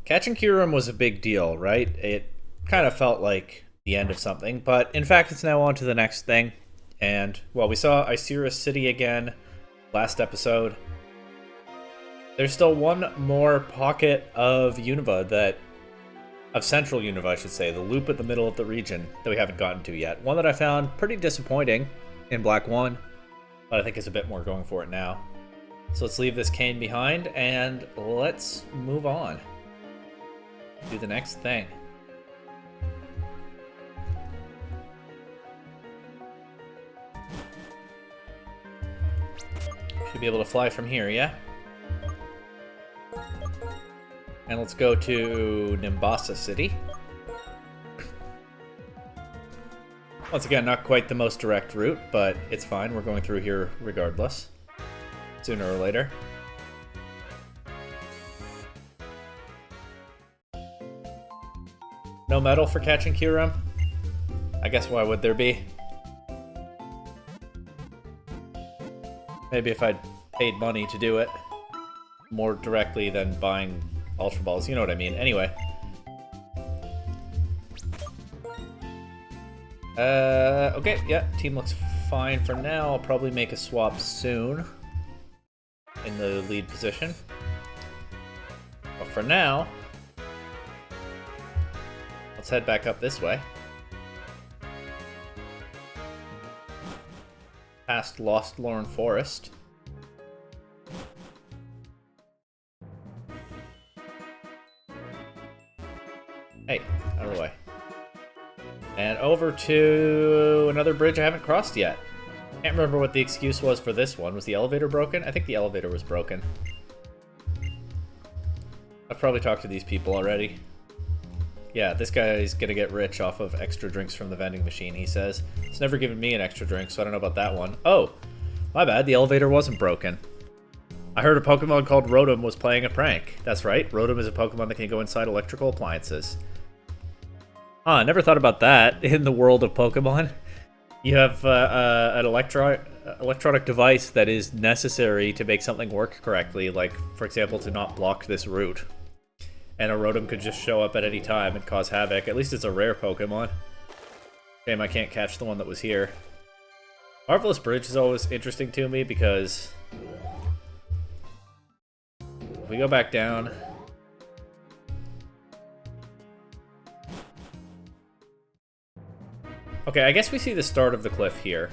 Catching Kyurem was a big deal, right? It kind of felt like the end of something, but in fact, it's now on to the next thing. And, well, we saw Isira City again last episode. There's still one more pocket of Unova of Central Unova, I should say, the loop at the middle of the region that we haven't gotten to yet. One that I found pretty disappointing in Black 1, but I think is a bit more going for it now. So let's leave this cane behind and let's move on. Do the next thing. Should be able to fly from here, yeah? And let's go to Nimbasa City. Once again, not quite the most direct route, but it's fine. We're going through here regardless. Sooner or later. No medal for catching Kyurem? I guess why would there be? Maybe if I'd paid money to do it more directly than buying Ultra Balls, you know what I mean. Anyway. Okay, yeah, team looks fine for now. I'll probably make a swap soon in the lead position. But for now, let's head back up this way. Past Lost Lorn Forest. Hey, out of the way. And over to another bridge I haven't crossed yet. Can't remember what the excuse was for this one. Was the elevator broken? I think the elevator was broken. I've probably talked to these people already. Yeah, this guy's gonna get rich off of extra drinks from the vending machine, he says. It's never given me an extra drink, so I don't know about that one. Oh, my bad, the elevator wasn't broken. I heard a Pokemon called Rotom was playing a prank. That's right, Rotom is a Pokemon that can go inside electrical appliances. Huh, I never thought about that in the world of Pokemon. You have an electronic device that is necessary to make something work correctly, like, for example, to not block this route. And a Rotom could just show up at any time and cause havoc. At least it's a rare Pokemon. Shame I can't catch the one that was here. Marvelous Bridge is always interesting to me because if we go back down, okay, I guess we see the start of the cliff here.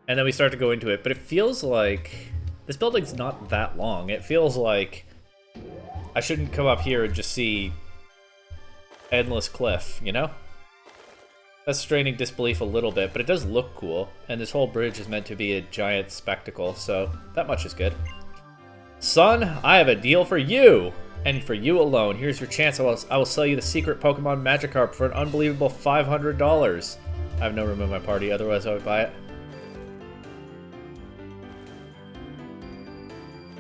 And then we start to go into it, but it feels like this building's not that long. It feels like I shouldn't come up here and just see endless cliff, you know? That's straining disbelief a little bit, but it does look cool. And this whole bridge is meant to be a giant spectacle, so that much is good. Son, I have a deal for you! And for you alone. Here's your chance. I will sell you the secret Pokemon Magikarp for an unbelievable $500. I have no room in my party, otherwise I would buy it.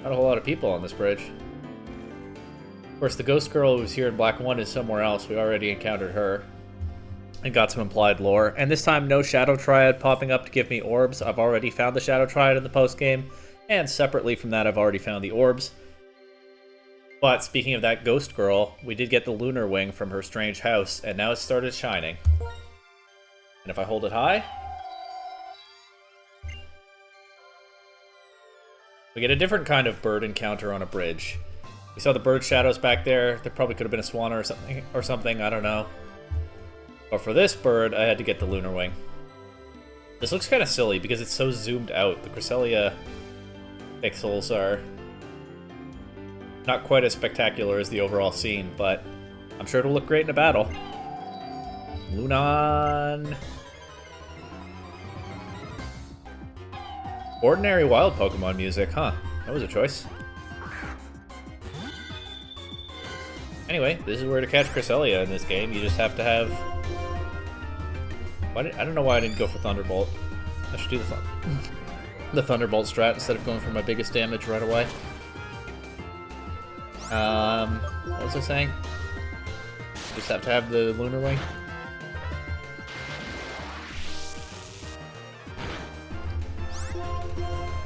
Not a whole lot of people on this bridge. Of course, the ghost girl who was here in Black 1 is somewhere else. We already encountered her and got some implied lore. And this time, no Shadow Triad popping up to give me orbs. I've already found the Shadow Triad in the post-game. And separately from that, I've already found the orbs. But speaking of that ghost girl, we did get the lunar wing from her strange house, and now it's started shining. And if I hold it high, we get a different kind of bird encounter on a bridge. We saw the bird shadows back there. There probably could have been a swan or something, I don't know. But for this bird, I had to get the lunar wing. This looks kind of silly because it's so zoomed out. The Cresselia pixels are not quite as spectacular as the overall scene, but I'm sure it'll look great in a battle. Lunan. Ordinary wild Pokemon music, huh? That was a choice. Anyway, this is where to catch Cresselia in this game. You just have to have... I don't know why I didn't go for Thunderbolt. I should do the Thunderbolt strat instead of going for my biggest damage right away. What was I saying? Just have to have the Lunar Wing.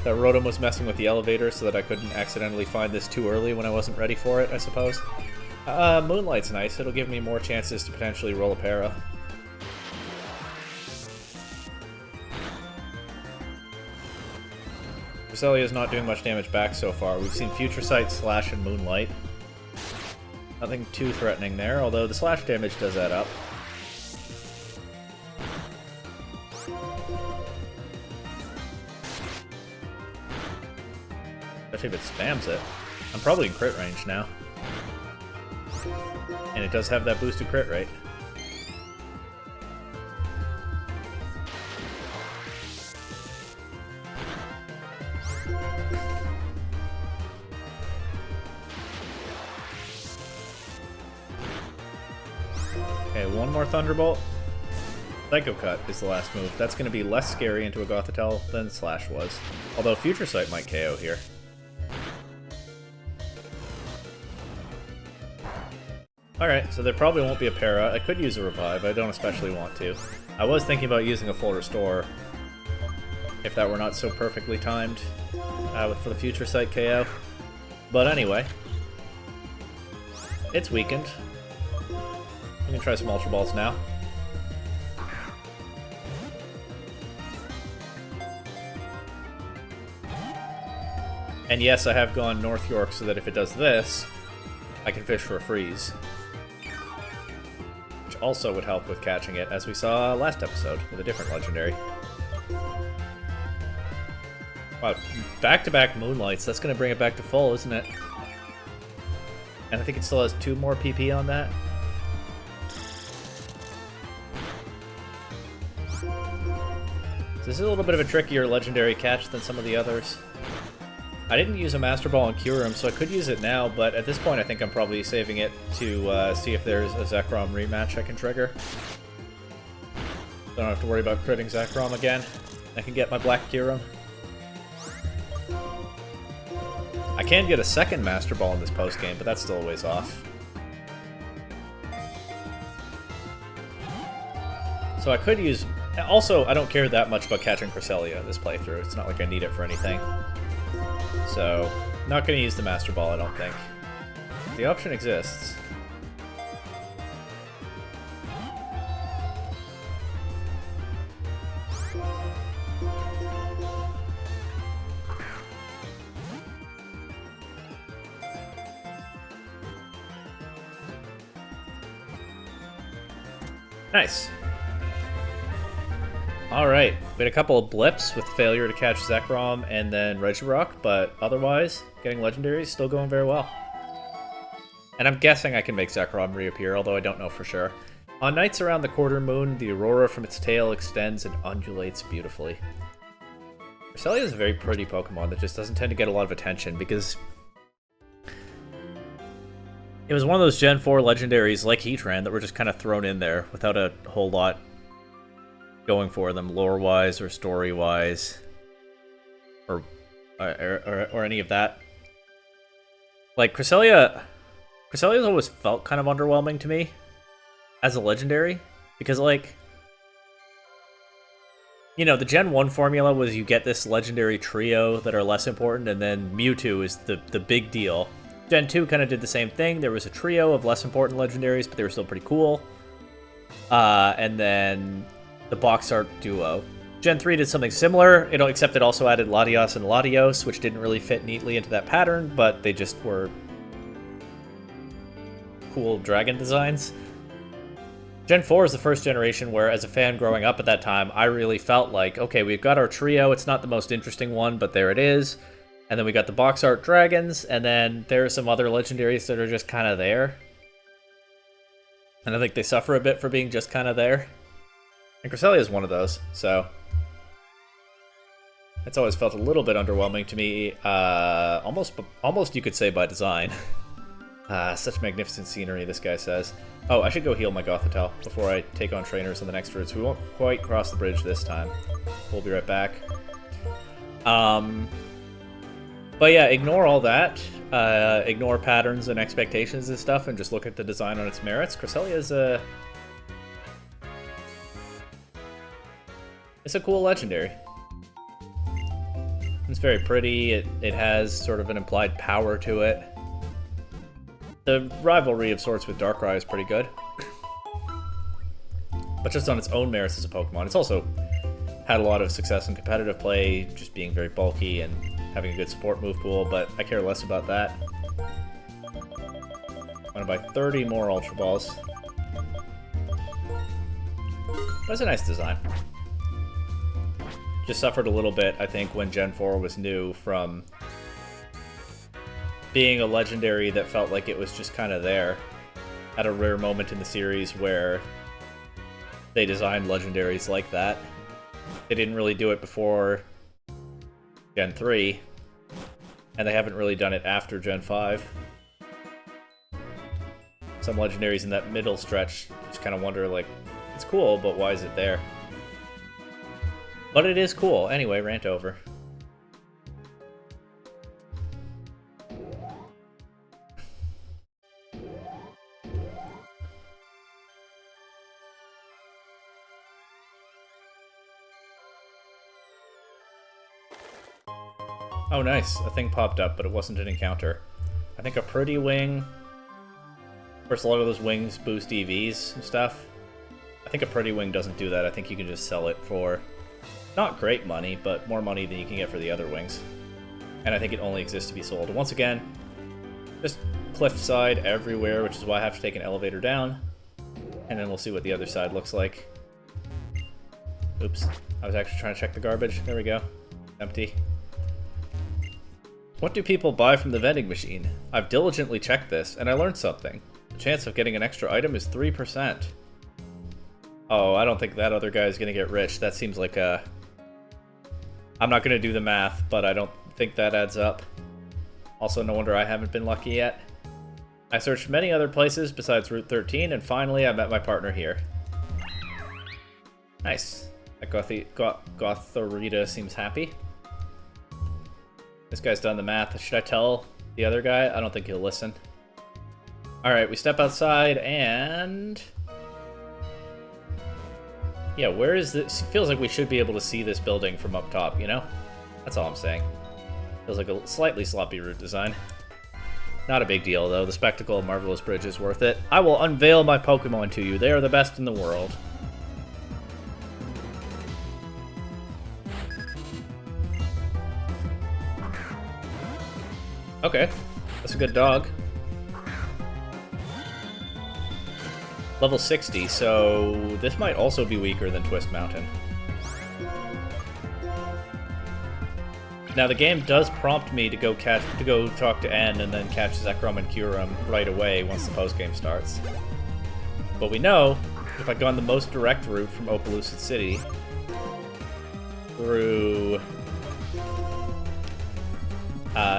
that Rotom was messing with the elevator so that I couldn't accidentally find this too early when I wasn't ready for it, I suppose. Moonlight's nice. It'll give me more chances to potentially roll a para. Cresselia's not doing much damage back so far. We've seen Future Sight, Slash, and Moonlight. Nothing too threatening there, although the Slash damage does add up. Especially if it spams it. I'm probably in crit range now. And it does have that boosted crit rate. Okay, one more Thunderbolt. Psycho Cut is the last move. That's going to be less scary into a Gothitelle than Slash was. Although Future Sight might KO here. Alright, so there probably won't be a para. I could use a Revive. I don't especially want to. I was thinking about using a Full Restore if that were not so perfectly timed for the Future Sight KO. But anyway, it's weakened. We can try some Ultra Balls now. And yes, I have gone North York so that if it does this, I can fish for a freeze. Which also would help with catching it, as we saw last episode with a different legendary. Wow, back-to-back Moonlights, that's going to bring it back to full, isn't it? And I think it still has 2 more PP on that. So this is a little bit of a trickier legendary catch than some of the others. I didn't use a Master Ball and Cure him, so I could use it now, but at this point I think I'm probably saving it to see if there's a Zekrom rematch I can trigger. Don't have to worry about critting Zekrom again. I can get my Black Kyurem. I can get a second Master Ball in this post-game, but that's still a ways off. So I could use... Also, I don't care that much about catching Cresselia in this playthrough. It's not like I need it for anything. So, not going to use the Master Ball, I don't think. The option exists. Nice. Alright, we had a couple of blips with failure to catch Zekrom and then Regirock, but otherwise, getting legendaries still going very well. And I'm guessing I can make Zekrom reappear, although I don't know for sure. On nights around the quarter moon, the aurora from its tail extends and undulates beautifully. Cresselia is a very pretty Pokemon that just doesn't tend to get a lot of attention because it was one of those Gen 4 legendaries like Heatran that were just kind of thrown in there without a whole lot going for them, lore-wise or story-wise, or any of that. Like, Cresselia's always felt kind of underwhelming to me as a legendary, because, like, you know, the Gen 1 formula was you get this legendary trio that are less important, and then Mewtwo is the big deal. Gen 2 kind of did the same thing. There was a trio of less important legendaries, but they were still pretty cool. And then the box art duo. Gen 3 did something similar, except it also added Latios and Latios, which didn't really fit neatly into that pattern, but they just were cool dragon designs. Gen 4 is the first generation where, as a fan growing up at that time, I really felt like, okay, we've got our trio, it's not the most interesting one, but there it is. And then we got the box art dragons, and then there are some other legendaries that are just kind of there. And I think they suffer a bit for being just kind of there. And Cresselia is one of those, so it's always felt a little bit underwhelming to me, almost you could say by design. Such magnificent scenery, this guy says. Oh, I should go heal my Gothitelle before I take on trainers on the next route, so we won't quite cross the bridge this time. We'll be right back. But yeah, ignore all that. Ignore patterns and expectations and stuff, and just look at the design on its merits. Cresselia is it's a cool legendary. It's very pretty. It has sort of an implied power to it. The rivalry of sorts with Darkrai is pretty good. But just on its own merits as a Pokemon. It's also had a lot of success in competitive play, just being very bulky and having a good support move pool, but I care less about that. I'm gonna buy 30 more Ultra Balls. That's a nice design. Just suffered a little bit, I think, when Gen 4 was new from being a legendary that felt like it was just kind of there at a rare moment in the series where they designed legendaries like that. They didn't really do it before Gen 3, and they haven't really done it after Gen 5. Some legendaries in that middle stretch just kind of wonder, like, it's cool, but why is it there? But it is cool. Anyway, rant over. Oh, nice. A thing popped up, but it wasn't an encounter. I think a pretty wing. First, a lot of those wings boost EVs and stuff. I think a pretty wing doesn't do that. I think you can just sell it for not great money, but more money than you can get for the other wings. And I think it only exists to be sold. And once again, just cliffside everywhere, which is why I have to take an elevator down. And then we'll see what the other side looks like. Oops. I was actually trying to check the garbage. There we go. Empty. What do people buy from the vending machine? I've diligently checked this, and I learned something. The chance of getting an extra item is 3%. Oh, I don't think that other guy is going to get rich. That seems like a... I'm not going to do the math, but I don't think that adds up. Also, no wonder I haven't been lucky yet. I searched many other places besides Route 13, and finally I met my partner here. Nice. That Gothorita seems happy. This guy's done the math. Should I tell the other guy? I don't think he'll listen. Alright, we step outside and... yeah, where is this? Feels like we should be able to see this building from up top, you know? That's all I'm saying. Feels like a slightly sloppy route design. Not a big deal, though. The spectacle of Marvelous Bridge is worth it. I will unveil my Pokemon to you. They are the best in the world. Okay, that's a good dog. Level 60, so this might also be weaker than Twist Mountain. Now the game does prompt me to go talk to N and then catch Zekrom and Kyurem right away once the post-game starts. But we know if I'd gone the most direct route from Opelucid City through...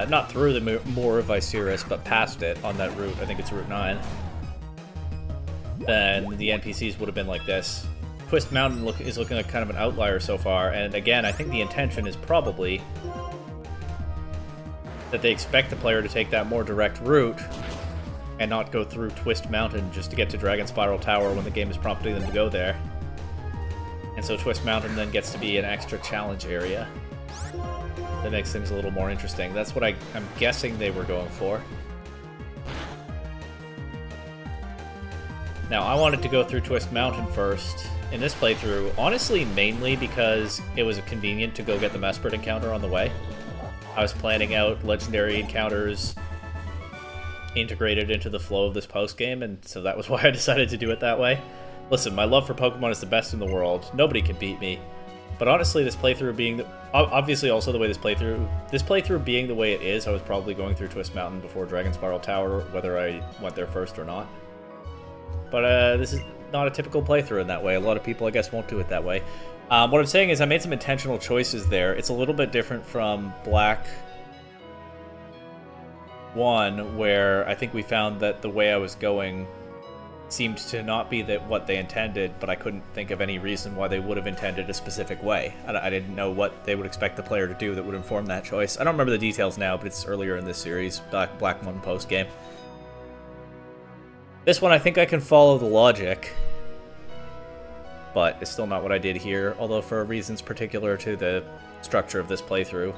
not through the Moor of Viserys, but past it on that route, I think it's Route 9, then the NPCs would have been like this. Twist Mountain is looking like kind of an outlier so far, and again, I think the intention is probably that they expect the player to take that more direct route and not go through Twist Mountain just to get to Dragon Spiral Tower when the game is prompting them to go there. And so Twist Mountain then gets to be an extra challenge area. That makes things a little more interesting. That's what I'm guessing they were going for. Now, I wanted to go through Twist Mountain first in this playthrough, honestly, mainly because it was convenient to go get the Mesprit encounter on the way. I was planning out legendary encounters integrated into the flow of this post-game, and so that was why I decided to do it that way. Listen, my love for Pokemon is the best in the world. Nobody can beat me. But honestly, this playthrough being... obviously, also the way this playthrough being the way it is, I was probably going through Twist Mountain before Dragon Spiral Tower, whether I went there first or not. But this is not a typical playthrough in that way. A lot of people, I guess, won't do it that way. What I'm saying is I made some intentional choices there. It's a little bit different from Black 1, where I think we found that the way I was going seemed to not be what they intended, but I couldn't think of any reason why they would have intended a specific way. I didn't know what they would expect the player to do that would inform that choice. I don't remember the details now, but it's earlier in this series, Black 1 post-game. This one, I think I can follow the logic, but it's still not what I did here, although for reasons particular to the structure of this playthrough,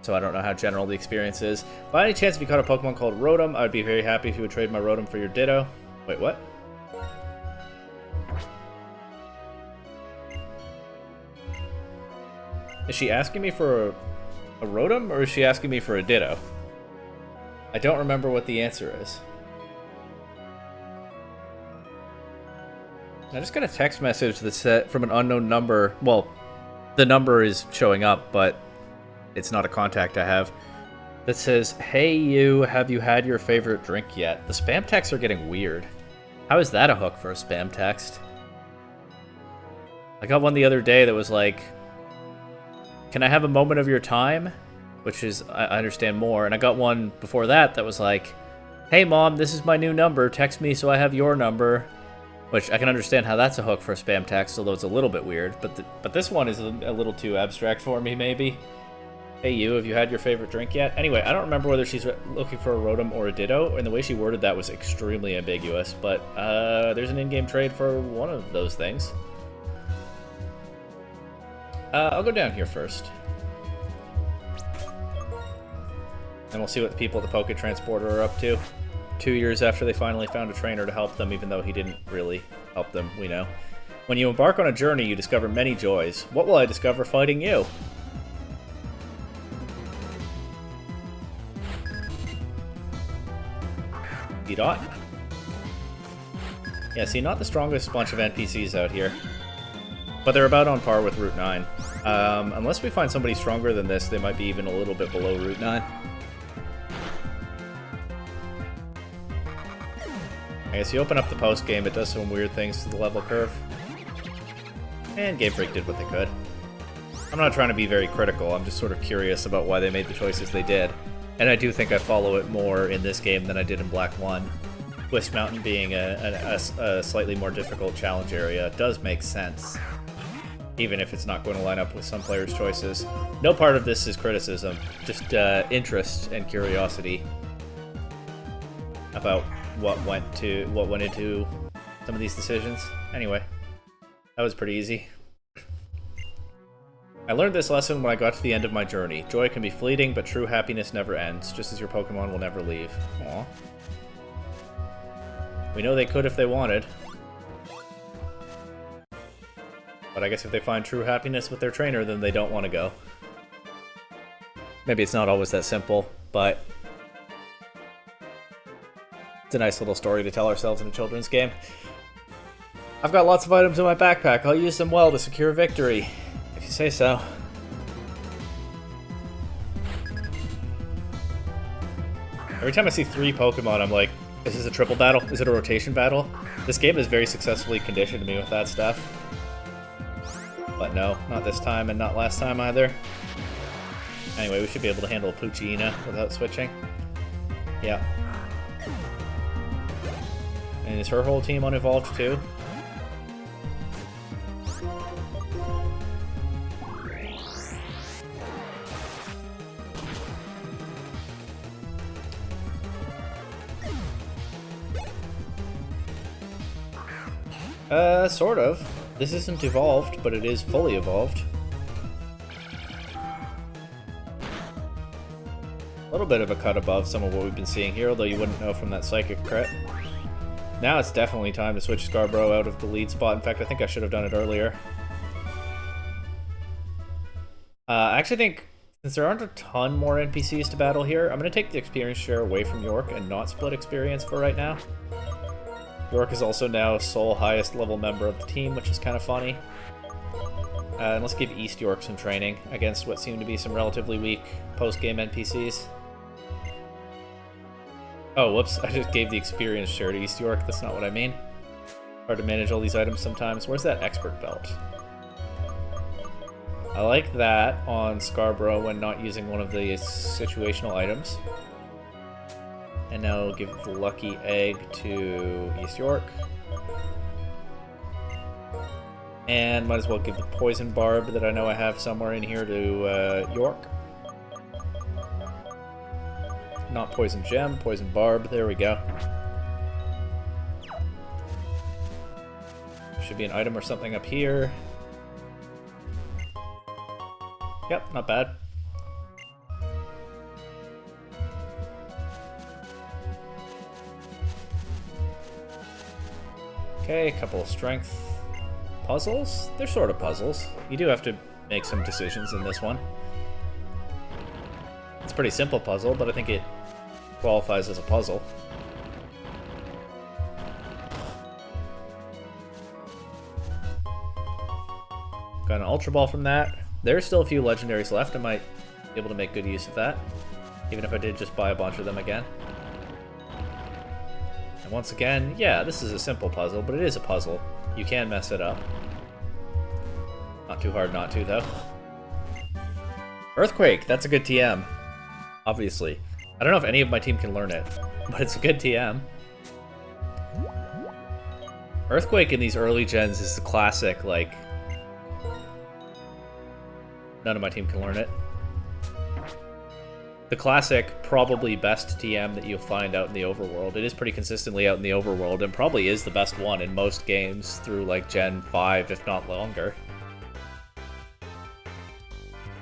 so I don't know how general the experience is. By any chance, if you caught a Pokemon called Rotom, I would be very happy if you would trade my Rotom for your Ditto. Wait, what? Is she asking me for a Rotom, or is she asking me for a Ditto? I don't remember what the answer is. I just got a text message that said from an unknown number. Well, the number is showing up, but it's not a contact I have. That says, "Hey you, have you had your favorite drink yet?" The spam texts are getting weird. How is that a hook for a spam text? I got one the other day that was like, "Can I have a moment of your time?" Which is, I understand more. And I got one before that was like, "Hey mom, this is my new number. Text me so I have your number." Which I can understand how that's a hook for a spam text, although it's a little bit weird. But this one is a little too abstract for me, maybe. Hey you, have you had your favorite drink yet? Anyway, I don't remember whether she's looking for a Rotom or a Ditto, and the way she worded that was extremely ambiguous. But there's an in-game trade for one of those things. I'll go down here first. And we'll see what the people at the Poke Transporter are up to. 2 years after they finally found a trainer to help them, even though he didn't really help them, we know. When you embark on a journey, you discover many joys. What will I discover fighting you? Dot. Yeah, see, not the strongest bunch of NPCs out here. But they're about on par with Route 9. Unless we find somebody stronger than this, they might be even a little bit below Route 9. I guess you open up the post-game, it does some weird things to the level curve. And Game Freak did what they could. I'm not trying to be very critical, I'm just sort of curious about why they made the choices they did. And I do think I follow it more in this game than I did in Black 1. Twist Mountain being a slightly more difficult challenge area does make sense, even if it's not going to line up with some players' choices. No part of this is criticism, just interest and curiosity about what went into some of these decisions. Anyway, that was pretty easy. I learned this lesson when I got to the end of my journey. Joy can be fleeting, but true happiness never ends, just as your Pokemon will never leave. Aww. We know they could if they wanted. But I guess if they find true happiness with their trainer, then they don't want to go. Maybe it's not always that simple, but it's a nice little story to tell ourselves in a children's game. I've got lots of items in my backpack. I'll use them well to secure victory. If you say so. Every time I see 3 Pokemon, I'm like, is this a triple battle? Is it a rotation battle? This game has very successfully conditioned me with that stuff. But no, not this time and not last time either. Anyway, we should be able to handle Poochyena without switching. Yeah. And is her whole team unevolved too? Sort of. This isn't evolved, but it is fully evolved. A little bit of a cut above some of what we've been seeing here, although you wouldn't know from that Psychic crit. Now it's definitely time to switch Scarborough out of the lead spot. In fact, I think I should have done it earlier. I actually think, since there aren't a ton more NPCs to battle here, I'm going to take the experience share away from York and not split experience for right now. York is also now sole highest level member of the team, which is kind of funny. And let's give East York some training against what seem to be some relatively weak post-game NPCs. Oh, whoops, I just gave the experience share to East York. That's not what I mean. Hard to manage all these items sometimes. Where's that expert belt? I like that on Scarborough when not using one of the situational items. And now we'll give the lucky egg to East York. And might as well give the poison barb that I know I have somewhere in here to York. Not poison gem, poison barb. There we go. Should be an item or something up here. Yep, not bad. Okay, a couple of strength puzzles. They're sort of puzzles. You do have to make some decisions in this one. It's a pretty simple puzzle, but I think it qualifies as a puzzle. Got an Ultra Ball from that. There's still a few legendaries left. I might be able to make good use of that, even if I did just buy a bunch of them again. And once again, yeah, this is a simple puzzle, but it is a puzzle. You can mess it up. Not too hard not to, though. Earthquake, that's a good TM. Obviously. I don't know if any of my team can learn it, but it's a good TM. Earthquake in these early gens is the classic, like... None of my team can learn it. The classic, probably best TM that you'll find out in the overworld. It is pretty consistently out in the overworld, and probably is the best one in most games through, like, Gen 5, if not longer.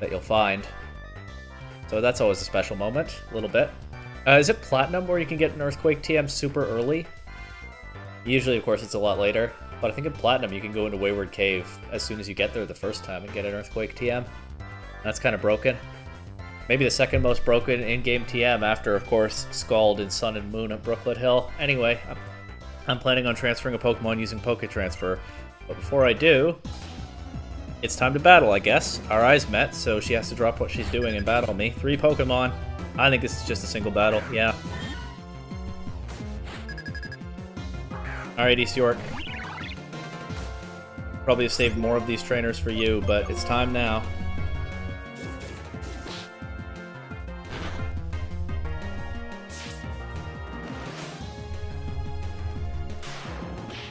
That you'll find. So that's always a special moment, a little bit. Is it Platinum where you can get an Earthquake TM super early? Usually, of course, it's a lot later. But I think in Platinum you can go into Wayward Cave as soon as you get there the first time and get an Earthquake TM. That's kind of broken. Maybe the second most broken in-game TM after, of course, Scald in Sun and Moon at Brooklet Hill. Anyway, I'm planning on transferring a Pokemon using Poké Transfer. But before I do, it's time to battle, I guess. Our eyes met, so she has to drop what she's doing and battle me. 3 Pokemon. I think this is just a single battle, yeah. Alright, East York. Probably have saved more of these trainers for you, but it's time now.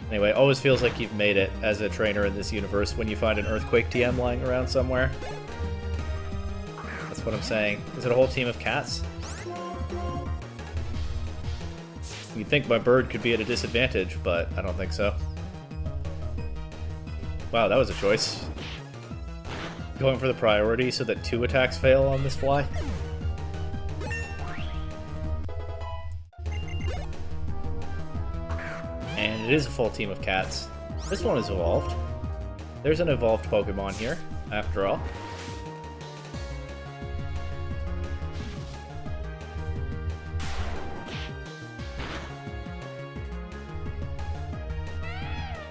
Anyway, always feels like you've made it as a trainer in this universe when you find an Earthquake TM lying around somewhere. That's what I'm saying. Is it a whole team of cats? You'd think my bird could be at a disadvantage, but I don't think so. Wow, that was a choice. Going for the priority so that 2 attacks fail on this fly. And it is a full team of cats. This one is evolved. There's an evolved Pokemon here, after all.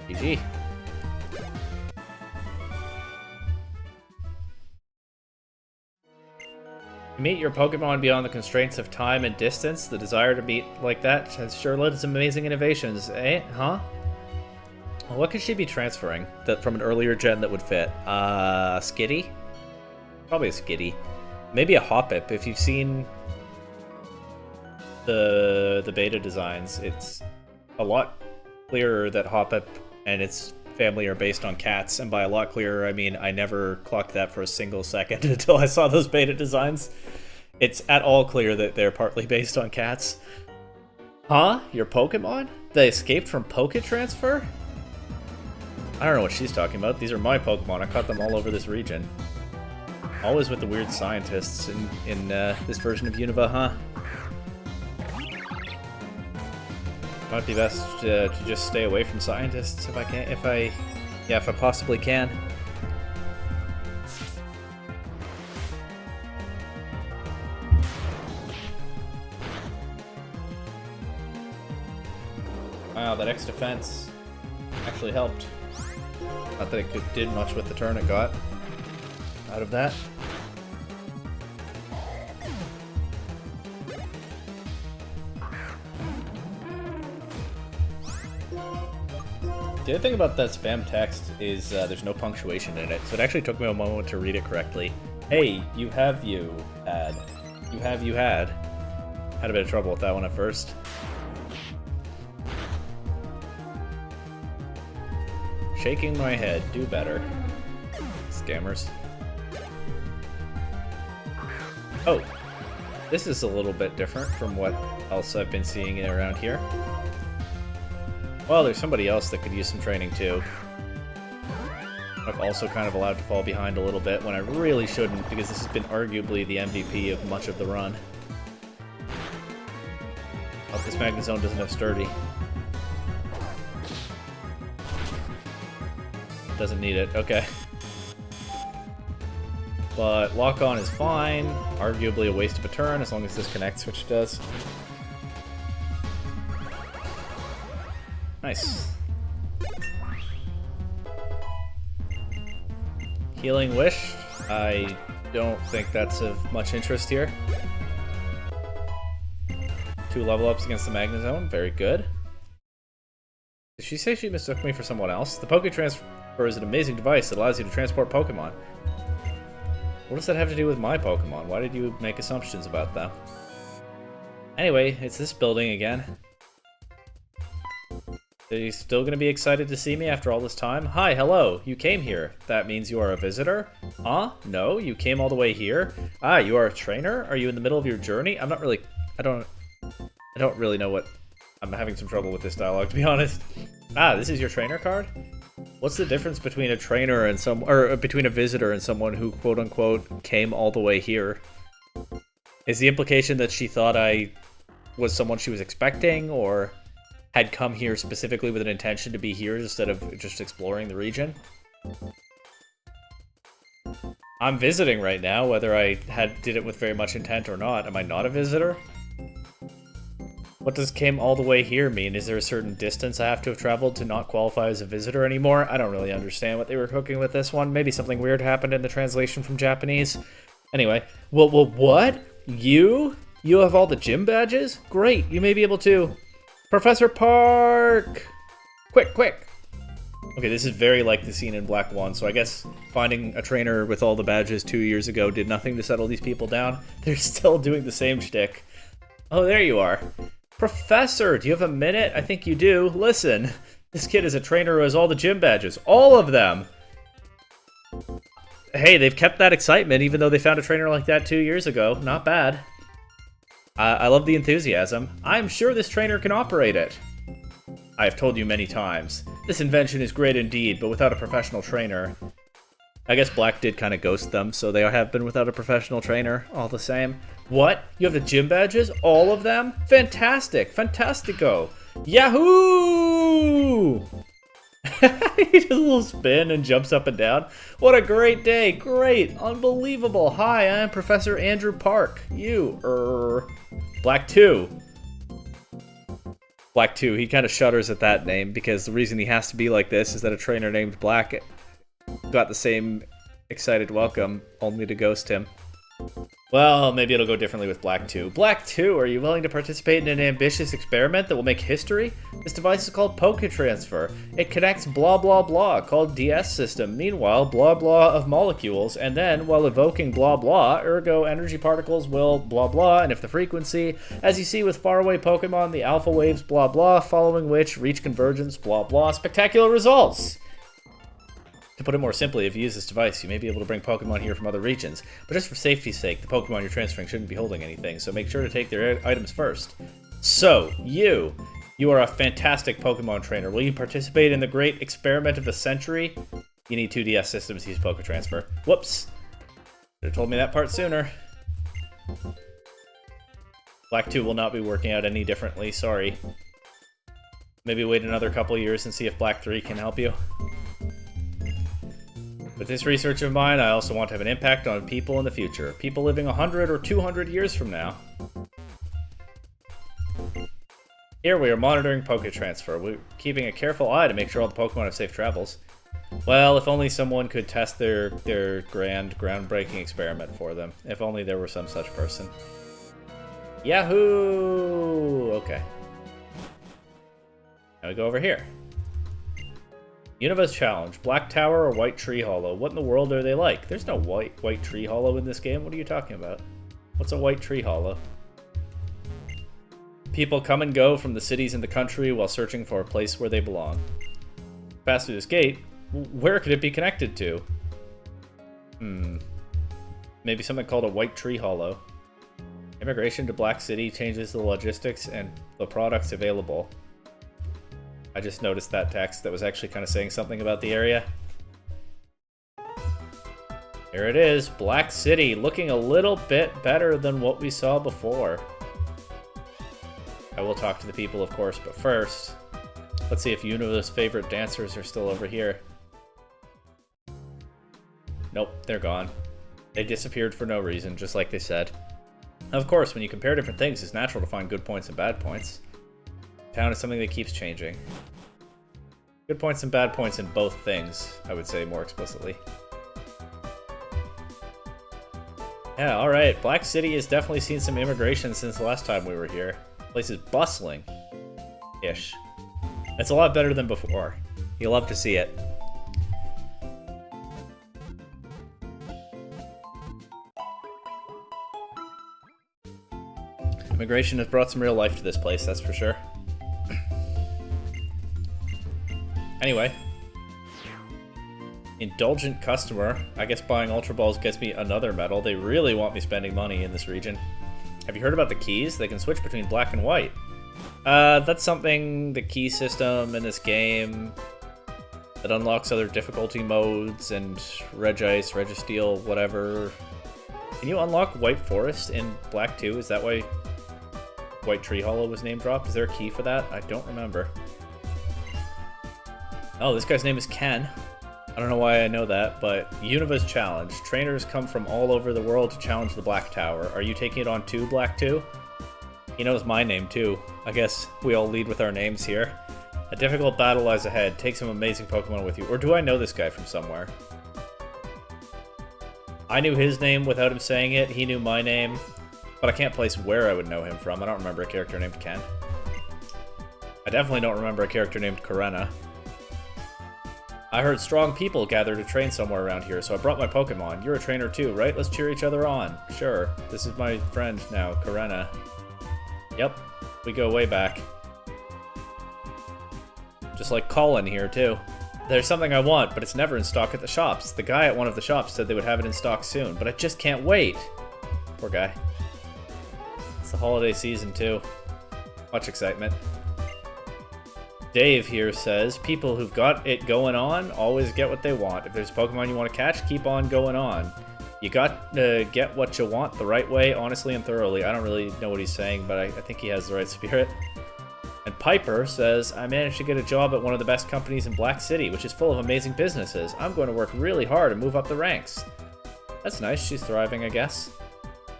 GG. Meet your Pokemon beyond the constraints of time and distance. The desire to meet like that has sure led to some amazing innovations, eh? Huh? Well, what could she be transferring that from an earlier gen that would fit? Skitty? Probably a Skitty. Maybe a Hoppip. If you've seen the beta designs, it's a lot clearer that Hoppip and its family are based on cats, and by a lot clearer, I mean I never clocked that for a single second until I saw those beta designs. It's at all clear that they're partly based on cats. Huh? Your Pokemon? They escaped from Poké Transfer? I don't know what she's talking about. These are my Pokemon. I caught them all over this region. Always with the weird scientists in this version of Unova, huh? Might be best to just stay away from scientists if I can. If I possibly can. Wow, that X defense actually helped. Not that it did much with the turn it got out of that. The other thing about that spam text is there's no punctuation in it, so it actually took me a moment to read it correctly. Hey, you had. Had a bit of trouble with that one at first. Shaking my head, do better. Scammers. Oh, this is a little bit different from what else I've been seeing around here. Well, there's somebody else that could use some training too. I've also kind of allowed to fall behind a little bit when I really shouldn't, because this has been arguably the MVP of much of the run. Oh, this Magnezone doesn't have Sturdy. Doesn't need it. Okay. But lock-on is fine. Arguably a waste of a turn as long as this connects, which it does. Nice. Healing Wish. I don't think that's of much interest here. 2 level ups against the Magnezone. Very good. Did she say she mistook me for someone else? The Poke Transfer is an amazing device that allows you to transport Pokemon. What does that have to do with my Pokemon? Why did you make assumptions about them? Anyway, it's this building again. Are you still going to be excited to see me after all this time? Hi, hello. You came here. That means you are a visitor? Huh? No, you came all the way here? Ah, you are a trainer? Are you in the middle of your journey? I don't really know what... I'm having some trouble with this dialogue, to be honest. Ah, this is your trainer card? What's the difference between a trainer and between a visitor and someone who quote-unquote came all the way here? Is the implication that she thought I was someone she was expecting, or had come here specifically with an intention to be here instead of just exploring the region? I'm visiting right now, whether I did it with very much intent or not. Am I not a visitor? What does came all the way here mean? Is there a certain distance I have to have traveled to not qualify as a visitor anymore? I don't really understand what they were cooking with this one. Maybe something weird happened in the translation from Japanese. Anyway, well, what? You? You have all the gym badges? Great, you may be able to... Professor Park! Quick, quick! Okay, this is very like the scene in Black 1, so I guess finding a trainer with all the badges 2 years ago did nothing to settle these people down. They're still doing the same shtick. Oh, there you are. Professor, do you have a minute? I think you do. Listen, this kid is a trainer who has all the gym badges. All of them! Hey, they've kept that excitement even though they found a trainer like that 2 years ago. Not bad. I love the enthusiasm. I'm sure this trainer can operate it. I have told you many times. This invention is great indeed, but without a professional trainer. I guess Black did kind of ghost them, so they have been without a professional trainer, all the same. What? You have the gym badges? All of them? Fantastic! Fantastico! Yahoo! He does a little spin and jumps up and down. What a great day! Great! Unbelievable! Hi, I'm Professor Andrew Park. Black 2. Black 2, he kind of shudders at that name, because the reason he has to be like this is that a trainer named Black got the same excited welcome, only to ghost him. Well, maybe it'll go differently with Black 2. Black 2, are you willing to participate in an ambitious experiment that will make history? This device is called Poke Transfer. It connects blah blah blah, called DS system. Meanwhile, blah blah of molecules, and then, while evoking blah blah, ergo energy particles will blah blah, and if the frequency, as you see with faraway Pokemon, the alpha waves blah blah, following which reach convergence blah blah. Spectacular results! To put it more simply, if you use this device, you may be able to bring Pokemon here from other regions, but just for safety's sake, the Pokemon you're transferring shouldn't be holding anything, so make sure to take their items first. So, you are a fantastic Pokemon trainer. Will you participate in the great experiment of the century? You need 2 DS systems to use Poke Transfer. Whoops! Should have told me that part sooner. Black 2 will not be working out any differently, sorry. Maybe wait another couple years and see if Black 3 can help you. With this research of mine, I also want to have an impact on people in the future. People living 100 or 200 years from now. Here we are monitoring Poke Transfer. We're keeping a careful eye to make sure all the Pokemon have safe travels. Well, if only someone could test their groundbreaking experiment for them. If only there were some such person. Yahoo! Okay. Now we go over here. Unova's challenge. Black Tower or White Tree Hollow? What in the world are they like? There's no White Tree Hollow in this game. What are you talking about? What's a White Tree Hollow? People come and go from the cities and the country while searching for a place where they belong. Pass through this gate. Where could it be connected to? Maybe something called a White Tree Hollow. Immigration to Black City changes the logistics and the products available. I just noticed that text that was actually kind of saying something about the area. There it is, Black City, looking a little bit better than what we saw before. I will talk to the people, of course, but first, let's see if Unova's favorite dancers are still over here. Nope, they're gone. They disappeared for no reason, just like they said. Of course, when you compare different things, it's natural to find good points and bad points. Town is something that keeps changing. Good points and bad points in both things, I would say more explicitly. Yeah, alright. Black City has definitely seen some immigration since the last time we were here. The place is bustling. Ish. It's a lot better than before. You'll love to see it. Immigration has brought some real life to this place, that's for sure. Anyway. Indulgent customer. I guess buying Ultra Balls gets me another medal. They really want me spending money in this region. Have you heard about the keys? They can switch between black and white. That's something, the key system in this game that unlocks other difficulty modes and Regice, Registeel, whatever. Can you unlock White Forest in Black 2? Is that why White Tree Hollow was name dropped? Is there a key for that? I don't remember. Oh, this guy's name is Ken. I don't know why I know that, but Unova's challenge. Trainers come from all over the world to challenge the Black Tower. Are you taking it on too, Black 2? He knows my name too. I guess we all lead with our names here. A difficult battle lies ahead. Take some amazing Pokemon with you. Or do I know this guy from somewhere? I knew his name without him saying it. He knew my name. But I can't place where I would know him from. I don't remember a character named Ken. I definitely don't remember a character named Karena. I heard strong people gather to train somewhere around here, so I brought my Pokemon. You're a trainer too, right? Let's cheer each other on. Sure. This is my friend now, Karena. Yep. We go way back. Just like Colin here, too. There's something I want, but it's never in stock at the shops. The guy at one of the shops said they would have it in stock soon, but I just can't wait. Poor guy. It's the holiday season, too. Much excitement. Dave here says, people who've got it going on always get what they want. If there's a Pokemon you want to catch, keep on going on. You got to get what you want the right way, honestly and thoroughly. I don't really know what he's saying, but I think he has the right spirit. And Piper says, I managed to get a job at one of the best companies in Black City, which is full of amazing businesses. I'm going to work really hard and move up the ranks. That's nice. She's thriving, I guess.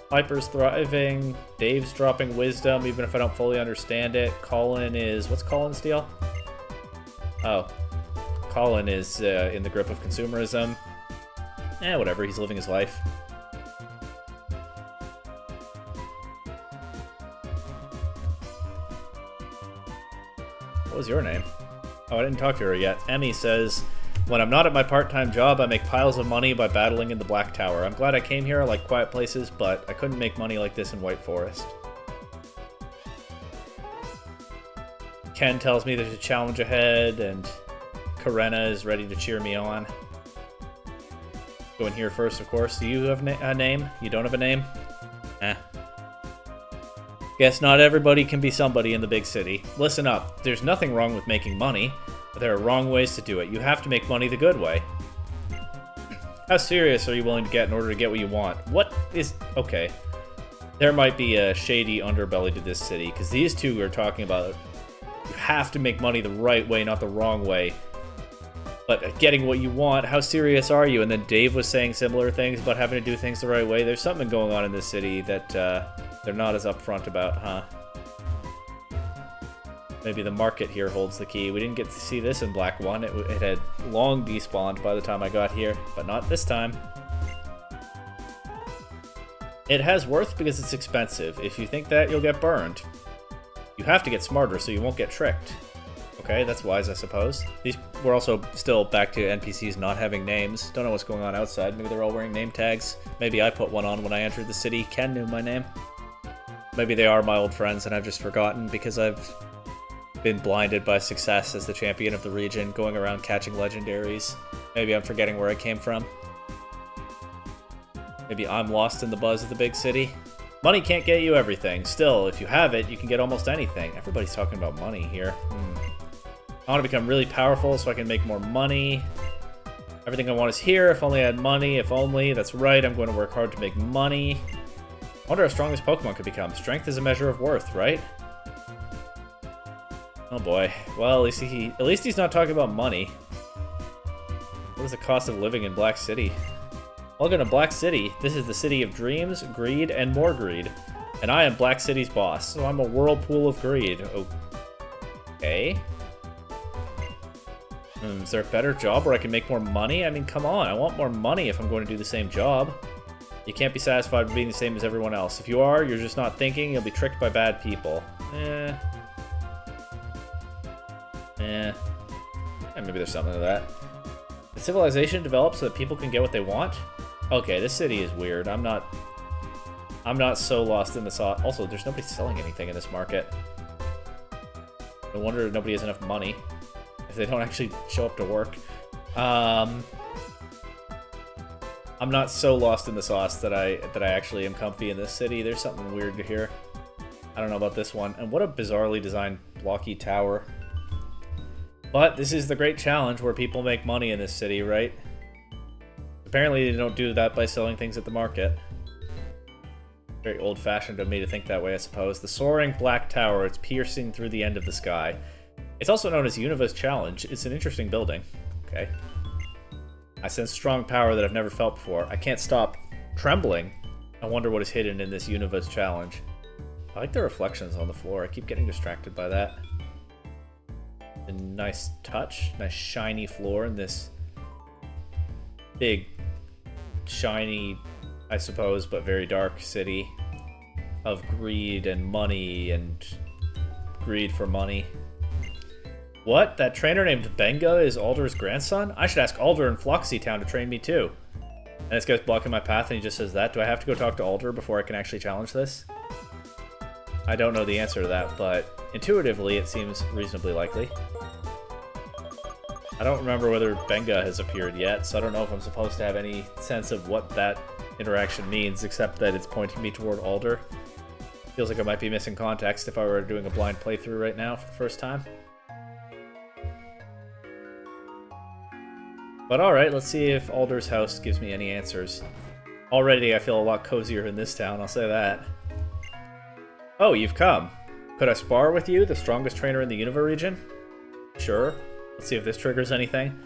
Piper's thriving. Dave's dropping wisdom, even if I don't fully understand it. Colin is... What's Colin's deal? Oh. Colin is in the grip of consumerism. Whatever. He's living his life. What was your name? Oh, I didn't talk to her yet. Emmy says, when I'm not at my part-time job, I make piles of money by battling in the Black Tower. I'm glad I came here. I like quiet places, but I couldn't make money like this in White Forest. Ken tells me there's a challenge ahead, and Karena is ready to cheer me on. Going here first, of course. Do you have a name? You don't have a name? Guess not everybody can be somebody in the big city. Listen up. There's nothing wrong with making money, but there are wrong ways to do it. You have to make money the good way. How serious are you willing to get in order to get what you want? What is... Okay. There might be a shady underbelly to this city, because these two are talking about you have to make money the right way, not the wrong way. But getting what you want, how serious are you? And then Dave was saying similar things about having to do things the right way. There's something going on in this city that they're not as upfront about, huh? Maybe the market here holds the key. We didn't get to see this in Black 1. It had long despawned by the time I got here, but not this time. It has worth because it's expensive. If you think that, you'll get burned. You have to get smarter so you won't get tricked. Okay, that's wise, I suppose. We're also still back to NPCs not having names. Don't know what's going on outside. Maybe they're all wearing name tags. Maybe I put one on when I entered the city. Ken knew my name. Maybe they are my old friends and I've just forgotten because I've been blinded by success as the champion of the region, going around catching legendaries. Maybe I'm forgetting where I came from. Maybe I'm lost in the buzz of the big city. Money can't get you everything. Still, if you have it, you can get almost anything. Everybody's talking about money here. I want to become really powerful so I can make more money. Everything I want is here. If only I had money. If only. That's right. I'm going to work hard to make money. I wonder how strong this Pokemon could become. Strength is a measure of worth, right? Oh boy. Well, at least he's not talking about money. What is the cost of living in Black City? Welcome to Black City. This is the city of dreams, greed, and more greed. And I am Black City's boss, so I'm a whirlpool of greed. Okay. Is there a better job where I can make more money? I mean, come on, I want more money if I'm going to do the same job. You can't be satisfied with being the same as everyone else. If you are, you're just not thinking, you'll be tricked by bad people. Maybe there's something to that. The civilization develops so that people can get what they want? Okay, this city is weird. I'm not so lost in the sauce. Also, there's nobody selling anything in this market. No wonder nobody has enough money if they don't actually show up to work. I'm not so lost in the sauce that I actually am comfy in this city. There's something weird here. I don't know about this one. And what a bizarrely designed blocky tower. But this is the great challenge where people make money in this city, right? Apparently they don't do that by selling things at the market. Very old-fashioned of me to think that way, I suppose. The soaring black tower, it's piercing through the end of the sky. It's also known as Unova's Challenge. It's an interesting building. Okay. I sense strong power that I've never felt before. I can't stop trembling. I wonder what is hidden in this Unova's Challenge. I like the reflections on the floor. I keep getting distracted by that. A nice touch. Nice shiny floor in this big, shiny, I suppose, but very dark city of greed and money and greed for money. What? That trainer named Benga is Alder's grandson? I should ask Alder in Floxy Town to train me too. And this guy's blocking my path and he just says that. Do I have to go talk to Alder before I can actually challenge this? I don't know the answer to that, but intuitively it seems reasonably likely. I don't remember whether Benga has appeared yet, so I don't know if I'm supposed to have any sense of what that interaction means, except that it's pointing me toward Alder. Feels like I might be missing context if I were doing a blind playthrough right now for the first time. But alright, let's see if Alder's house gives me any answers. Already I feel a lot cozier in this town, I'll say that. Oh, you've come. Could I spar with you, the strongest trainer in the Unova region? Sure. Let's see if this triggers anything.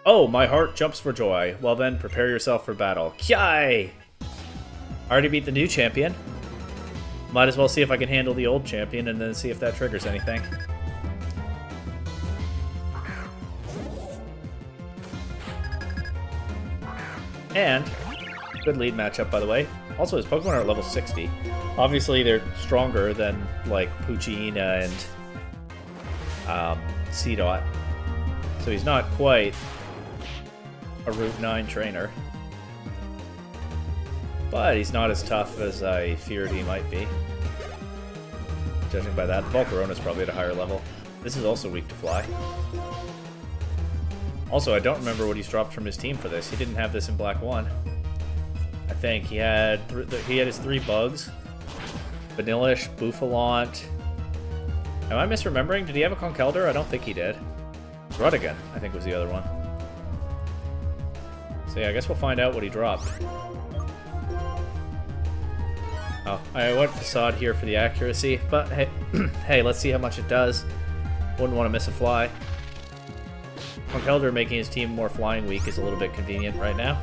Oh, my heart jumps for joy. Well then, prepare yourself for battle. Kiai! I already beat the new champion. Might as well see if I can handle the old champion and then see if that triggers anything. And, good lead matchup, by the way. Also, his Pokemon are level 60. Obviously, they're stronger than, like, Poochyena and Seedot. So he's not quite a Route 9 trainer. But he's not as tough as I feared he might be. Judging by that, Volcarona's probably at a higher level. This is also weak to fly. Also, I don't remember what he's dropped from his team for this. He didn't have this in Black 1. I think he had his 3 bugs. Vanillish, Bouffalant. Am I misremembering? Did he have a Conkeldurr? I don't think he did. Ruddigan, I think, was the other one. So yeah, I guess we'll find out what he dropped. Oh, I went Facade here for the accuracy, but hey, hey, let's see how much it does. Wouldn't want to miss a fly. Conkeldurr making his team more flying weak is a little bit convenient right now.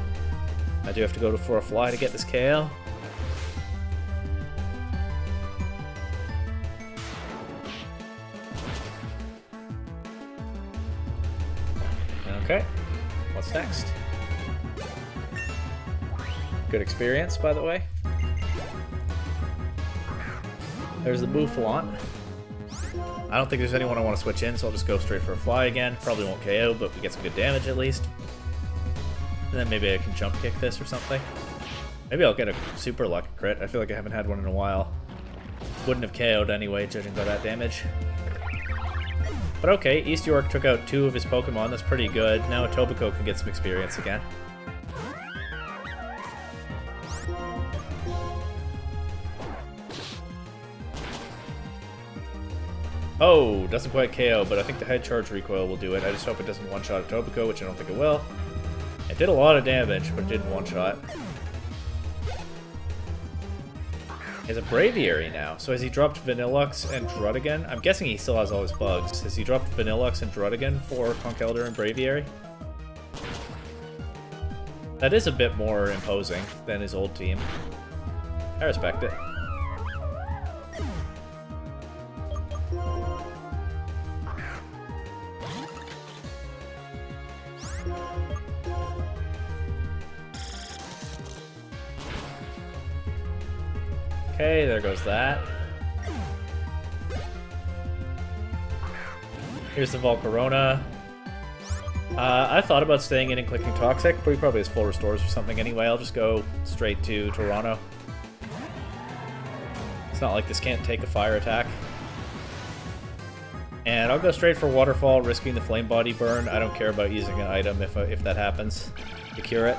I do have to go for a fly to get this KO. Okay, what's next? Good experience, by the way. There's the Bouffalant. I don't think there's anyone I want to switch in, so I'll just go straight for a fly again. Probably won't KO, but we get some good damage at least. And then maybe I can jump kick this or something. Maybe I'll get a super lucky crit. I feel like I haven't had one in a while. Wouldn't have KO'd anyway, judging by that damage. But okay, East York took out 2 of his Pokemon. That's pretty good. Now Etobicoke can get some experience again. Oh, doesn't quite KO, but I think the Head Charge recoil will do it. I just hope it doesn't one-shot Etobicoke, which I don't think it will. It did a lot of damage, but it didn't one-shot. He has a Braviary now. So has he dropped Vanillux and Druddigon? I'm guessing he still has all his bugs. Has he dropped Vanillux and Druddigon for Conkeldurr and Braviary? That is a bit more imposing than his old team. I respect it. Okay, there goes that. Here's the Volcarona. I thought about staying in and clicking Toxic, but he probably has full restores or something anyway. I'll just go straight to Toronto. It's not like this can't take a fire attack. And I'll go straight for Waterfall, risking the Flame Body burn. I don't care about using an item if that happens to cure it.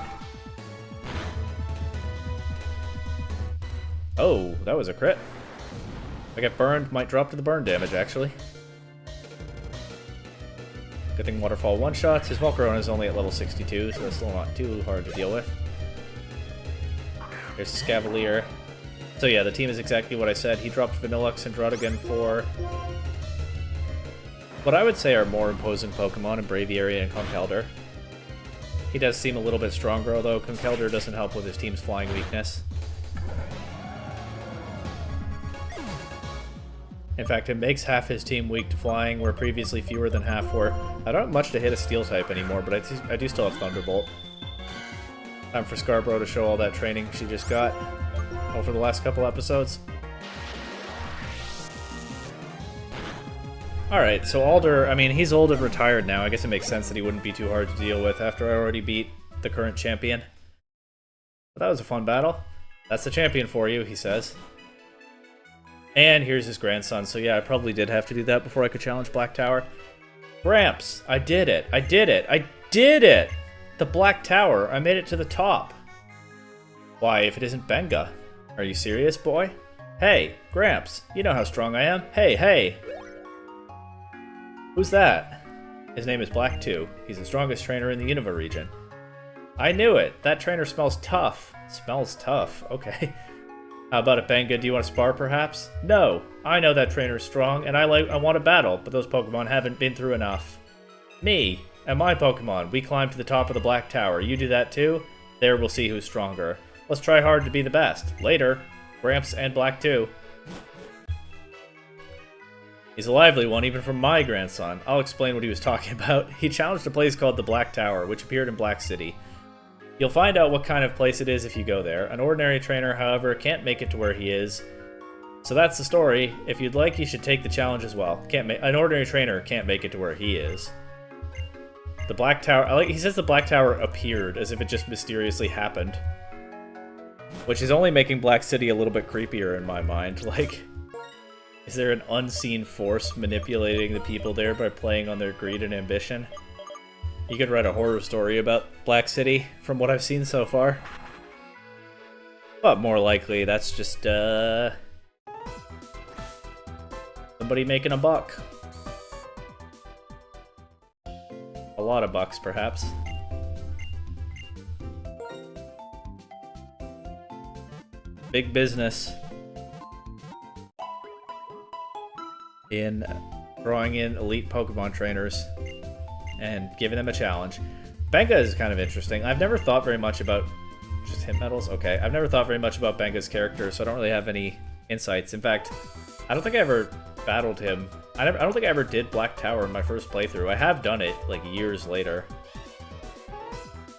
Oh, that was a crit. If I get burned, might drop to the burn damage, actually. Good thing Waterfall one-shots. His Volcarona is only at level 62, so that's still not too hard to deal with. There's Scavalier. So yeah, the team is exactly what I said. He dropped Vanillux and Draudigan for what I would say are more imposing Pokemon in Braviary and Conkeldurr. He does seem a little bit stronger, although Conkeldurr doesn't help with his team's flying weakness. In fact, it makes half his team weak to flying, where previously fewer than half were. I don't have much to hit a steel type anymore, but I do still have Thunderbolt. Time for Scarborough to show all that training she just got over the last couple episodes. Alright, so Alder, I mean, he's old and retired now. I guess it makes sense that he wouldn't be too hard to deal with after I already beat the current champion. But that was a fun battle. That's the champion for you, he says. And here's his grandson, so yeah, I probably did have to do that before I could challenge Black Tower. Gramps, I did it! I did it! I did it! The Black Tower, I made it to the top. Why, if it isn't Benga? Are you serious, boy? Hey, Gramps, you know how strong I am. Hey, hey! Who's that? His name is Black 2. He's the strongest trainer in the Unova region. I knew it! That trainer smells tough. Smells tough, okay. How about it, Benga? Do you want to spar, perhaps? No! I know that trainer's strong, and I want to battle, but those Pokemon haven't been through enough. Me and my Pokemon, we climbed to the top of the Black Tower. You do that too? There we'll see who's stronger. Let's try hard to be the best. Later. Gramps and Black 2. He's a lively one, even from my grandson. I'll explain what he was talking about. He challenged a place called the Black Tower, which appeared in Black City. You'll find out what kind of place it is if you go there. An ordinary trainer, however, can't make it to where he is. So that's the story. If you'd like, you should take the challenge as well. An ordinary trainer can't make it to where he is. The Black Tower... he says the Black Tower appeared, as if it just mysteriously happened. Which is only making Black City a little bit creepier in my mind. Like, is there an unseen force manipulating the people there by playing on their greed and ambition? You could write a horror story about Black City, from what I've seen so far. But more likely, that's just, somebody making a buck. A lot of bucks, perhaps. Big business in drawing in elite Pokemon trainers and giving them a challenge. Benga is kind of interesting. I've never thought very much about... Just hit metals? Okay. I've never thought very much about Benga's character, so I don't really have any insights. In fact, I don't think I ever battled him. I don't think I ever did Black Tower in my first playthrough. I have done it, like, years later.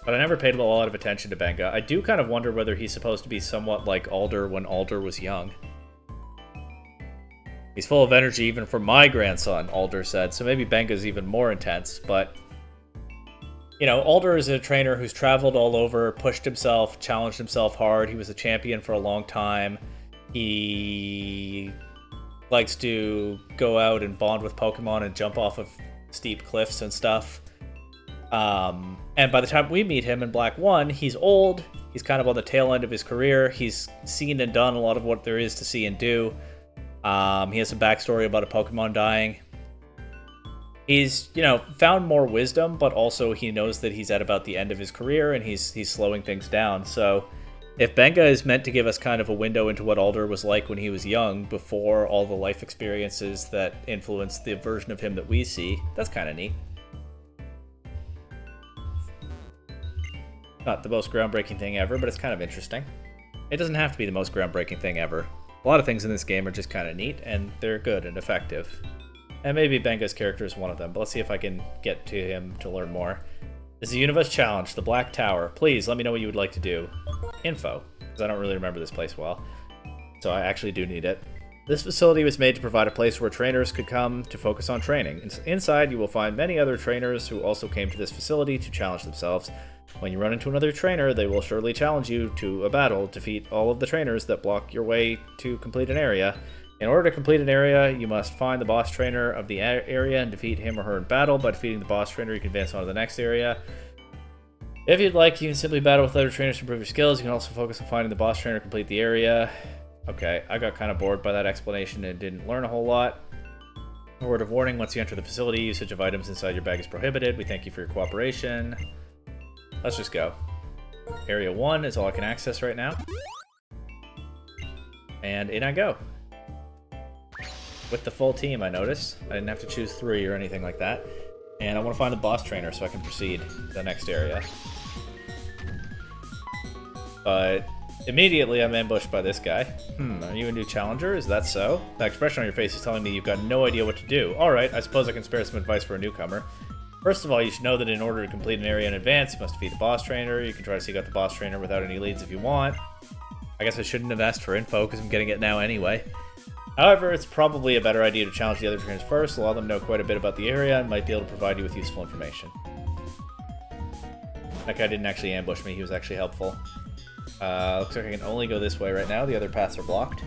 But I never paid a lot of attention to Benga. I do kind of wonder whether he's supposed to be somewhat like Alder when Alder was young. He's full of energy even for my grandson, Alder said, so maybe Benga's even more intense, but... You know, Alder is a trainer who's traveled all over, pushed himself, challenged himself hard. He was a champion for a long time. He likes to go out and bond with Pokemon and jump off of steep cliffs and stuff. And by the time we meet him in Black 1, he's old, he's kind of on the tail end of his career, he's seen and done a lot of what there is to see and do. He has some backstory about a Pokemon dying. He's, you know, found more wisdom, but also he knows that he's at about the end of his career and he's slowing things down. So if Benga is meant to give us kind of a window into what Alder was like when he was young, before all the life experiences that influenced the version of him that we see, that's kind of neat. Not the most groundbreaking thing ever, but it's kind of interesting. It doesn't have to be the most groundbreaking thing ever. A lot of things in this game are just kind of neat, and they're good and effective. And maybe Benga's character is one of them, but let's see if I can get to him to learn more. This is Unova's challenge, the Black Tower. Please, let me know what you would like to do. Info, because I don't really remember this place well. So I actually do need it. This facility was made to provide a place where trainers could come to focus on training. Inside, you will find many other trainers who also came to this facility to challenge themselves. When you run into another trainer, they will surely challenge you to a battle. Defeat all of the trainers that block your way to complete an area. In order to complete an area, you must find the boss trainer of the area and defeat him or her in battle. By defeating the boss trainer, you can advance on to the next area. If you'd like, you can simply battle with other trainers to improve your skills. You can also focus on finding the boss trainer to complete the area. Okay, I got kind of bored by that explanation and didn't learn a whole lot. A word of warning, once you enter the facility, usage of items inside your bag is prohibited. We thank you for your cooperation. Let's just go. Area 1 is all I can access right now. And in I go. With the full team, I noticed. I didn't have to choose 3 or anything like that. And I want to find the boss trainer so I can proceed to the next area. But immediately I'm ambushed by this guy. Are you a new challenger? Is that so? The expression on your face is telling me you've got no idea what to do. Alright, I suppose I can spare some advice for a newcomer. First of all, you should know that in order to complete an area in advance, you must defeat the boss trainer. You can try to seek out the boss trainer without any leads if you want. I guess I shouldn't have asked for info because I'm getting it now anyway. However, it's probably a better idea to challenge the other trainers first, allow them to know quite a bit about the area, and might be able to provide you with useful information. That guy didn't actually ambush me, he was actually helpful. Looks like I can only go this way right now, the other paths are blocked.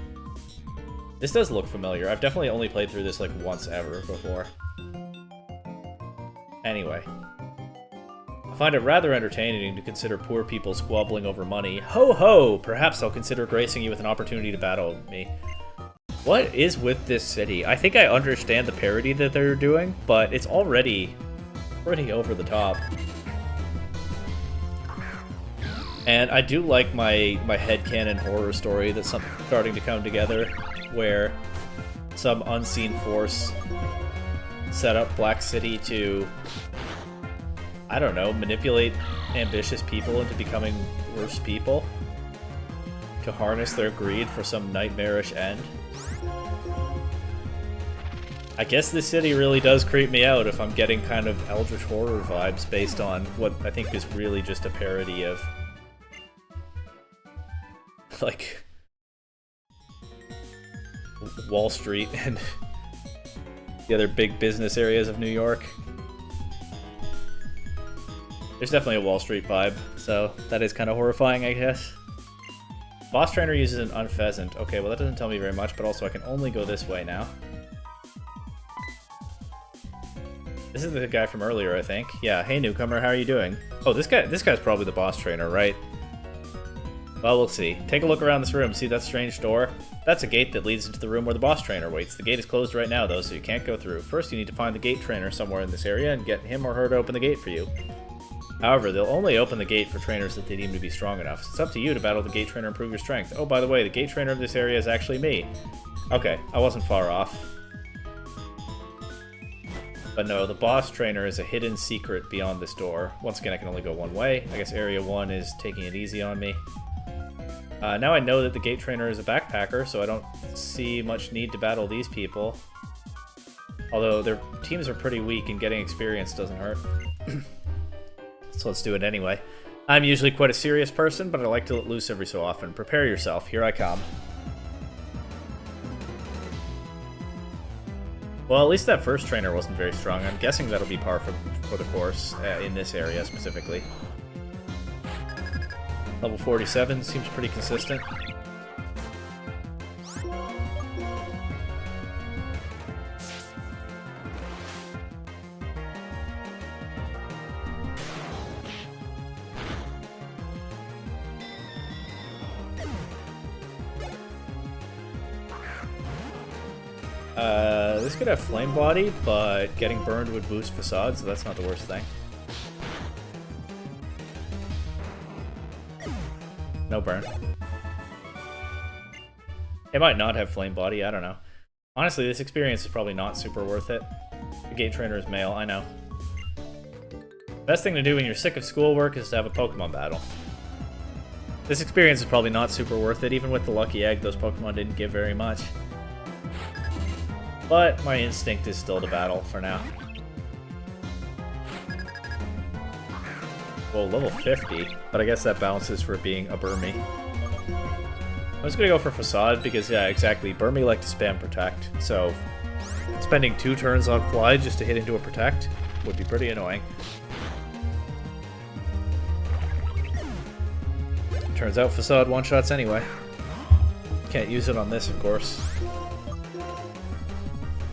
This does look familiar, I've definitely only played through this like once ever before. Anyway. I find it rather entertaining to consider poor people squabbling over money. Ho ho! Perhaps I'll consider gracing you with an opportunity to battle me. What is with this city? I think I understand the parody that they're doing, but it's already pretty over the top. And I do like my headcanon horror story that's starting to come together, where some unseen force set up Black City to, I don't know, manipulate ambitious people into becoming worse people, to harness their greed for some nightmarish end. I guess this city really does creep me out if I'm getting kind of eldritch horror vibes based on what I think is really just a parody of, like, Wall Street and the other big business areas of New York. There's definitely a Wall Street vibe, so that is kind of horrifying, I guess. Boss trainer uses an unpheasant. Okay, well that doesn't tell me very much, but also I can only go this way now. This is the guy from earlier, I think. Yeah, hey newcomer, how are you doing? Oh, this guy's probably the boss trainer, right? Well, we'll see. Take a look around this room. See that strange door? That's a gate that leads into the room where the boss trainer waits. The gate is closed right now, though, so you can't go through. First, you need to find the gate trainer somewhere in this area and get him or her to open the gate for you. However, they'll only open the gate for trainers that they deem to be strong enough. So it's up to you to battle the gate trainer and improve your strength. Oh, by the way, the gate trainer of this area is actually me. Okay, I wasn't far off. But no, the boss trainer is a hidden secret beyond this door. Once again, I can only go one way. I guess Area 1 is taking it easy on me. Now I know that the gate trainer is a backpacker, so I don't see much need to battle these people. Although their teams are pretty weak and getting experience doesn't hurt. So let's do it anyway. I'm usually quite a serious person, but I like to let loose every so often. Prepare yourself, here I come. Well, at least that first trainer wasn't very strong. I'm guessing that'll be par for the course, in this area specifically. Level 47 seems pretty consistent. This could have flame body, but getting burned would boost facade, so that's not the worst thing. No burn. It might not have flame body, I don't know. Honestly, this experience is probably not super worth it. The gate trainer is male, I know. Best thing to do when you're sick of schoolwork is to have a Pokemon battle. This experience is probably not super worth it. Even with the Lucky Egg, those Pokemon didn't give very much. But my instinct is still to battle for now. Well, level 50, but I guess that balances for being a Burmy. I was gonna go for Facade because, yeah, exactly, Burmy like to spam Protect, so spending 2 turns on Fly just to hit into a Protect would be pretty annoying. Turns out Facade one-shots anyway. Can't use it on this, of course.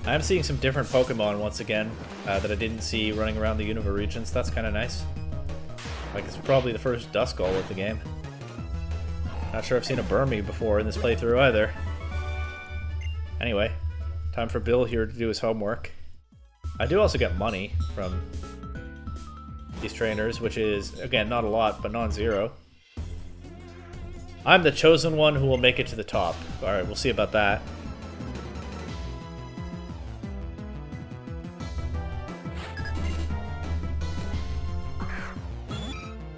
I am seeing some different Pokemon once again that I didn't see running around the Unova regions. That's kind of nice. Like, it's probably the first Duskull of the game. Not sure I've seen a Burmy before in this playthrough either. Anyway, time for Bill here to do his homework. I do also get money from these trainers, which is, again, not a lot, but non-zero. I'm the chosen one who will make it to the top. Alright, we'll see about that.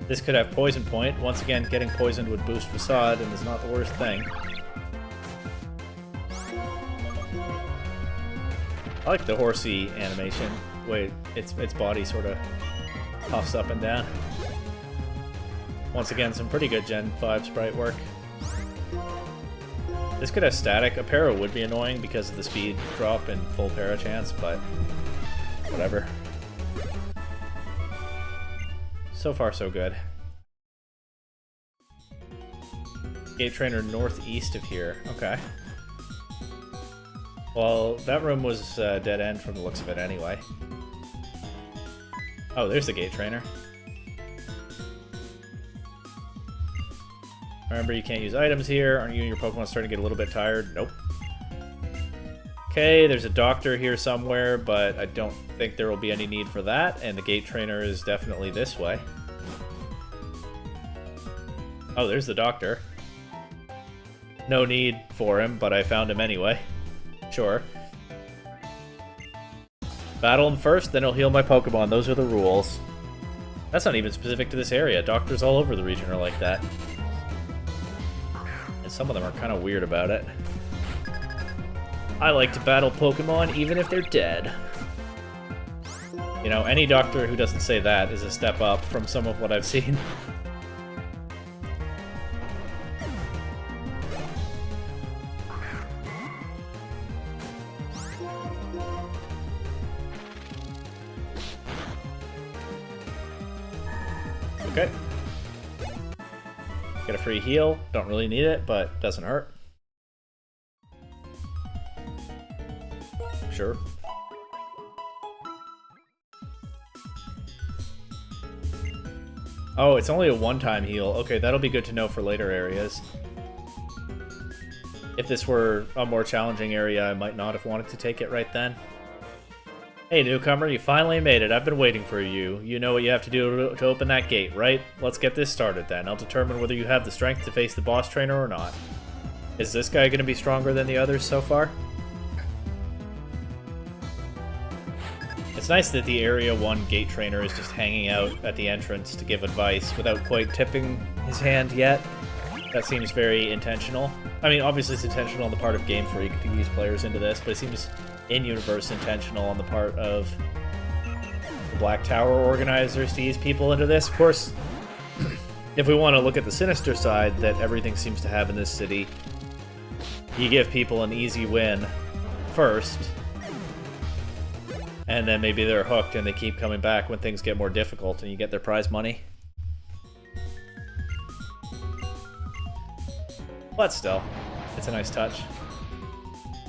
This could have Poison Point. Once again, getting poisoned would boost Facade and is not the worst thing. I like the horsey animation. Wait, its body sort of puffs up and down. Once again, some pretty good Gen 5 sprite work. This could have static. A para would be annoying because of the speed drop and full para chance, but whatever. So far, so good. Gate Trainer northeast of here. Okay. Well, that room was dead end from the looks of it anyway. Oh, there's the Gate Trainer. Remember, you can't use items here. Aren't you and your Pokemon starting to get a little bit tired? Nope. Okay, there's a doctor here somewhere, but I don't think there will be any need for that, and the Gate Trainer is definitely this way. Oh, there's the doctor. No need for him, but I found him anyway. Sure. Battle him first, then he'll heal my Pokemon. Those are the rules. That's not even specific to this area. Doctors all over the region are like that. And some of them are kind of weird about it. I like to battle Pokemon even if they're dead. You know, any doctor who doesn't say that is a step up from some of what I've seen. Okay. Get a free heal. Don't really need it, but doesn't hurt. Sure. Oh, it's only a one-time heal. Okay, that'll be good to know for later areas. If this were a more challenging area, I might not have wanted to take it right then. Hey, newcomer, you finally made it. I've been waiting for you. You know what you have to do to open that gate, right? Let's get this started then. I'll determine whether you have the strength to face the boss trainer or not. Is this guy going to be stronger than the others so far? It's nice that the Area 1 gate trainer is just hanging out at the entrance to give advice without quite tipping his hand yet. That seems very intentional. I mean, obviously it's intentional on the part of Game Freak to ease players into this, but it seems in-universe intentional on the part of the Black Tower organizers to ease people into this. Of course, if we want to look at the sinister side that everything seems to have in this city, you give people an easy win first, and then maybe they're hooked and they keep coming back when things get more difficult and you get their prize money. But still, it's a nice touch.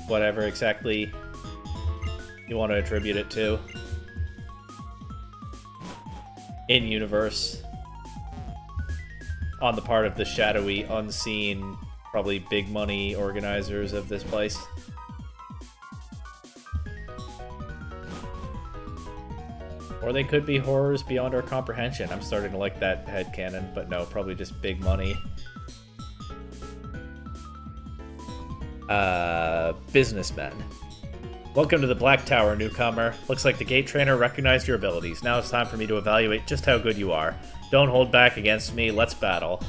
Whatever exactly you want to attribute it to. In-universe. On the part of the shadowy, unseen, probably big money organizers of this place. Or they could be horrors beyond our comprehension. I'm starting to like that headcanon, but no, probably just big money. Businessmen. Welcome to the Black Tower, newcomer. Looks like the gate trainer recognized your abilities. Now it's time for me to evaluate just how good you are. Don't hold back against me, let's battle.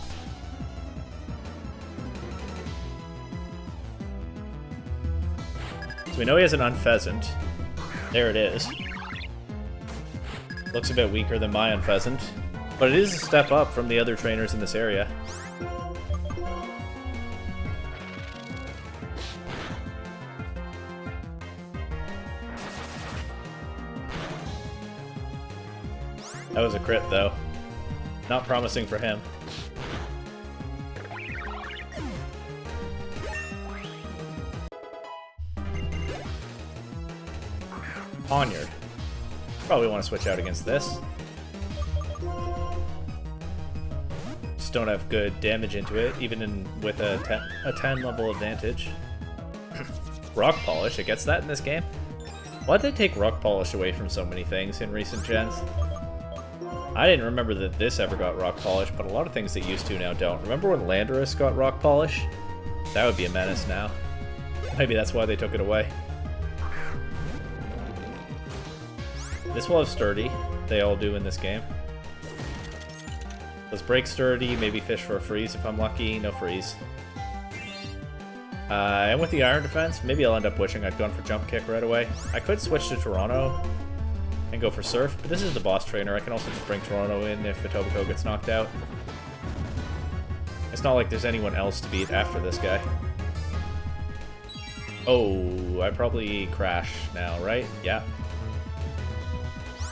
So we know he has an unpheasant. There it is. Looks a bit weaker than my unpheasant, but it is a step up from the other trainers in this area. That was a crit, though. Not promising for him. Poniard. Probably want to switch out against this. Just don't have good damage into it, even with a 10 level advantage. Rock Polish, it gets that in this game? Why'd they take Rock Polish away from so many things in recent gens? I didn't remember that this ever got Rock Polish, but a lot of things that used to now don't. Remember when Landorus got Rock Polish? That would be a menace now. Maybe that's why they took it away. This will have Sturdy. They all do in this game. Let's break Sturdy, maybe fish for a freeze if I'm lucky. No freeze. And with the Iron Defense, maybe I'll end up wishing I'd gone for Jump Kick right away. I could switch to Toronto and go for Surf, but this is the boss trainer. I can also just bring Toronto in if Etobicoke gets knocked out. It's not like there's anyone else to beat after this guy. Oh, I probably crash now, right? Yeah.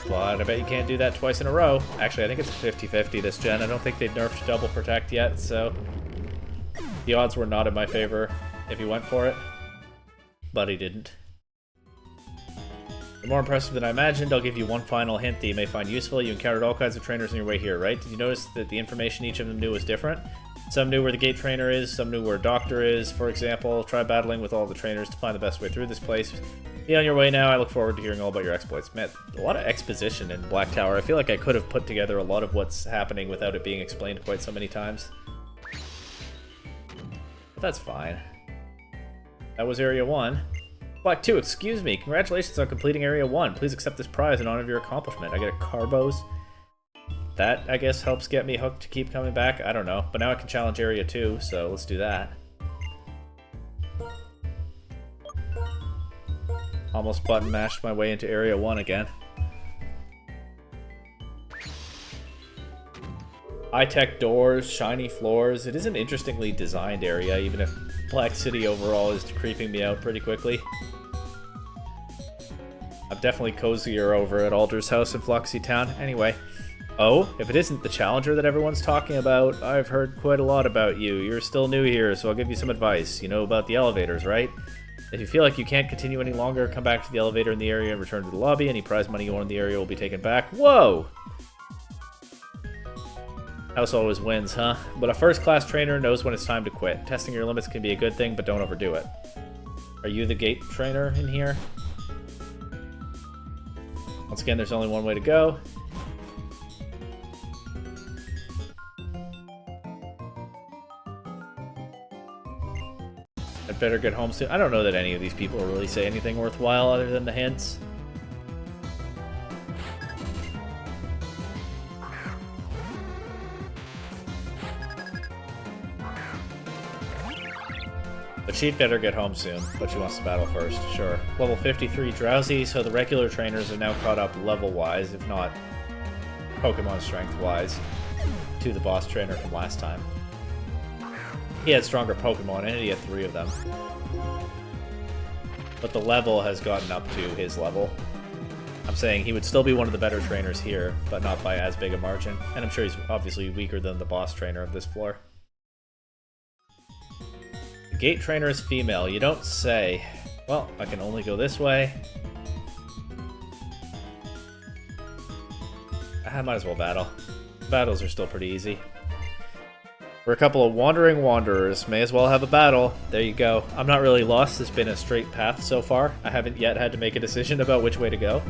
But I bet you can't do that twice in a row. Actually, I think it's a 50-50 this gen. I don't think they've nerfed Double Protect yet, so the odds were not in my favor if he went for it. But he didn't. More impressive than I imagined. I'll give you one final hint that you may find useful. You encountered all kinds of trainers on your way here, right? Did you notice that the information each of them knew was different? Some knew where the gate trainer is, some knew where a doctor is, for example. Try battling with all the trainers to find the best way through this place. Be on your way now. I look forward to hearing all about your exploits. Man, a lot of exposition in Black Tower. I feel like I could have put together a lot of what's happening without it being explained quite so many times. But that's fine. That was Area 1. Black 2, excuse me. Congratulations on completing Area 1. Please accept this prize in honor of your accomplishment. I get a Carbos. That, I guess, helps get me hooked to keep coming back. I don't know. But now I can challenge Area 2, so let's do that. Almost button mashed my way into Area 1 again. High-tech doors, shiny floors. It is an interestingly designed area, even if Black City overall is creeping me out pretty quickly. I'm definitely cozier over at Alder's house in Fluxy Town. Anyway. Oh, if it isn't the Challenger that everyone's talking about, I've heard quite a lot about you. You're still new here, so I'll give you some advice. You know about the elevators, right? If you feel like you can't continue any longer, come back to the elevator in the area and return to the lobby. Any prize money you won in the area will be taken back. Whoa! House always wins, huh? But a first-class trainer knows when it's time to quit. Testing your limits can be a good thing, but don't overdo it. Are you the gate trainer in here? Once again, there's only one way to go. I'd better get home soon. I don't know that any of these people really say anything worthwhile other than the hints. But she'd better get home soon, but she wants to battle first, sure. Level 53 Drowsy, so the regular trainers are now caught up level-wise, if not Pokemon strength-wise, to the boss trainer from last time. He had stronger Pokemon, and he had 3 of them. But the level has gotten up to his level. I'm saying he would still be one of the better trainers here, but not by as big a margin. And I'm sure he's obviously weaker than the boss trainer of this floor. The gate trainer is female, you don't say. Well, I can only go this way. I might as well battle. Battles are still pretty easy. We're a couple of wandering wanderers. May as well have a battle. There you go. I'm not really lost. It's been a straight path so far. I haven't yet had to make a decision about which way to go.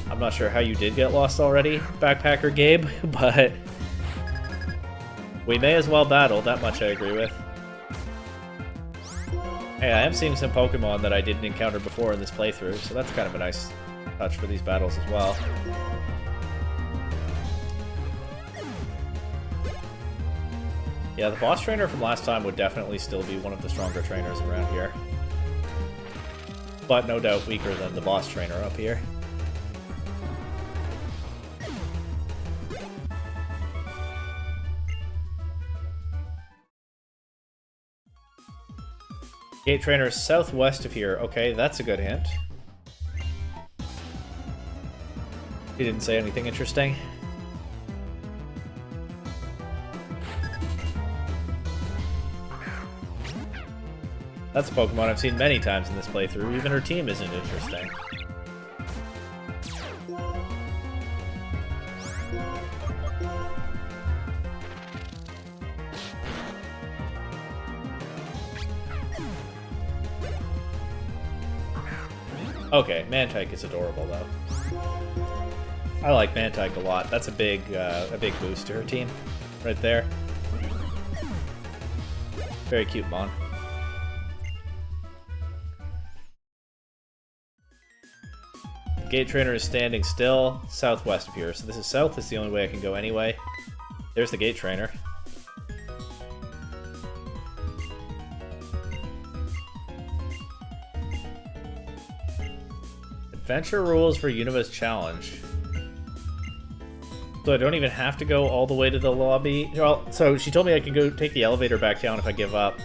I'm not sure how you did get lost already, Backpacker Gabe, but we may as well battle. That much I agree with. Hey, I am seeing some Pokemon that I didn't encounter before in this playthrough, so that's kind of a nice touch for these battles as well. Yeah, the boss trainer from last time would definitely still be one of the stronger trainers around here. But no doubt weaker than the boss trainer up here. Gate trainer southwest of here. Okay, that's a good hint. He didn't say anything interesting. That's a Pokemon I've seen many times in this playthrough. Even her team isn't interesting. Okay, Mantike is adorable though. I like Mantike a lot. That's a big boost to her team, right there. Very cute Mon. The gate trainer is standing still southwest of here, so this is south. Is the only way I can go anyway. There's the gate trainer. Adventure rules for Unova's challenge. So I don't even have to go all the way to the lobby. Well, so she told me I can go take the elevator back down if I give up.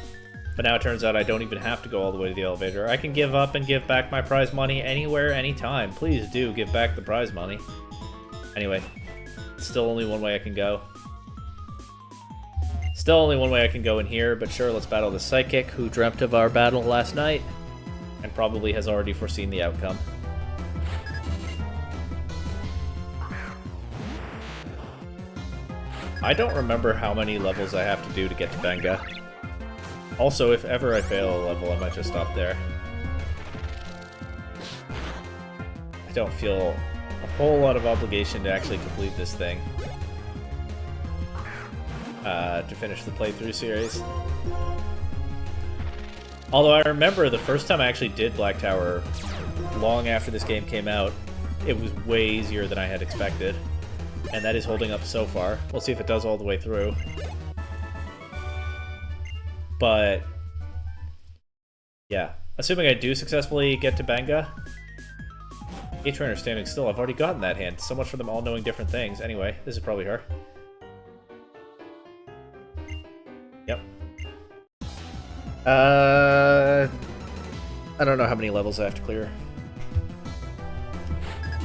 But now it turns out I don't even have to go all the way to the elevator. I can give up and give back my prize money anywhere, anytime. Please do give back the prize money. Anyway, still only one way I can go. Still only one way I can go in here, but sure, let's battle the Psychic, who dreamt of our battle last night, and probably has already foreseen the outcome. I don't remember how many levels I have to do to get to Benga. Also, if ever I fail a level, I might just stop there. I don't feel a whole lot of obligation to actually complete this thing. To finish the playthrough series. Although I remember the first time I actually did Black Tower, long after this game came out, it was way easier than I had expected. And that is holding up so far. We'll see if it does all the way through. But yeah, assuming I do successfully get to Benga. Gate trainer standing still. I've already gotten that hint. So much for them all knowing different things. Anyway, this is probably her. Yep. I don't know how many levels I have to clear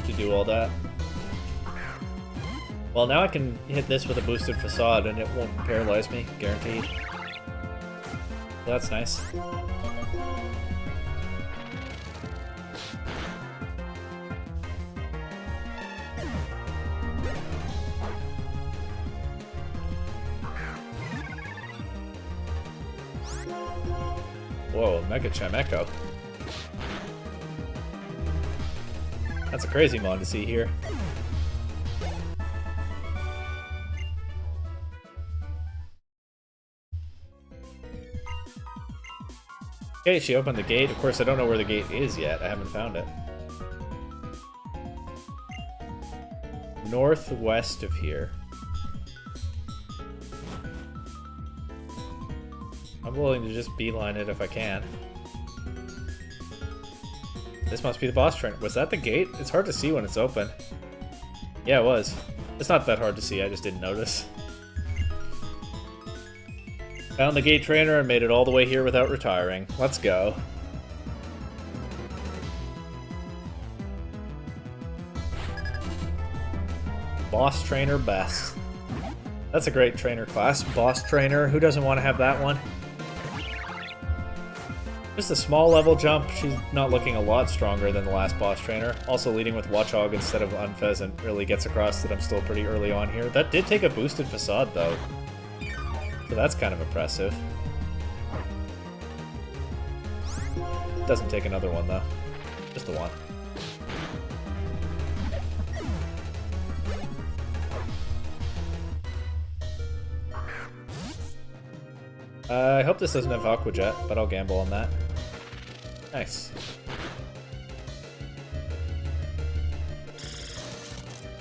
to do all that. Well, now I can hit this with a boosted facade and it won't paralyze me, guaranteed. That's nice. Whoa, Mega Chimecho. That's a crazy mon to see here. Okay, she opened the gate. Of course, I don't know where the gate is yet. I haven't found it. Northwest of here. I'm willing to just beeline it if I can. This must be the boss trainer. Was that the gate? It's hard to see when it's open. Yeah, it was. It's not that hard to see, I just didn't notice. Found the gate trainer and made it all the way here without retiring. Let's go. Boss Trainer Bess. That's a great trainer class. Boss Trainer. Who doesn't want to have that one? Just a small level jump. She's not looking a lot stronger than the last boss trainer. Also leading with Watchog instead of Unpheasant really gets across that I'm still pretty early on here. That did take a boosted facade though. So that's kind of impressive. Doesn't take another one though. Just the one. I hope this doesn't have Aqua Jet, but I'll gamble on that. Nice.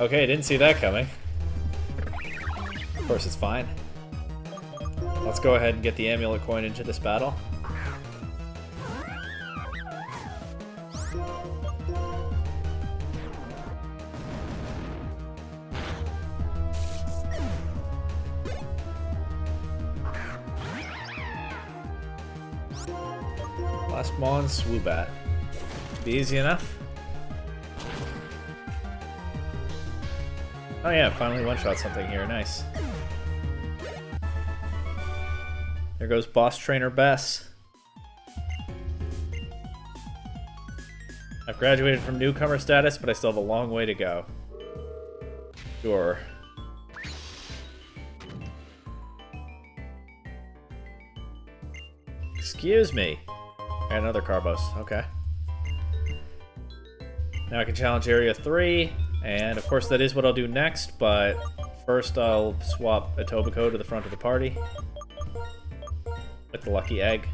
Okay, didn't see that coming. Of course, it's fine. Let's go ahead and get the amulet coin into this battle. Last Mon Swoobat. Be easy enough. Oh yeah, finally one-shot something here. Nice. There goes Boss Trainer Bess. I've graduated from newcomer status, but I still have a long way to go. Sure. Excuse me. And another Carbos. Okay. Now I can challenge Area 3, and of course that is what I'll do next, but first I'll swap Etobicoke to the front of the party with the lucky egg.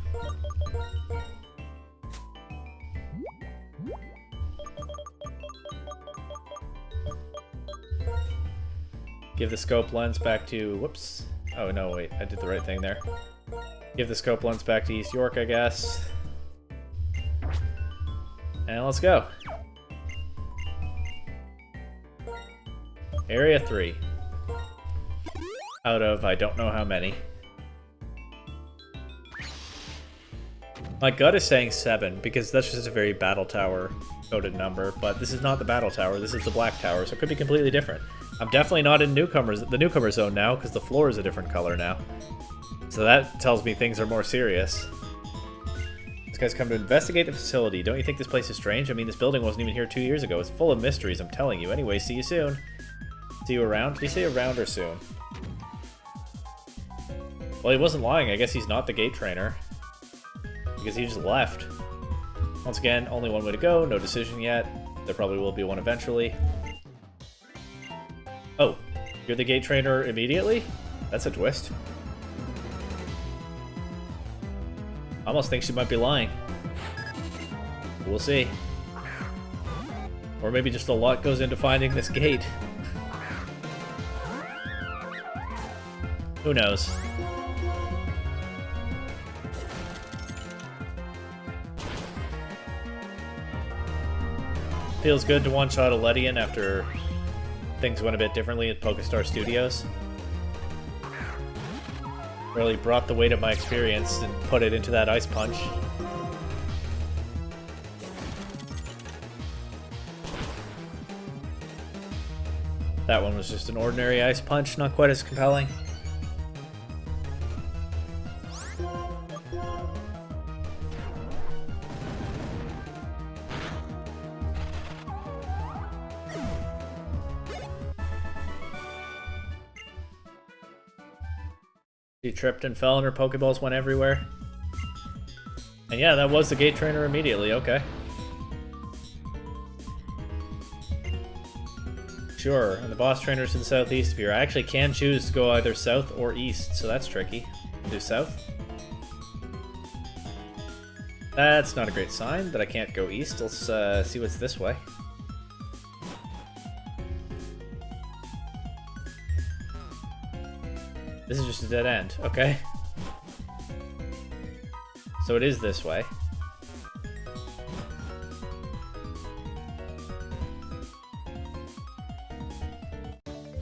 Give the scope lens back to... Whoops. Oh no, wait. I did the right thing there. Give the scope lens back to East York, I guess. And let's go. Area 3. Out of I don't know how many. My gut is saying 7, because that's just a very Battle Tower coded number, but this is not the Battle Tower, this is the Black Tower, so it could be completely different. I'm definitely not in the newcomer zone now, because the floor is a different color now. So that tells me things are more serious. This guy's come to investigate the facility. Don't you think this place is strange? I mean, this building wasn't even here 2 years ago. It's full of mysteries, I'm telling you. Anyway, see you soon. See you around? Did he say around or soon? Well, he wasn't lying. I guess he's not the gate trainer. Because he just left. Once again, only one way to go. No decision yet. There probably will be one eventually. Oh, you're the gate trainer immediately? That's a twist. I almost think she might be lying. We'll see. Or maybe just a lot goes into finding this gate. Who knows? Feels good to one-shot a Ledian after things went a bit differently at PokeStar Studios. Really brought the weight of my experience and put it into that Ice Punch. That one was just an ordinary Ice Punch, not quite as compelling. She tripped and fell and her Pokeballs went everywhere. And yeah, that was the gate trainer immediately, okay. Sure, and the boss trainer's to the southeast of here. I actually can choose to go either south or east, so that's tricky. Do south. That's not a great sign that I can't go east. Let's see what's this way. This is just a dead end, okay. So it is this way.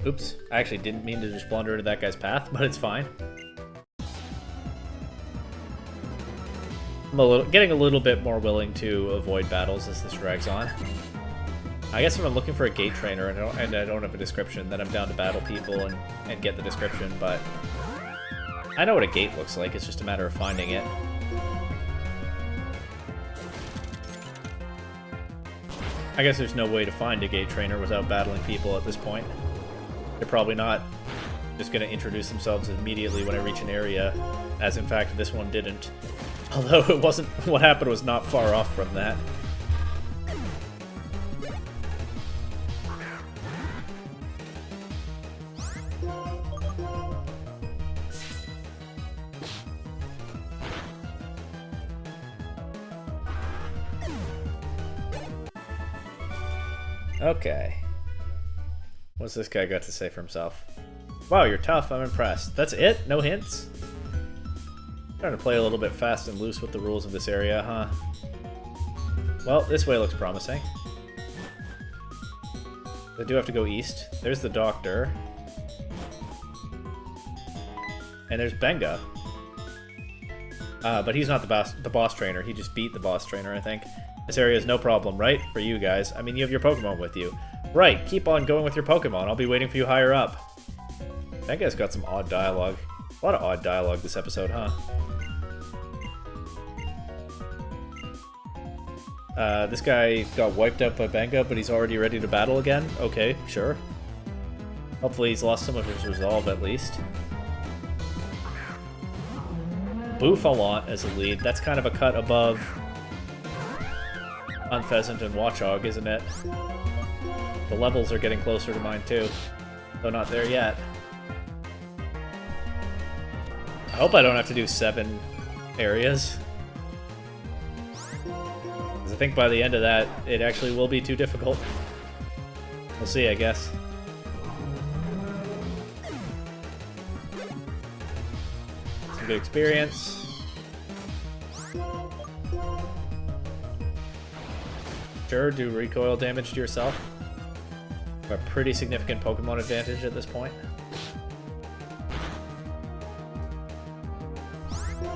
Oops, I actually didn't mean to just blunder into that guy's path, but it's fine. I'm getting a little bit more willing to avoid battles as this drags on. I guess if I'm looking for a gate trainer and I don't have a description, then I'm down to battle people and get the description, but I know what a gate looks like, it's just a matter of finding it. I guess there's no way to find a gate trainer without battling people at this point. They're probably not just going to introduce themselves immediately when I reach an area, as in fact this one didn't. Although it wasn't, what happened was not far off from that. Okay. What's this guy got to say for himself? Wow, you're tough. I'm impressed. That's it? No hints? Trying to play a little bit fast and loose with the rules of this area, huh? Well, this way looks promising. I do have to go east. There's the doctor. And there's Benga. But he's not the boss trainer. He just beat the boss trainer, I think. This area is no problem, right? For you guys. I mean, you have your Pokemon with you. Right, keep on going with your Pokemon. I'll be waiting for you higher up. Benga's got some odd dialogue. A lot of odd dialogue this episode, huh? This guy got wiped out by Benga, but he's already ready to battle again? Okay, sure. Hopefully he's lost some of his resolve at least. Bouffalant as a lead. That's kind of a cut above Unpheasant and Watchog, isn't it? The levels are getting closer to mine too, though not there yet. I hope I don't have to do 7 areas. Because I think by the end of that, it actually will be too difficult. We'll see, I guess. Some good experience. Sure, do recoil damage to yourself. A pretty significant Pokemon advantage at this point.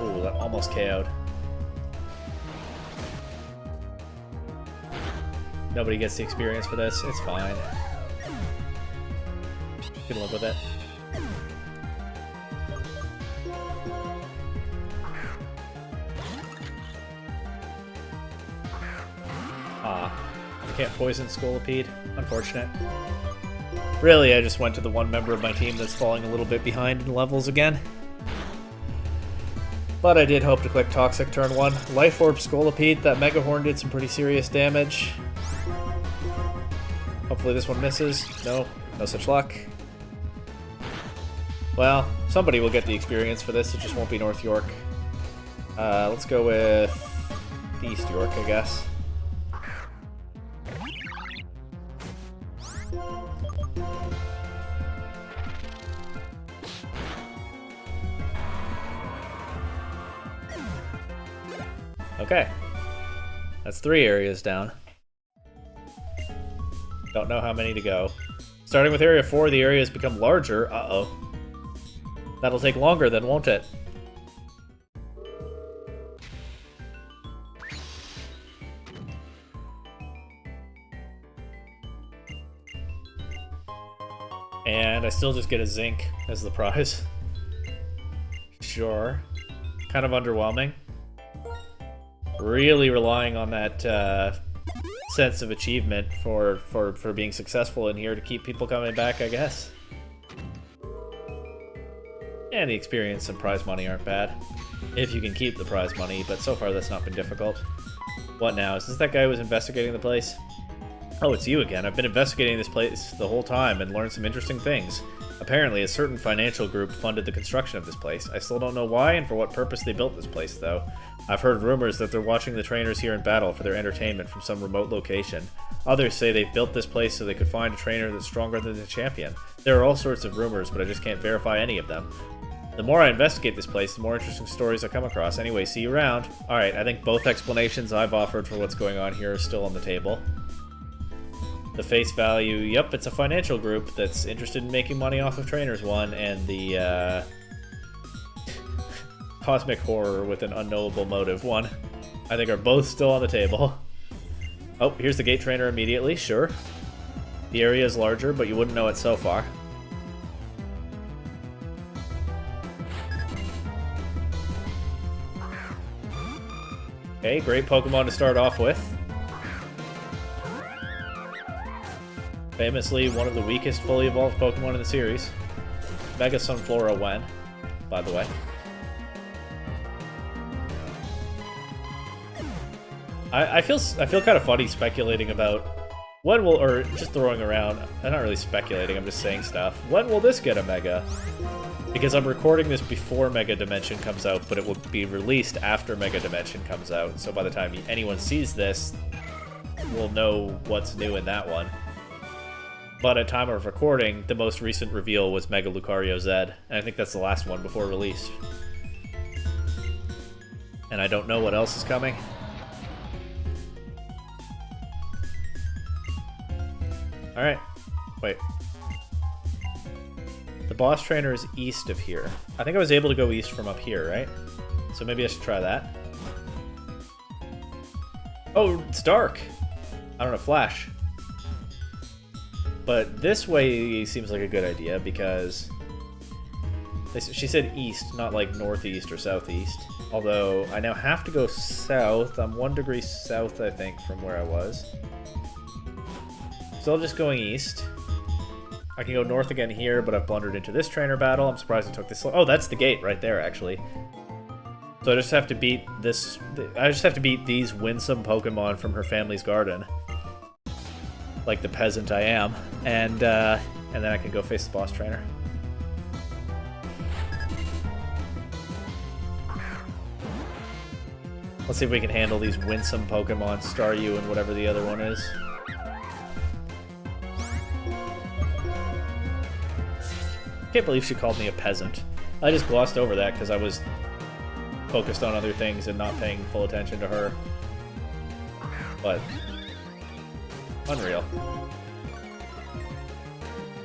Ooh, that almost KO'd. Nobody gets the experience for this. It's fine. Can live with it. I can't poison Scolipede. Unfortunate. Really, I just went to the one member of my team that's falling a little bit behind in levels again. But I did hope to click Toxic turn 1. Life Orb Scolipede, that Mega Horn did some pretty serious damage. Hopefully this one misses. No, no such luck. Well, somebody will get the experience for this, it just won't be North York. Let's go with East York, I guess. Okay. That's 3 areas down. Don't know how many to go. Starting with Area 4, the areas become larger. Uh-oh. That'll take longer then, won't it? And I still just get a Zinc as the prize. Sure. Kind of underwhelming. Really relying on that sense of achievement for being successful in here to keep people coming back, I guess. And the experience and prize money aren't bad. If you can keep the prize money, but so far that's not been difficult. What now? Is this that guy who was investigating the place? Oh, it's you again. I've been investigating this place the whole time and learned some interesting things. Apparently, a certain financial group funded the construction of this place. I still don't know why and for what purpose they built this place, though. I've heard rumors that they're watching the trainers here in battle for their entertainment from some remote location. Others say they've built this place so they could find a trainer that's stronger than the champion. There are all sorts of rumors, but I just can't verify any of them. The more I investigate this place, the more interesting stories I come across. Anyway, see you around. Alright, I think both explanations I've offered for what's going on here are still on the table. The face value, yep, it's a financial group that's interested in making money off of Trainers 1, and the cosmic horror with an unknowable motive 1, I think are both still on the table. Oh, here's the gate trainer immediately, sure. The area is larger, but you wouldn't know it so far. Okay, great Pokemon to start off with. Famously, one of the weakest fully evolved Pokemon in the series. Mega Sunflora when, by the way. I feel kind of funny speculating about when will, or just throwing around, I'm not really speculating, I'm just saying stuff. When will this get a Mega? Because I'm recording this before Mega Dimension comes out, but it will be released after Mega Dimension comes out. So by the time anyone sees this, we'll know what's new in that one. But at time of recording, the most recent reveal was Mega Lucario Z, and I think that's the last one before release. And I don't know what else is coming. Alright. Wait. The boss trainer is east of here. I think I was able to go east from up here, right? So maybe I should try that. Oh, it's dark! I don't know, flash. But this way seems like a good idea because she said east, not like northeast or southeast. Although I now have to go south. I'm 1 degree south, I think, from where I was. Still just going east. I can go north again here, but I've blundered into this trainer battle. I'm surprised it took this long. Oh, that's the gate right there, actually. So I just have to beat this. I just have to beat these winsome Pokemon from her family's garden. Like the peasant I am, and then I can go face the boss trainer. Let's see if we can handle these winsome Pokemon, Staryu and whatever the other one is. Can't believe she called me a peasant. I just glossed over that because I was focused on other things and not paying full attention to her. But unreal.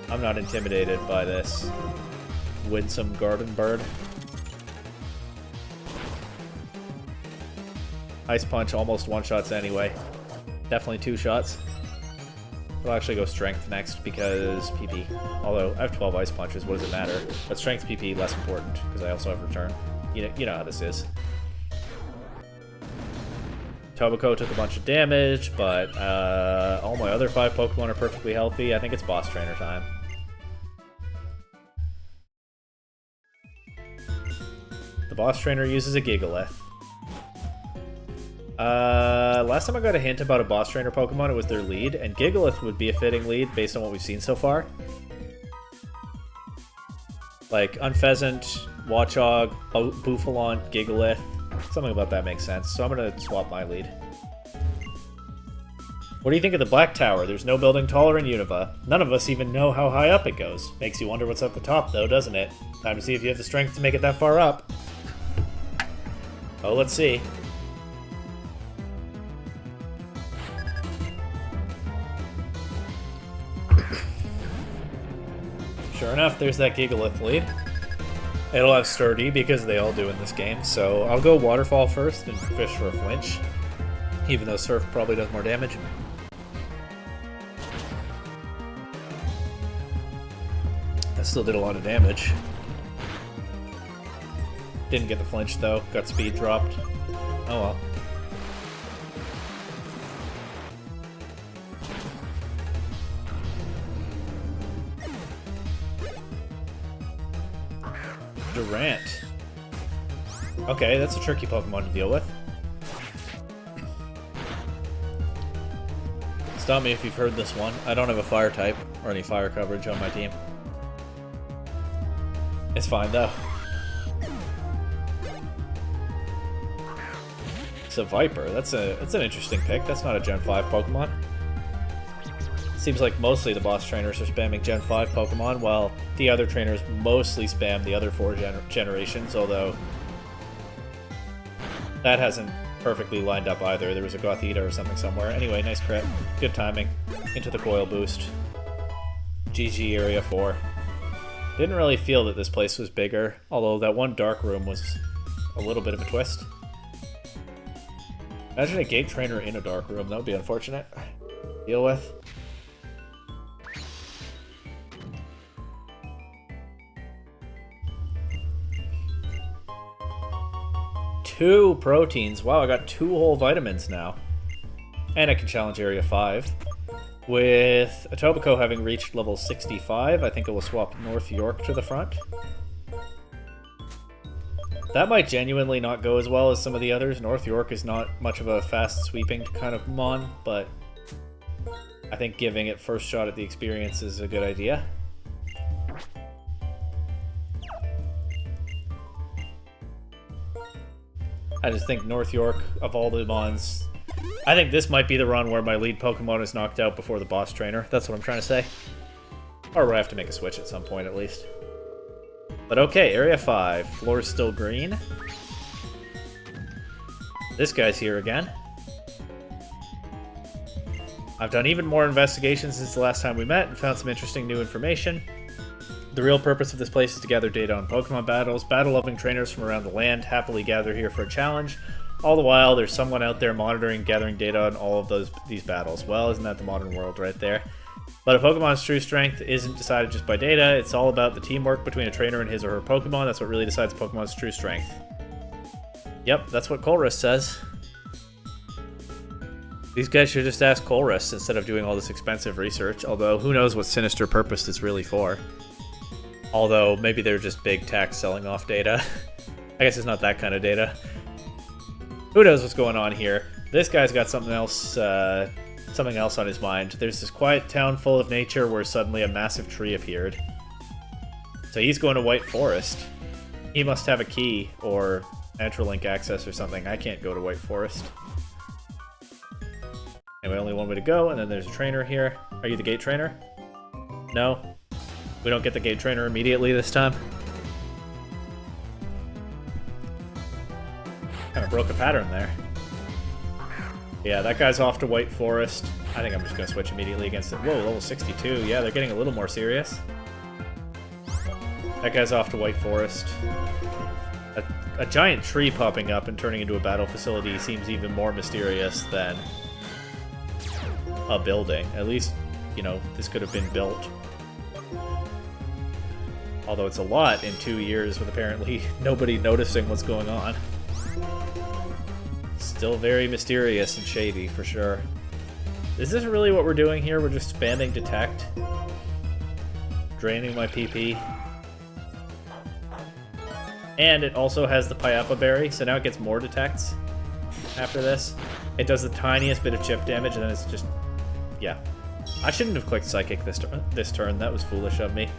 I'm not intimidated by this winsome garden bird. Ice Punch almost one-shots anyway. Definitely 2 shots. I'll actually go Strength next because PP. Although I have 12 Ice Punches, what does it matter? But Strength PP less important because I also have Return. You know how this is. Tobacco took a bunch of damage, but all my other 5 Pokemon are perfectly healthy. I think it's boss trainer time. The boss trainer uses a Gigalith. Last time I got a hint about a boss trainer Pokemon, it was their lead, and Gigalith would be a fitting lead based on what we've seen so far. Like, Unpheasant, Watchog, Bouffalont, Gigalith. Something about that makes sense, so I'm gonna swap my lead. What do you think of the Black Tower? There's no building taller in Unova. None of us even know how high up it goes. Makes you wonder what's at the top, though, doesn't it? Time to see if you have the strength to make it that far up. Oh, let's see. Sure enough, there's that Gigalith lead. It'll have Sturdy because they all do in this game, so I'll go Waterfall first and fish for a flinch. Even though Surf probably does more damage. That still did a lot of damage. Didn't get the flinch though, got speed dropped. Oh well. Durant. Okay, that's a tricky Pokemon to deal with. Stop me if you've heard this one. I don't have a fire type or any fire coverage on my team. It's fine though. It's a Viper. That's an interesting pick. That's not a Gen 5 Pokemon. Seems like mostly the boss trainers are spamming Gen 5 Pokemon, while the other trainers mostly spam the other 4 generations, although that hasn't perfectly lined up either. There was a Gothita or something somewhere. Anyway, nice crit. Good timing. Into the coil boost. GG Area 4. Didn't really feel that this place was bigger, although that one dark room was a little bit of a twist. Imagine a gate trainer in a dark room. That would be unfortunate. Deal with. Two proteins. Wow, I got 2 whole vitamins now. And I can challenge Area 5. With Etobicoke having reached level 65, I think it will swap North York to the front. That might genuinely not go as well as some of the others. North York is not much of a fast sweeping kind of mon, but I think giving it first shot at the experience is a good idea. I just think North York, of all the mons, I think this might be the run where my lead Pokemon is knocked out before the boss trainer. That's what I'm trying to say. Or we'll have to make a switch at some point at least. But okay, Area 5. Floor's still green. This guy's here again. I've done even more investigations since the last time we met and found some interesting new information. The real purpose of this place is to gather data on Pokemon battles. Battle-loving trainers from around the land happily gather here for a challenge. All the while, there's someone out there monitoring, gathering data on all of these battles. Well, isn't that the modern world right there? But a Pokemon's true strength isn't decided just by data. It's all about the teamwork between a trainer and his or her Pokemon. That's what really decides Pokemon's true strength. Yep, that's what Colress says. These guys should just ask Colress instead of doing all this expensive research. Although, who knows what sinister purpose it's really for. Although, maybe they're just big tech selling off data. I guess it's not that kind of data. Who knows what's going on here? This guy's got something else on his mind. There's this quiet town full of nature where suddenly a massive tree appeared. So he's going to White Forest. He must have a key or Entralink access or something. I can't go to White Forest. Anyway, only one way to go, and then there's a trainer here. Are you the gate trainer? No? We don't get the gate trainer immediately this time? Kind of broke a pattern there. Yeah, that guy's off to White Forest. I think I'm just going to switch immediately against it. Whoa, level 62. Yeah, they're getting a little more serious. That guy's off to White Forest. A giant tree popping up and turning into a battle facility seems even more mysterious than a building. At least, you know, this could have been built. Although it's a lot in 2 years with apparently nobody noticing what's going on. Still very mysterious and shady, for sure. Is this really what we're doing here? We're just spamming detect? Draining my PP. And it also has the Payapa Berry, so now it gets more detects after this. It does the tiniest bit of chip damage, and then it's just... yeah. I shouldn't have clicked Psychic this turn. That was foolish of me.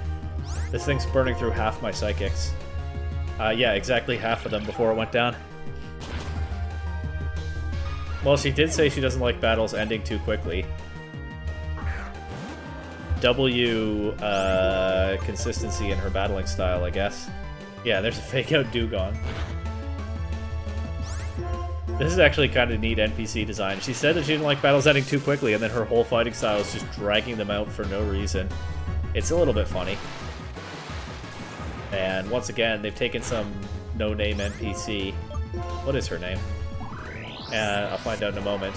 This thing's burning through half my Psychics. Yeah, exactly half of them before it went down. Well, she did say she doesn't like battles ending too quickly. W, consistency in her battling style, I guess. Yeah, there's a fake-out Dugong. This is actually kind of neat NPC design. She said that she didn't like battles ending too quickly, and then her whole fighting style is just dragging them out for no reason. It's a little bit funny. And once again, they've taken some no-name NPC. What is her name? I'll find out in a moment.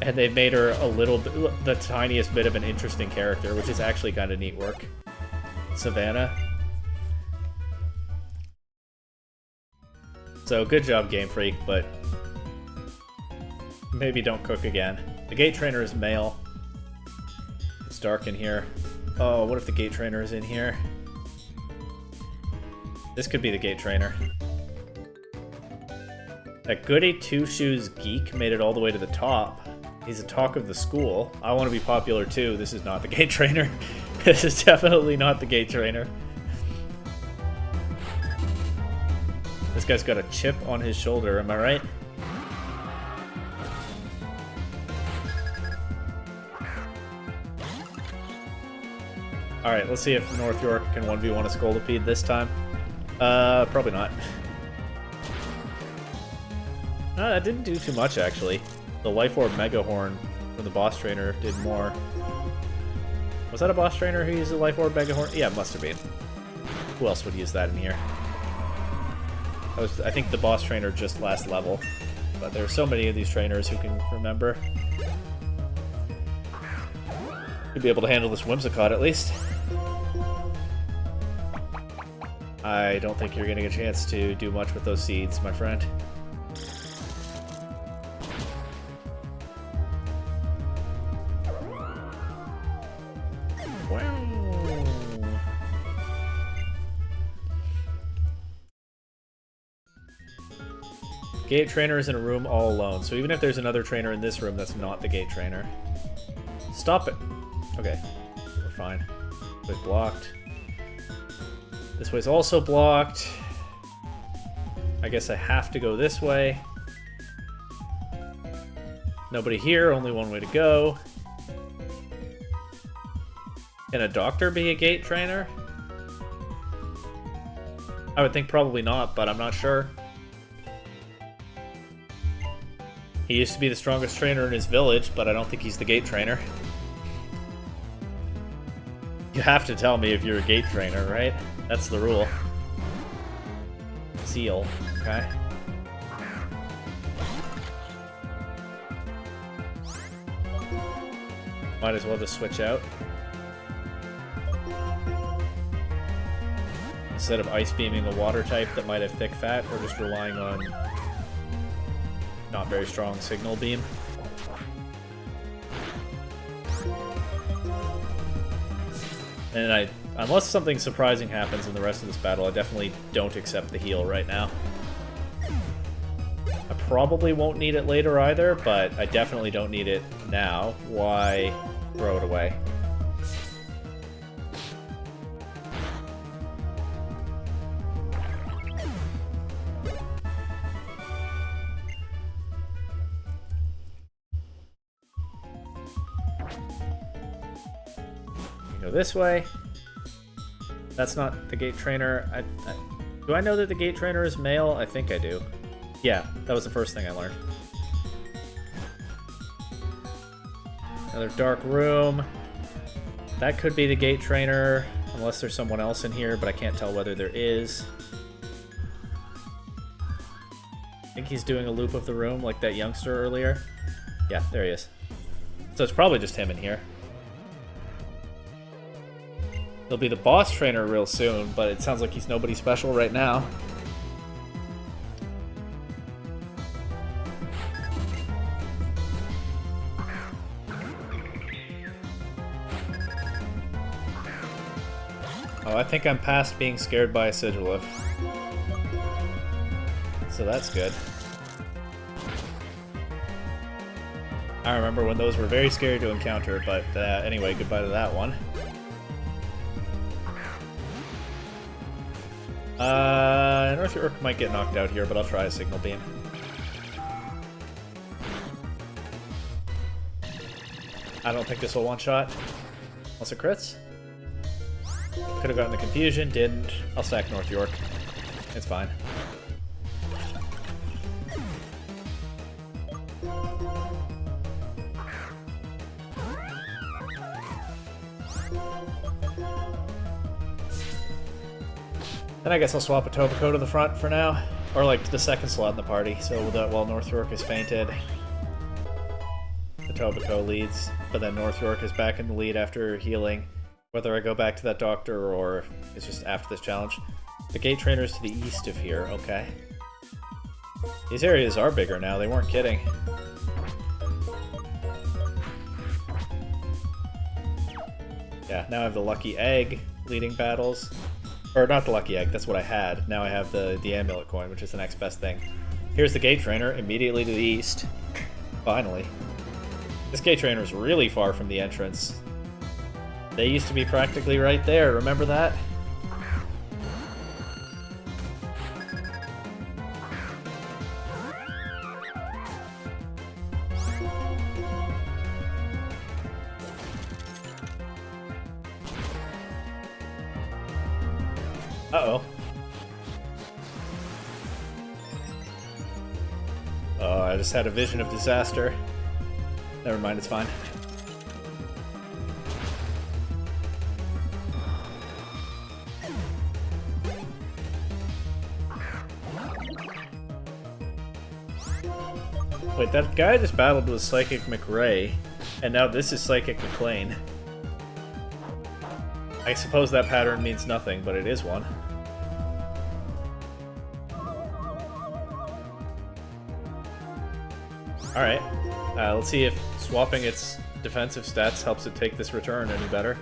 And they've made her a little bit, the tiniest bit of an interesting character, which is actually kind of neat work. Savannah. So good job, Game Freak, but maybe don't cook again. The gate trainer is male. It's dark in here. Oh, what if the gate trainer is in here? This could be the gate trainer. That Goody Two Shoes geek made it all the way to the top. He's a talk of the school. I want to be popular too. This is not the gate trainer. This is definitely not the gate trainer. This guy's got a chip on his shoulder, am I right? Alright, let's see if North York can 1v1 a Scolipede this time. Probably not. No, that didn't do too much, actually. The Life Orb Mega Horn from the boss trainer did more. Was that a boss trainer who used the Life Orb Mega Horn? Yeah, it must have been. Who else would use that in here? That was, I think, the boss trainer just last level. But there are so many of these trainers who can remember. You'd be able to handle this Whimsicott at least. I don't think you're getting a chance to do much with those seeds, my friend. Gate trainer is in a room all alone, so even if there's another trainer in this room, that's not the gate trainer. Stop it! Okay, we're fine. Way blocked. This way's also blocked. I guess I have to go this way. Nobody here, only one way to go. Can a doctor be a gate trainer? I would think probably not, but I'm not sure. He used to be the strongest trainer in his village, but I don't think he's the gate trainer. You have to tell me if you're a gate trainer, right? That's the rule. Seal, okay. Might as well just switch out. Instead of ice beaming a water type that might have thick fat, we're just relying on not very strong signal beam. And unless something surprising happens in the rest of this battle, I definitely don't accept the heal right now. I probably won't need it later either, but I definitely don't need it now. Why throw it away? Go this way. That's not the gate trainer. Do I know that the gate trainer is male? I think I do. Yeah, that was the first thing I learned. Another dark room. That could be the gate trainer, unless there's someone else in here, but I can't tell whether there is. I think he's doing a loop of the room like that youngster earlier. Yeah, there he is. So it's probably just him in here. He'll be the boss trainer real soon, but it sounds like he's nobody special right now. Oh, I think I'm past being scared by a Sigilif. So that's good. I remember when those were very scary to encounter, but anyway, goodbye to that one. North York might get knocked out here, but I'll try a signal beam. I don't think this will one-shot. Unless it crits. Could have gotten the confusion, didn't. I'll stack North York. It's fine. Then I guess I'll swap a Tobacco to the front for now. Or like the second slot in the party. So we'll do it while North York is fainted. The Tobacco leads, but then North York is back in the lead after healing. Whether I go back to that doctor or it's just after this challenge. The gate trainer's to the east of here, okay. These areas are bigger now, they weren't kidding. Yeah, now I have the Lucky Egg leading battles. Or not the Lucky Egg, that's what I had. Now I have the Amulet Coin, which is the next best thing. Here's the Gate Trainer, immediately to the east. Finally. This Gate Trainer is really far from the entrance. They used to be practically right there, remember that? Uh-oh. Oh, I just had a vision of disaster. Never mind, it's fine. Wait, that guy just battled with Psychic McRae, and now this is Psychic McLean. I suppose that pattern means nothing, but it is one. Alright, let's see if swapping its defensive stats helps it take this return any better.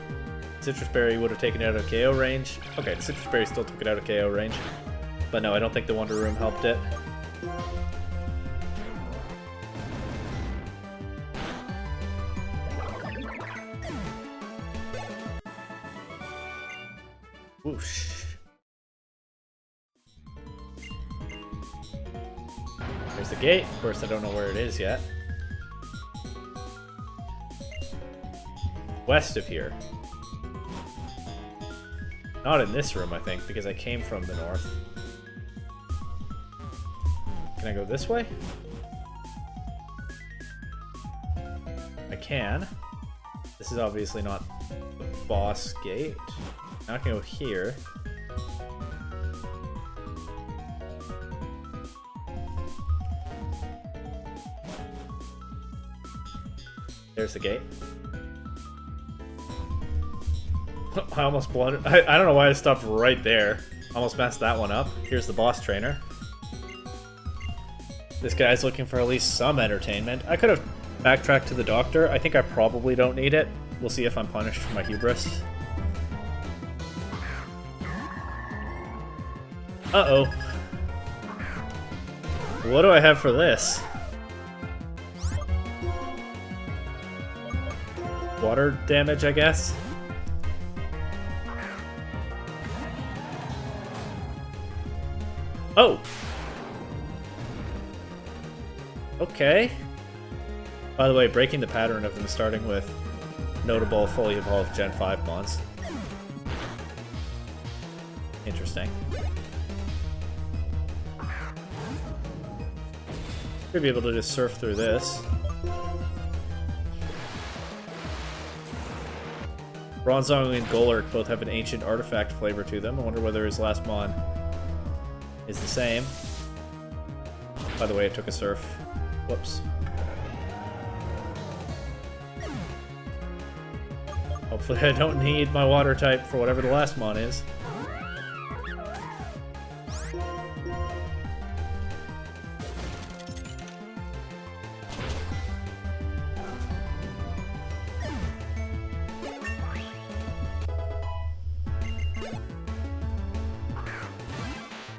Citrus Berry would have taken it out of KO range. Okay, the Citrus Berry still took it out of KO range. But no, I don't think the Wonder Room helped it. Whoosh. There's the gate. Of course, I don't know where it is yet. West of here. Not in this room, I think, because I came from the north. Can I go this way? I can. This is obviously not the boss gate. Now I can go here. There's the gate. I almost blundered. I don't know why I stopped right there. Almost messed that one up. Here's the boss trainer. This guy's looking for at least some entertainment. I could have backtracked to the doctor. I think I probably don't need it. We'll see if I'm punished for my hubris. Uh-oh. What do I have for this? Water damage, I guess? Oh! Okay. By the way, breaking the pattern of them starting with notable fully evolved Gen 5 mons. Interesting. Should be able to just surf through this. Bronzong and Golurk both have an ancient artifact flavor to them. I wonder whether his last mon is the same. By the way, it took a surf. Whoops. Hopefully I don't need my water type for whatever the last mon is.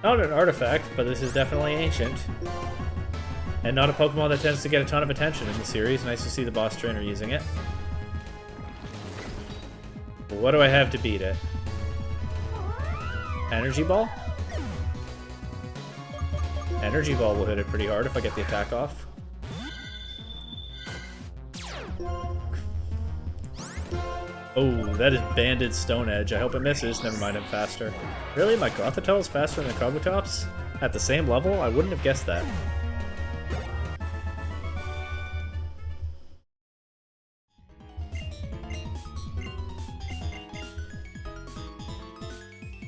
Not an artifact, but this is definitely ancient. And not a Pokemon that tends to get a ton of attention in the series. Nice to see the boss trainer using it. What do I have to beat it? Energy Ball? Energy Ball will hit it pretty hard if I get the attack off. Oh, that is Banded Stone Edge. I hope it misses. Never mind, I'm faster. Really? My Gothitelle is faster than the Kabutops? At the same level? I wouldn't have guessed that.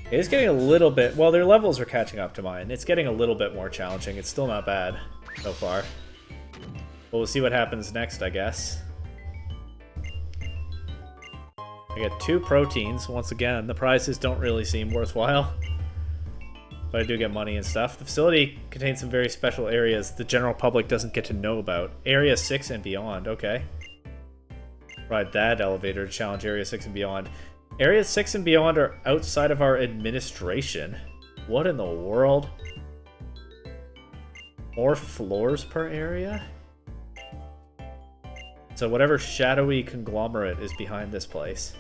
It's getting a little bit... Well, their levels are catching up to mine. It's getting a little bit more challenging. It's still not bad so far. But we'll see what happens next, I guess. I get 2 proteins. Once again, the prizes don't really seem worthwhile. But I do get money and stuff. The facility contains some very special areas the general public doesn't get to know about. Area 6 and beyond. Okay. Ride that elevator to challenge Area 6 and beyond. Area 6 and beyond are outside of our administration. What in the world? More floors per area? So whatever shadowy conglomerate is behind this place.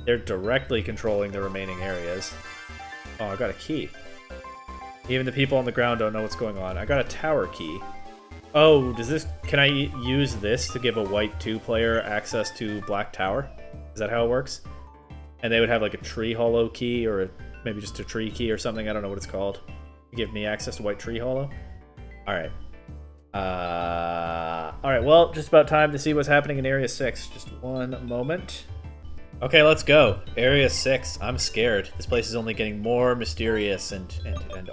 They're directly controlling the remaining areas. Oh, I got a key. Even the people on the ground don't know what's going on. I got a tower key. Oh, does this... Can I use this to give a white 2-player access to Black Tower? Is that how it works? And they would have like a tree hollow key, or maybe just a tree key or something. I don't know what it's called. To give me access to White Tree Hollow? Alright. Alright, well, just about time to see what's happening in Area 6. Just one moment. Okay, let's go. Area 6. I'm scared. This place is only getting more mysterious and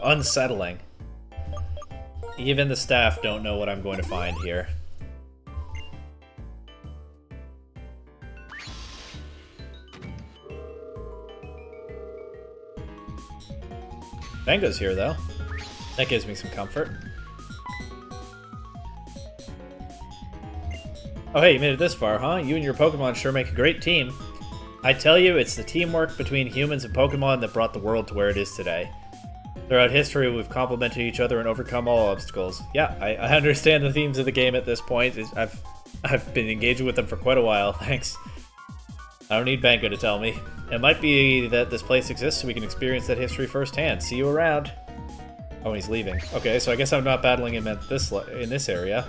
unsettling. Even the staff don't know what I'm going to find here. Bango's here, though. That gives me some comfort. Oh hey, you made it this far, huh? You and your Pokemon sure make a great team. I tell you, it's the teamwork between humans and Pokemon that brought the world to where it is today. Throughout history, we've complemented each other and overcome all obstacles. Yeah, I understand the themes of the game at this point. I've been engaging with them for quite a while, thanks. I don't need Bango to tell me. It might be that this place exists so we can experience that history firsthand. See you around. Oh, he's leaving. Okay, so I guess I'm not battling him at in this area.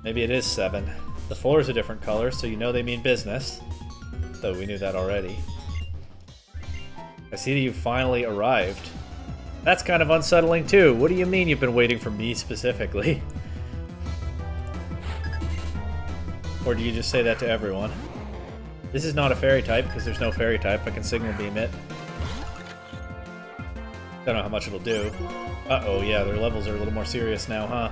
Maybe it is 7. The floor is a different color, so you know they mean business. though. We knew that already. I see that you finally arrived. That's kind of unsettling, too. What do you mean you've been waiting for me specifically? Or do you just say that to everyone? This is not a fairy type, because there's no fairy type. I can signal beam it. Don't know how much it'll do. Uh-oh, yeah, their levels are a little more serious now, huh?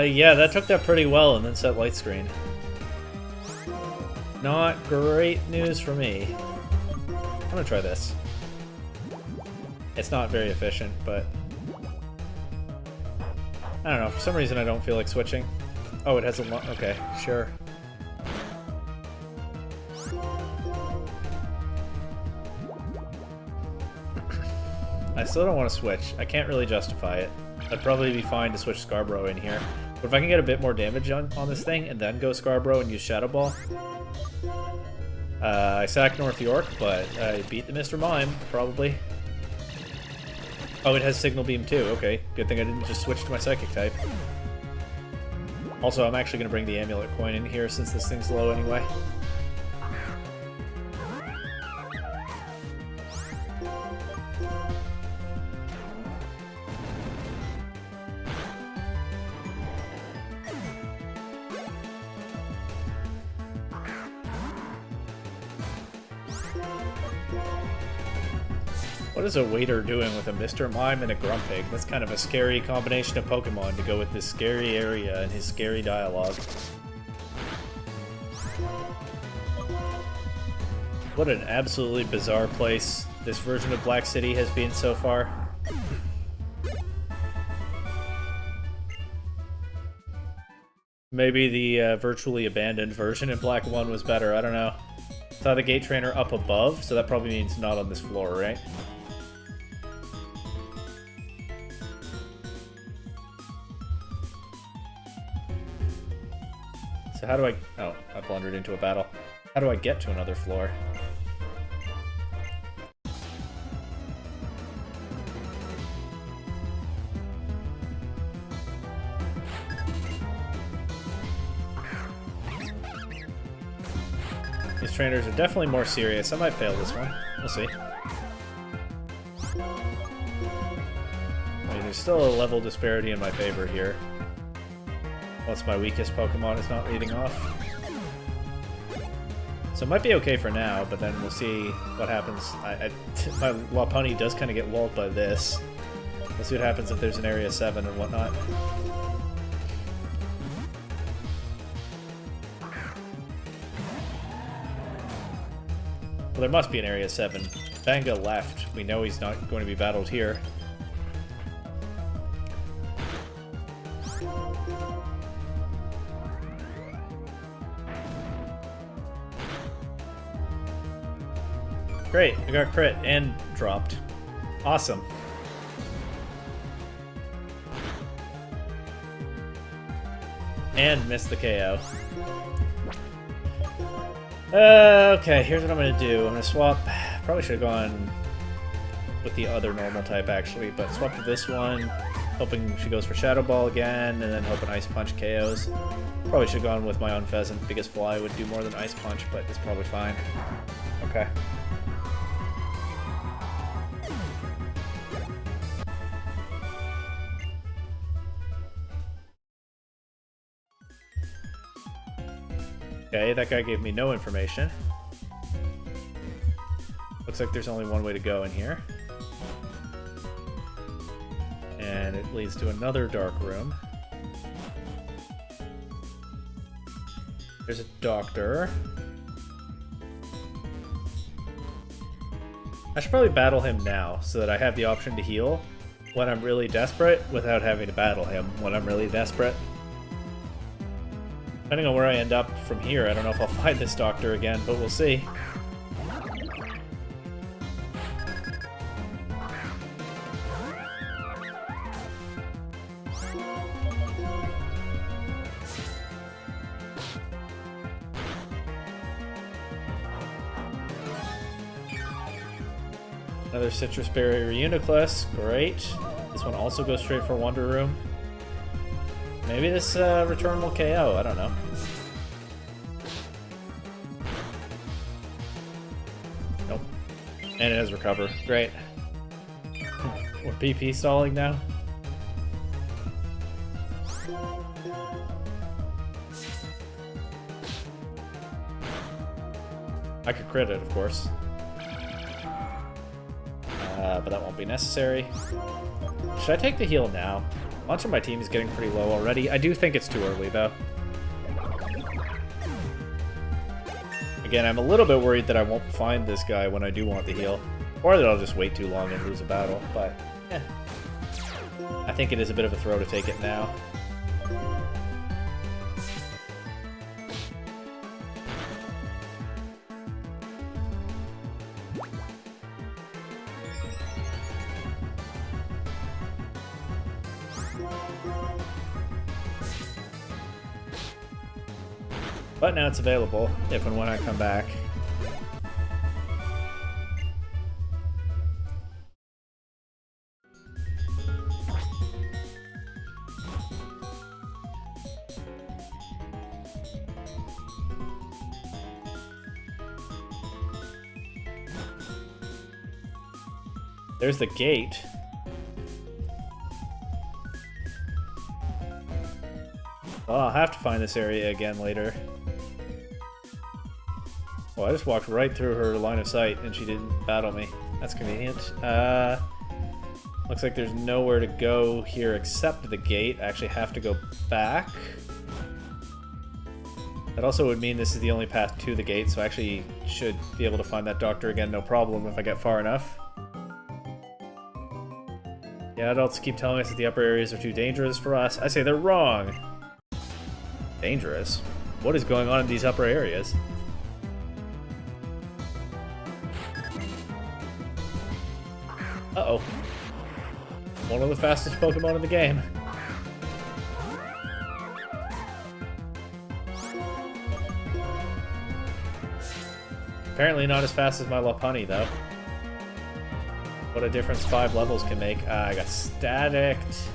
Yeah, that took that pretty well and then set light screen. Not great news for me. I'm gonna try this. It's not very efficient, but... I don't know, for some reason I don't feel like switching. Oh, it has a lot. Okay, sure. I still don't want to switch. I can't really justify it. I'd probably be fine to switch Scarborough in here. But if I can get a bit more damage on this thing and then go Scarborough and use Shadow Ball... I sack North York, but I beat the Mr. Mime, probably. Oh, it has Signal Beam too. Okay, good thing I didn't just switch to my Psychic type. Also, I'm actually going to bring the Amulet Coin in here since this thing's low anyway. What is a waiter doing with a Mr. Mime and a Grumpig? That's kind of a scary combination of Pokemon to go with this scary area and his scary dialogue. What an absolutely bizarre place this version of Black City has been so far. Maybe the virtually abandoned version in Black 1 was better, I don't know. Saw the Gate Trainer up above, so that probably means not on this floor, right? So how do I... Oh, I blundered into a battle. How do I get to another floor? These trainers are definitely more serious. I might fail this one. We'll see. I mean, there's still a level disparity in my favor here. Once my weakest Pokemon is not leading off. So it might be okay for now, but then we'll see what happens. My Lopunny does kind of get walled by this. We'll see what happens if there's an Area 7 and whatnot. Well, there must be an Area 7. Banga left. We know he's not going to be battled here. Great, I got crit and dropped. Awesome. And missed the KO. Okay, here's what I'm gonna do. I'm gonna swap. Probably should have gone with the other normal type actually, but swap to this one, hoping she goes for Shadow Ball again, and then hoping Ice Punch KOs. Probably should have gone with my own Pheasant because Fly would do more than Ice Punch, but it's probably fine. Okay. Okay, that guy gave me no information. Looks like there's only one way to go in here. And it leads to another dark room. There's a doctor. I should probably battle him now so that I have the option to heal when I'm really desperate without having to battle him when I'm really desperate. Depending on where I end up from here, I don't know if I'll find this doctor again, but we'll see. Another Citrus Berry Reuniclus. Great. This one also goes straight for Wonder Room. Maybe this return will KO. I don't know. Nope. And it has Recover. Great. We're PP stalling now. I could crit it, of course. But that won't be necessary. Should I take the heal now? Much of my team is getting pretty low already. I do think it's too early, though. Again, I'm a little bit worried that I won't find this guy when I do want the heal. Or that I'll just wait too long and lose a battle, but I think it is a bit of a throw to take it now. But now it's available, if and when I come back. There's the gate. Well, I'll have to find this area again later. Well, I just walked right through her line of sight and she didn't battle me. That's convenient. Looks like there's nowhere to go here except the gate. I actually have to go back. That also would mean this is the only path to the gate, so I actually should be able to find that doctor again, no problem, if I get far enough. Yeah, adults keep telling us that the upper areas are too dangerous for us. I say they're wrong. Dangerous? What is going on in these upper areas? Uh-oh. One of the fastest Pokemon in the game. Apparently not as fast as my Lopunny, though. What a difference 5 levels can make. I got staticked.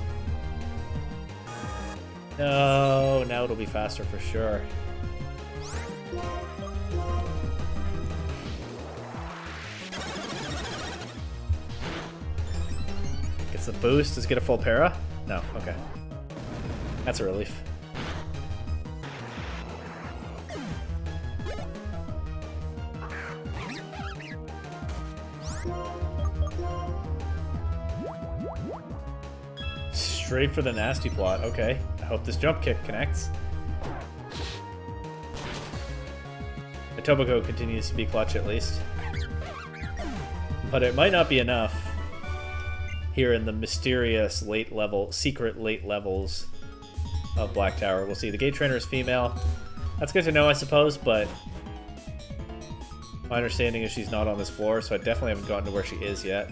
No, now it'll be faster for sure. Gets the boost. Does it get a full para? No, okay. That's a relief. Straight for the nasty plot. Okay. I hope this jump kick connects. The Tobacco continues to be clutch at least. But it might not be enough here in the mysterious late level, secret late levels of Black Tower. We'll see. The gate trainer is female. That's good to know, I suppose, but my understanding is she's not on this floor, so I definitely haven't gotten to where she is yet.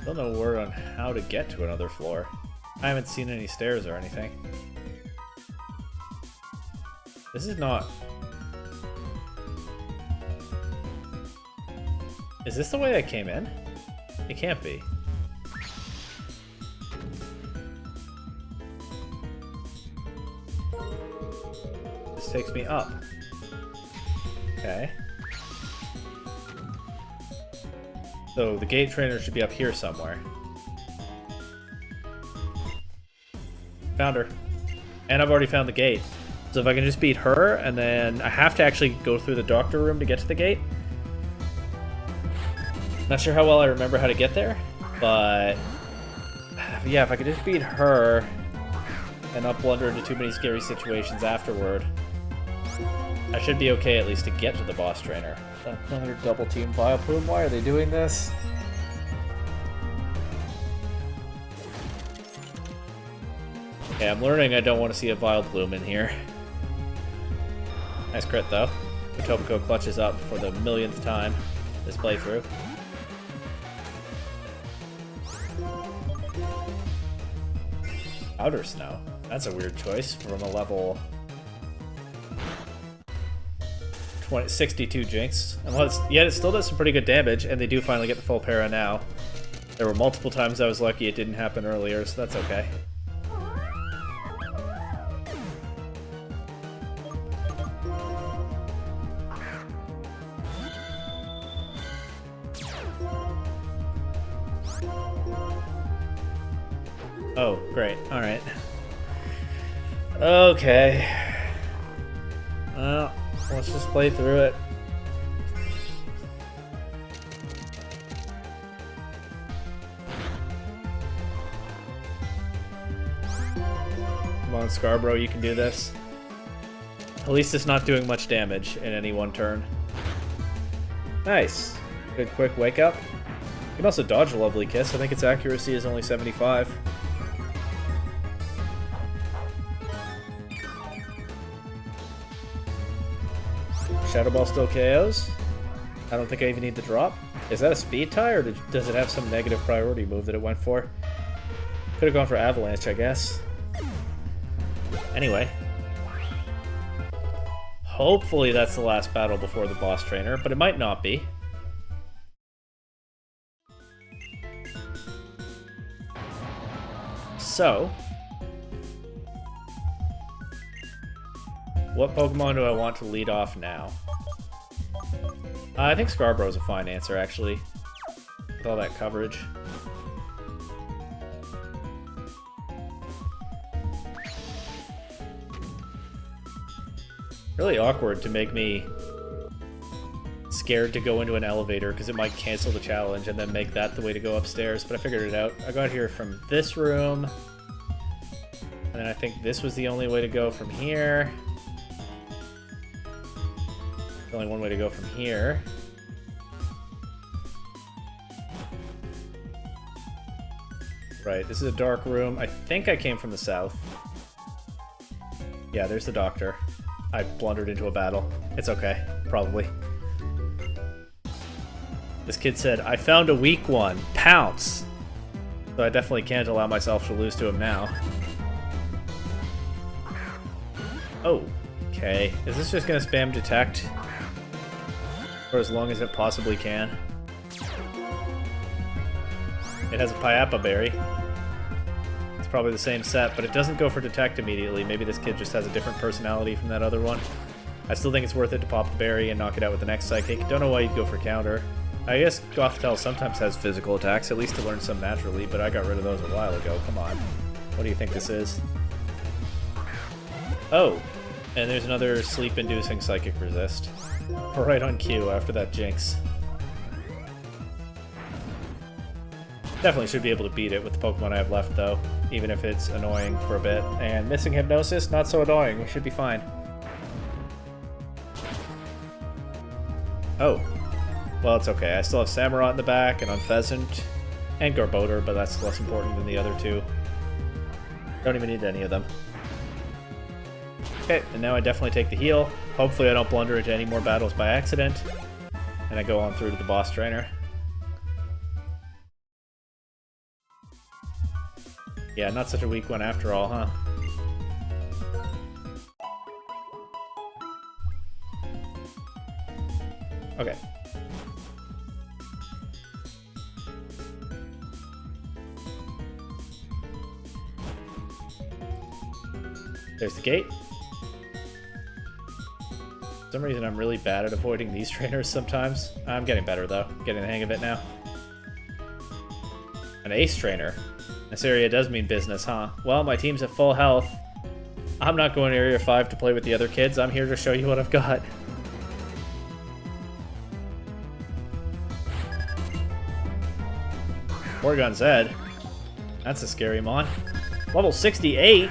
Still no word on how to get to another floor. I haven't seen any stairs or anything. This is not... Is this the way I came in? It can't be. This takes me up. Okay. So the gate trainer should be up here somewhere. Found her. And I've already found the gate. So if I can just beat her, and then I have to actually go through the doctor room to get to the gate. Not sure how well I remember how to get there, but yeah, if I could just beat her and not blunder into too many scary situations afterward, I should be okay at least to get to the boss trainer. Another double team Vileplume. Why are they doing this? Okay, I'm learning I don't want to see a Vileplume in here. Nice crit though. The Tobacco clutches up for the millionth time this playthrough. Outer Snow. That's a weird choice from a level 62 Jinx. And yet it still does some pretty good damage, and they do finally get the full para now. There were multiple times I was lucky it didn't happen earlier, so that's okay. Oh, great. Alright. Okay. Well, let's just play through it. Come on, Scarborough, you can do this. At least it's not doing much damage in any one turn. Nice. Good quick wake up. You can also dodge a lovely kiss. I think its accuracy is only 75. Shadow Ball still KOs. I don't think I even need the drop. Is that a speed tie, or does it have some negative priority move that it went for? Could have gone for Avalanche, I guess. Anyway. Hopefully that's the last battle before the boss trainer, but it might not be. So, what Pokemon do I want to lead off now? I think Scarborough's a fine answer, actually, with all that coverage. Really awkward to make me scared to go into an elevator because it might cancel the challenge and then make that the way to go upstairs, but I figured it out. I got here from this room, and then I think this was the only way to go from here. There's only one way to go from here. Right, this is a dark room. I think I came from the south. Yeah, there's the doctor. I blundered into a battle. It's okay, probably. This kid said, I found a weak one. Pounce! So I definitely can't allow myself to lose to him now. Oh, okay. Is this just gonna spam detect? For as long as it possibly can? It has a Pyappa berry. It's probably the same set, but it doesn't go for detect immediately. Maybe this kid just has a different personality from that other one. I still think it's worth it to pop the berry and knock it out with the next psychic. Don't know why you'd go for counter. I guess Gothitelle sometimes has physical attacks, at least to learn some naturally, but I got rid of those a while ago. Come on. What do you think this is? Oh, and there's another sleep-inducing psychic resist. Right on cue after that Jinx. Definitely should be able to beat it with the Pokemon I have left, though, even if it's annoying for a bit. And missing Hypnosis, not so annoying. We should be fine. Oh. Well, it's okay. I still have Samurott in the back, and Unpheasant, and Garbodor, but that's less important than the other two. Don't even need any of them. Okay, and now I definitely take the heal. Hopefully I don't blunder into any more battles by accident. And I go on through to the boss trainer. Yeah, not such a weak one after all, huh? Okay. There's the gate. For some reason I'm really bad at avoiding these trainers sometimes. I'm getting better though, getting the hang of it now. An ace trainer. This area does mean business, huh? Well, my team's at full health. I'm not going to Area 5 to play with the other kids. I'm here to show you what I've got. Porygon Zed. That's a scary mon. Level 68?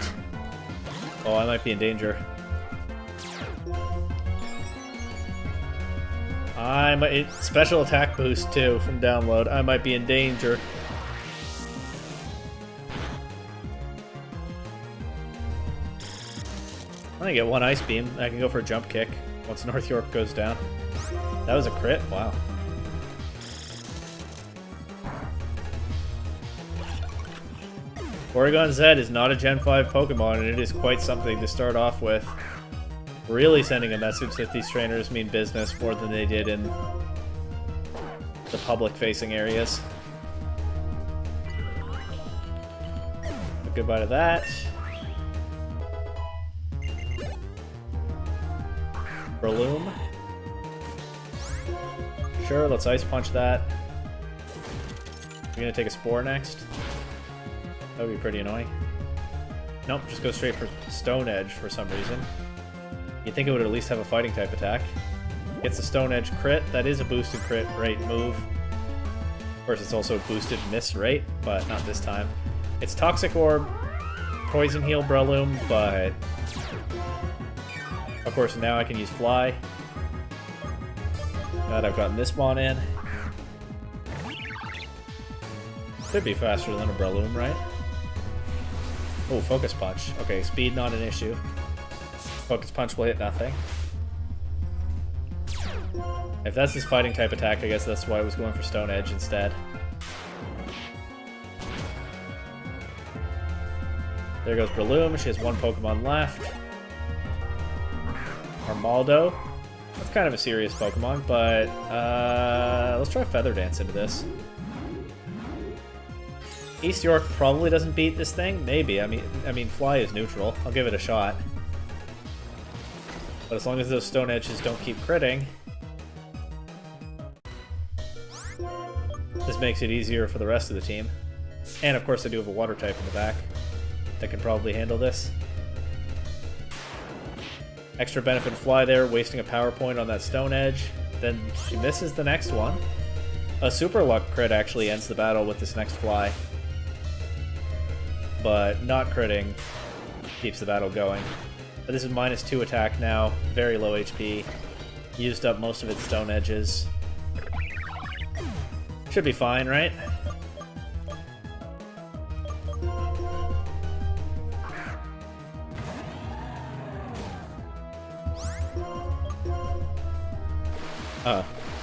Oh, I might be in danger. Special attack boost too from download. I might be in danger. I'm gonna get one Ice Beam. I can go for a jump kick once North York goes down. That was a crit? Wow. Porygon Z is not a Gen 5 Pokemon, and it is quite something to start off with. really sending a message that these trainers mean business more than they did in the public-facing areas. But goodbye to that. Breloom. Sure, let's Ice Punch that. We're gonna take a Spore next. That would be pretty annoying. Nope, just go straight for Stone Edge for some reason. You'd think it would at least have a fighting type attack. Gets a Stone Edge crit. That is a boosted crit rate move. Of course, it's also a boosted miss rate, but not this time. It's Toxic Orb, Poison Heal Breloom, but of course now I can use Fly. Now that I've gotten this mon in. Could be faster than a Breloom, right? Oh, Focus Punch. Okay, speed not an issue. Focus Punch will hit nothing. If that's his fighting type attack, I guess that's why I was going for Stone Edge instead. There goes Breloom. She has one Pokemon left. Armaldo. That's kind of a serious Pokemon, but let's try Feather Dance into this. East York probably doesn't beat this thing. Maybe. I mean, Fly is neutral. I'll give it a shot. But as long as those Stone Edges don't keep critting, this makes it easier for the rest of the team. And of course I do have a Water type in the back that can probably handle this. Extra benefit Fly there, wasting a power point on that Stone Edge. Then she misses the next one. A Super Luck crit actually ends the battle with this next Fly. But not critting keeps the battle going. But this is -2 attack now, very low HP. Used up most of its Stone Edges. Should be fine, right?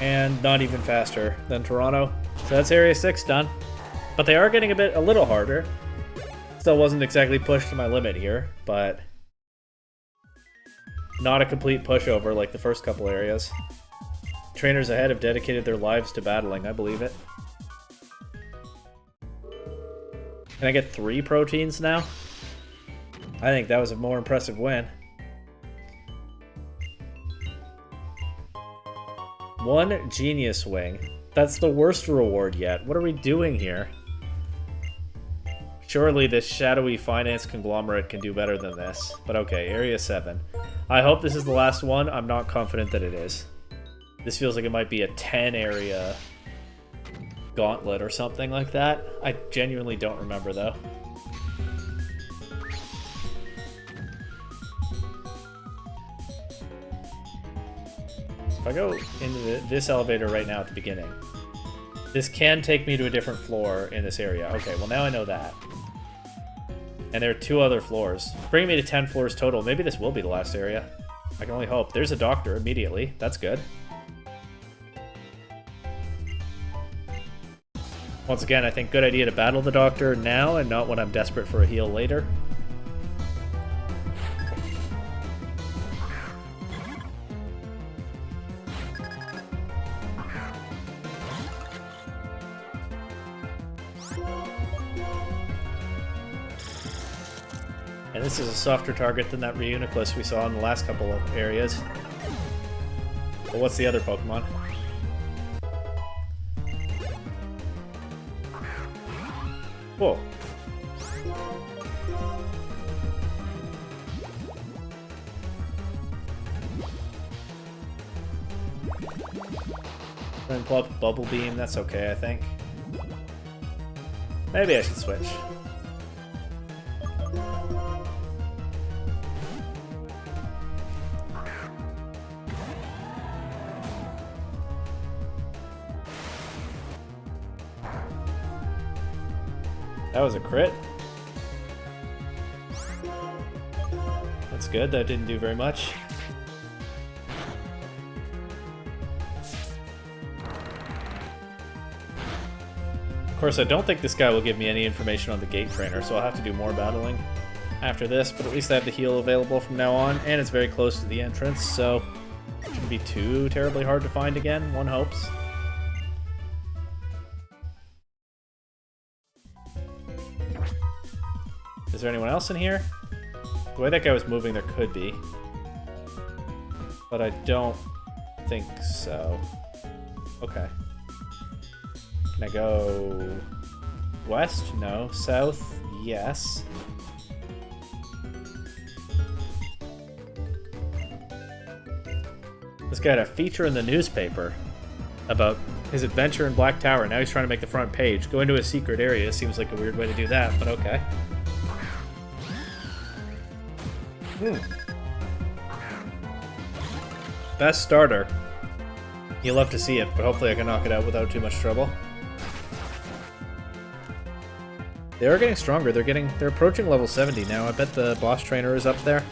And not even faster than Toronto. So that's Area 6 done. But they are getting a little harder. Still wasn't exactly pushed to my limit here, but not a complete pushover like the first couple areas. Trainers ahead have dedicated their lives to battling, I believe it. Can I get 3 proteins now? I think that was a more impressive win. 1 Genius Wing. That's the worst reward yet. What are we doing here? Surely this shadowy finance conglomerate can do better than this. But okay, Area 7. I hope this is the last one. I'm not confident that it is. This feels like it might be a 10 area gauntlet or something like that. I genuinely don't remember though. If I go into this elevator right now at the beginning, this can take me to a different floor in this area. Okay, well now I know that. And there are 2 other floors, bringing me to 10 floors total. Maybe this will be the last area. I can only hope. There's a doctor immediately. That's good. Once again, I think good idea to battle the doctor now and not when I'm desperate for a heal later. And this is a softer target than that Reuniclus we saw in the last couple of areas. But what's the other Pokemon? Whoa. Then pull up Bubble Beam, that's okay, I think. Maybe I should switch. That was a crit. That's good, that didn't do very much. Of course, I don't think this guy will give me any information on the Gate Trainer, so I'll have to do more battling. after this, but at least I have the heal available from now on, and it's very close to the entrance, so it shouldn't be too terribly hard to find again, one hopes. Is there anyone else in here? The way that guy was moving, there could be. But I don't think so. Okay. Can I go west? No. South? Yes. This guy had a feature in the newspaper about his adventure in Black Tower. Now he's trying to make the front page. Go into a secret area seems like a weird way to do that, but okay. Best starter. You'll love to see it, but hopefully I can knock it out without too much trouble. They are getting stronger. They're approaching level 70 now. I bet the boss trainer is up there.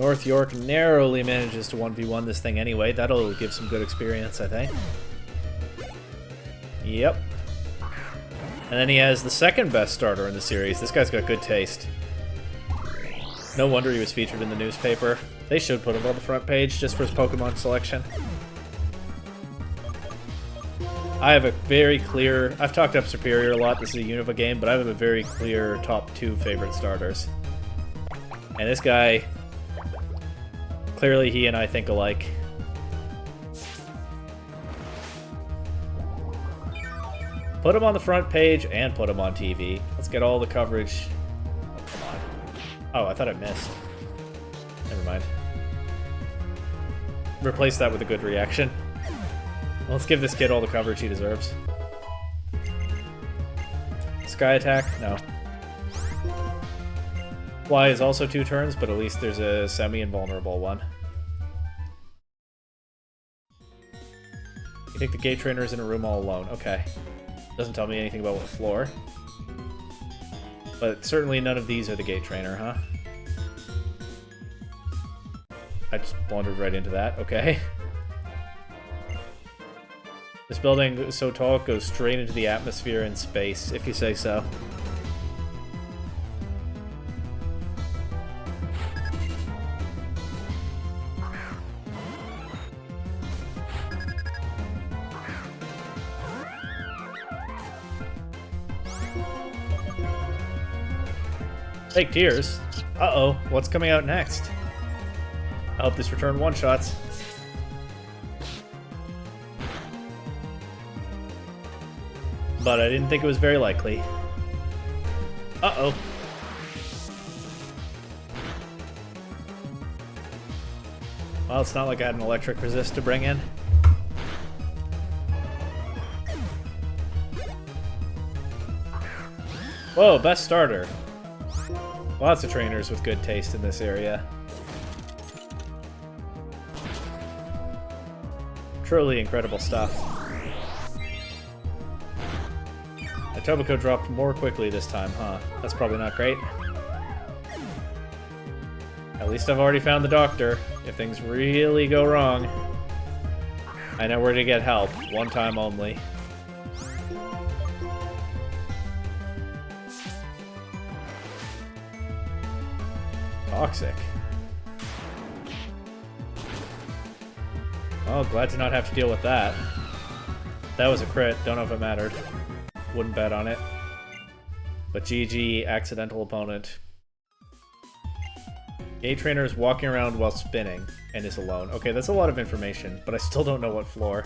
North York narrowly manages to 1v1 this thing anyway. That'll give some good experience, I think. Yep. And then he has the second best starter in the series. This guy's got good taste. No wonder he was featured in the newspaper. They should put him on the front page just for his Pokemon selection. I have a very clear... I've talked up Superior a lot. This is a Unova game, but I have a very clear top 2 favorite starters. And this guy... Clearly he and I think alike. Put him on the front page and put him on TV. Let's get all the coverage. Oh, come on. Oh, I thought I missed. Never mind. Replace that with a good reaction. Let's give this kid all the coverage he deserves. Sky attack? No. Fly is also 2 turns, but at least there's a semi-invulnerable one. You think the gate trainer is in a room all alone. Okay. Doesn't tell me anything about what floor. But certainly none of these are the gate trainer, huh? I just blundered right into that. Okay. This building is so tall it goes straight into the atmosphere and space, if you say so. Fake tears? Uh-oh, what's coming out next? I hope this return one-shots. But I didn't think it was very likely. Uh-oh. Well, it's not like I had an electric resist to bring in. Whoa, best starter. Lots of trainers with good taste in this area. Truly incredible stuff. The Tobacco dropped more quickly this time, huh? That's probably not great. At least I've already found the doctor. If things really go wrong, I know where to get help. One time only. Toxic. Oh, glad to not have to deal with that. That was a crit. Don't know if it mattered. Wouldn't bet on it. But GG, accidental opponent. Gate trainer is walking around while spinning and is alone. Okay, that's a lot of information, but I still don't know what floor.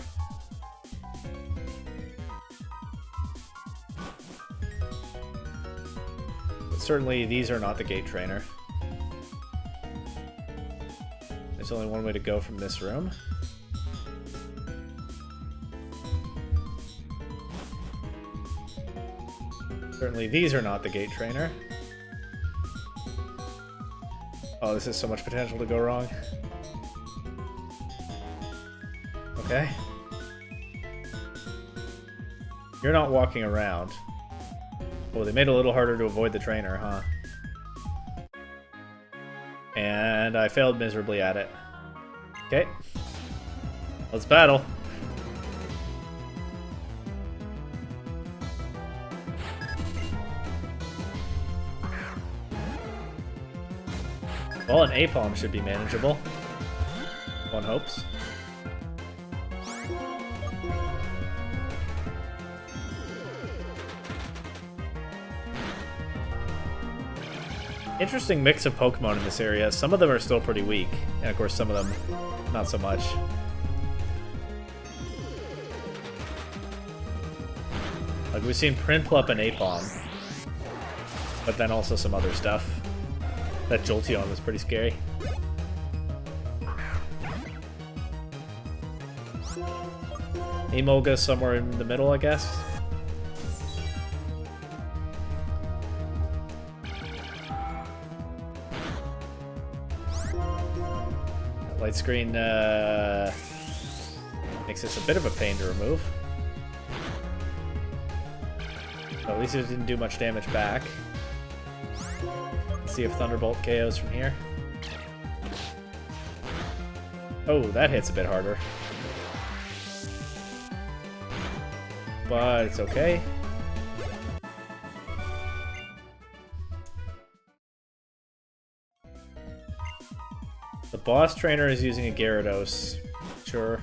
But certainly these are not the gate trainer. There's only one way to go from this room. Certainly these are not the gate trainer. Oh, this has so much potential to go wrong. Okay. You're not walking around. Oh, they made it a little harder to avoid the trainer, huh? And I failed miserably at it. Okay. Let's battle. Well, an Apom should be manageable. One hopes. Interesting mix of Pokemon in this area. Some of them are still pretty weak, and of course some of them not so much. Like we've seen Prinplup and Apom, but then also some other stuff. That Jolteon was pretty scary. Emolga somewhere in the middle, I guess. Light screen makes this a bit of a pain to remove. But at least it didn't do much damage back. Let's see if Thunderbolt KOs from here. Oh, that hits a bit harder. But it's okay. The boss trainer is using a Gyarados. Sure.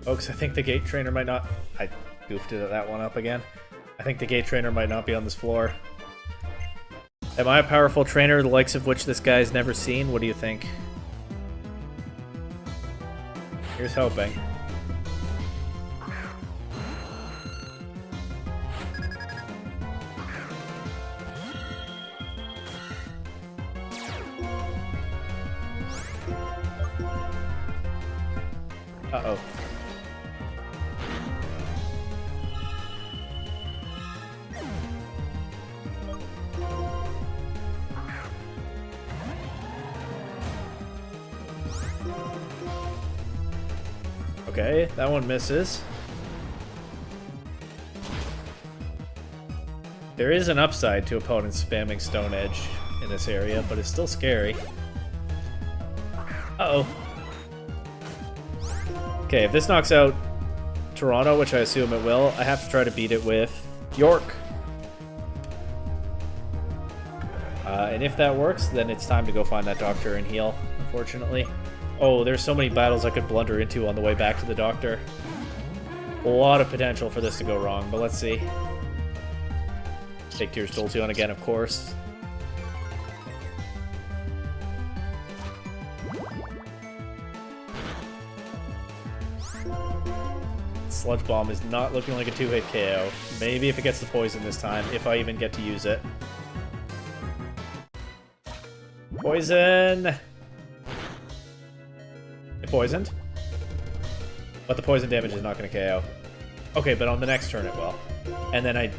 Folks, I think the gate trainer might not... I goofed that one up again. I think the gate trainer might not be on this floor. Am I a powerful trainer, the likes of which this guy's never seen? What do you think? Here's hoping. Uh-oh. Okay, that one misses. There is an upside to opponents spamming Stone Edge in this area, but it's still scary. Uh-oh. Okay, if this knocks out Toronto, which I assume it will, I have to try to beat it with York. And if that works, then it's time to go find that doctor and heal, unfortunately. Oh, there's so many battles I could blunder into on the way back to the doctor. A lot of potential for this to go wrong, but let's see. Take Tears Jolteon again, of course. Sludge Bomb is not looking like a 2-hit KO. Maybe if it gets the poison this time, if I even get to use it. Poison! It poisoned. But the poison damage is not going to KO. Okay, but on the next turn it will. And then I...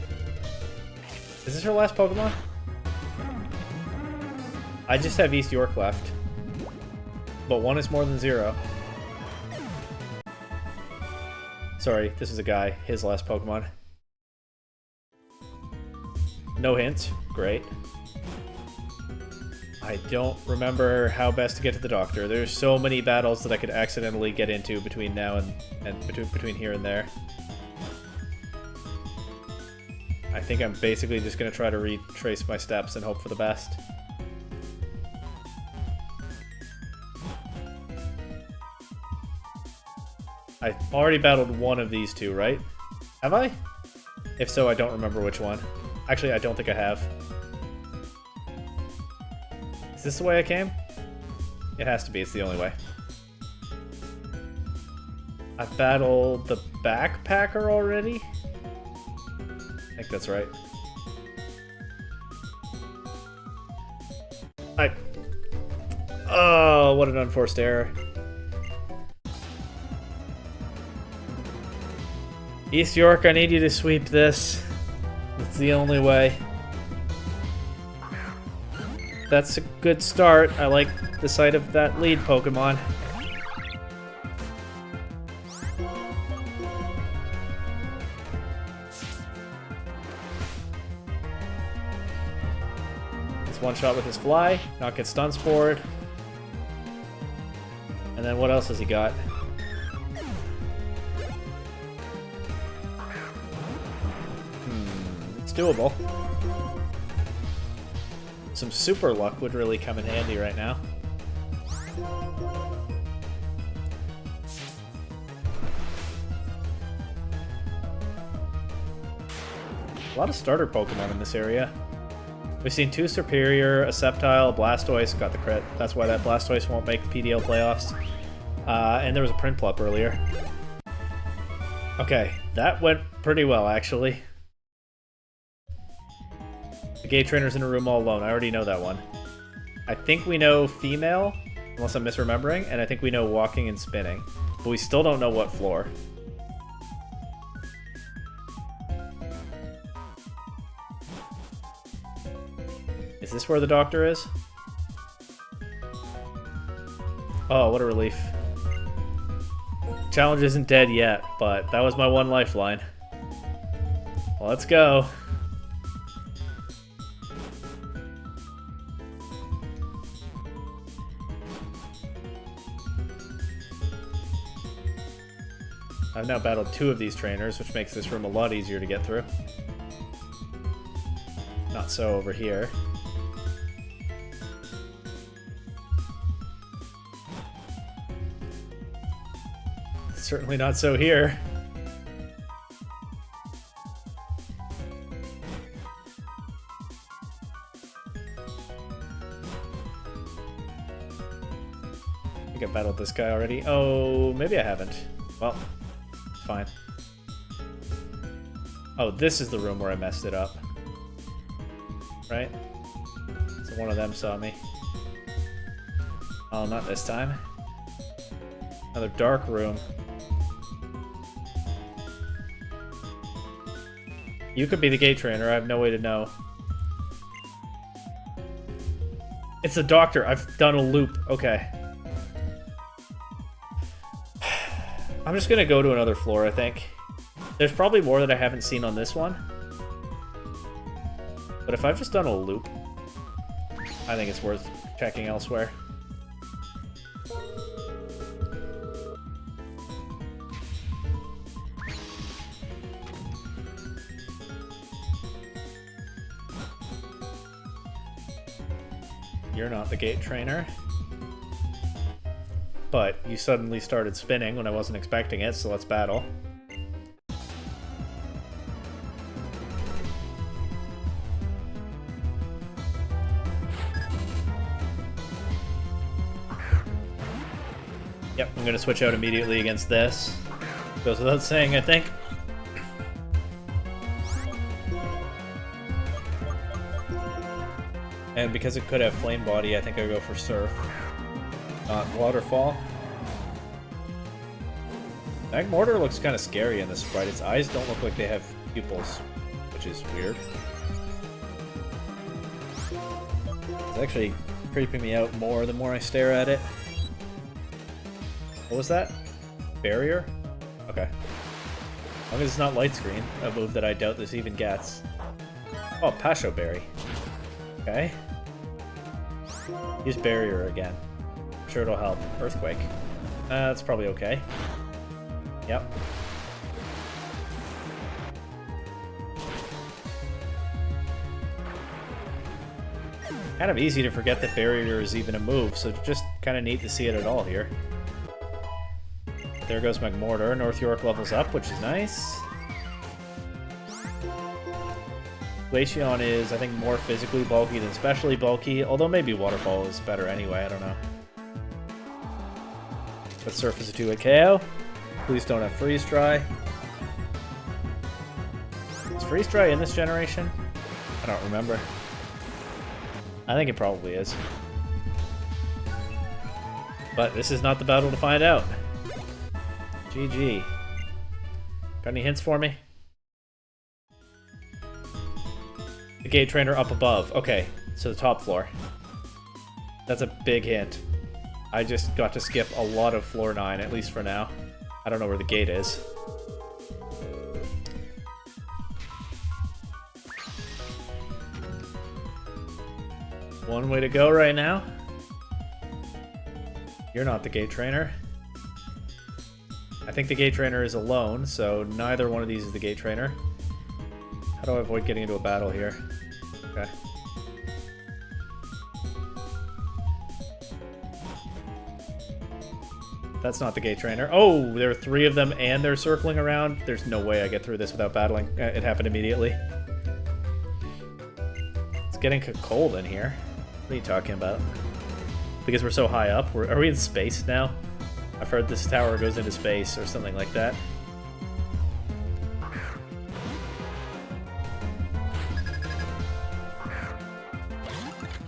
Is this her last Pokemon? I just have East York left. But 1 is more than 0. Sorry, this is a guy. His last Pokemon. No hints. Great. I don't remember how best to get to the doctor. There's so many battles that I could accidentally get into between now and between here and there. I think I'm basically just going to try to retrace my steps and hope for the best. I've already battled one of these two, right? Have I? If so, I don't remember which one. Actually, I don't think I have. Is this the way I came? It has to be. It's the only way. I've battled the Backpacker already? I think that's right. Oh, what an unforced error. East York, I need you to sweep this. It's the only way. That's a good start. I like the sight of that lead Pokemon. one shot with his fly, not get stun spored. And then what else has he got? It's doable. Some super luck would really come in handy right now. A lot of starter Pokemon in this area. We've seen 2 Superior, a Sceptile, a Blastoise, got the crit. That's why that Blastoise won't make PDL playoffs. And there was a Prinplup earlier. Okay, that went pretty well, actually. The gate trainer's in a room all alone. I already know that one. I think we know female, unless I'm misremembering, and I think we know walking and spinning. But we still don't know what floor. Is this where the doctor is? Oh, what a relief. Challenge isn't dead yet, but that was my one lifeline. Well, let's go. I've now battled 2 of these trainers, which makes this room a lot easier to get through. Not so over here. Certainly not so here. I think I battled this guy already. Oh, maybe I haven't. Well, it's fine. Oh, this is the room where I messed it up. Right? So one of them saw me. Oh, not this time. Another dark room. You could be the gate trainer, I have no way to know. It's the doctor, I've done a loop. Okay. I'm just gonna go to another floor, I think. There's probably more that I haven't seen on this one. But if I've just done a loop, I think it's worth checking elsewhere. You're not the gate trainer. But you suddenly started spinning when I wasn't expecting it, so let's battle. Yep, I'm gonna switch out immediately against this. Goes without saying, I think. And because it could have Flame Body, I think I'll go for Surf. Not Waterfall. Magmortar looks kind of scary in this sprite. Its eyes don't look like they have pupils, which is weird. It's actually creeping me out more the more I stare at it. What was that? Barrier? Okay. As long as it's not Light Screen, a move that I doubt this even gets. Oh, Pasho Berry. Okay. Use Barrier again. I'm sure it'll help. Earthquake. That's probably okay. Yep. Kind of easy to forget that Barrier is even a move, so just kind of neat to see it at all here. There goes Magmortar. North York levels up, which is nice. Glaceon is, I think, more physically bulky than specially bulky, although maybe Waterfall is better anyway, I don't know. But Surf is a 2-hit KO. Please don't have Freeze Dry. Is Freeze Dry in this generation? I don't remember. I think it probably is. But this is not the battle to find out. GG. Got any hints for me? The gate trainer up above. Okay, so the top floor. That's a big hint. I just got to skip a lot of floor 9, at least for now. I don't know where the gate is. One way to go right now. You're not the gate trainer. I think the gate trainer is alone, so neither one of these is the gate trainer. How do I avoid getting into a battle here? Okay. That's not the gate trainer. Oh, there are 3 of them and they're circling around. There's no way I get through this without battling. It happened immediately. It's getting cold in here. What are you talking about? Because we're so high up? Are we in space now? I've heard this tower goes into space or something like that.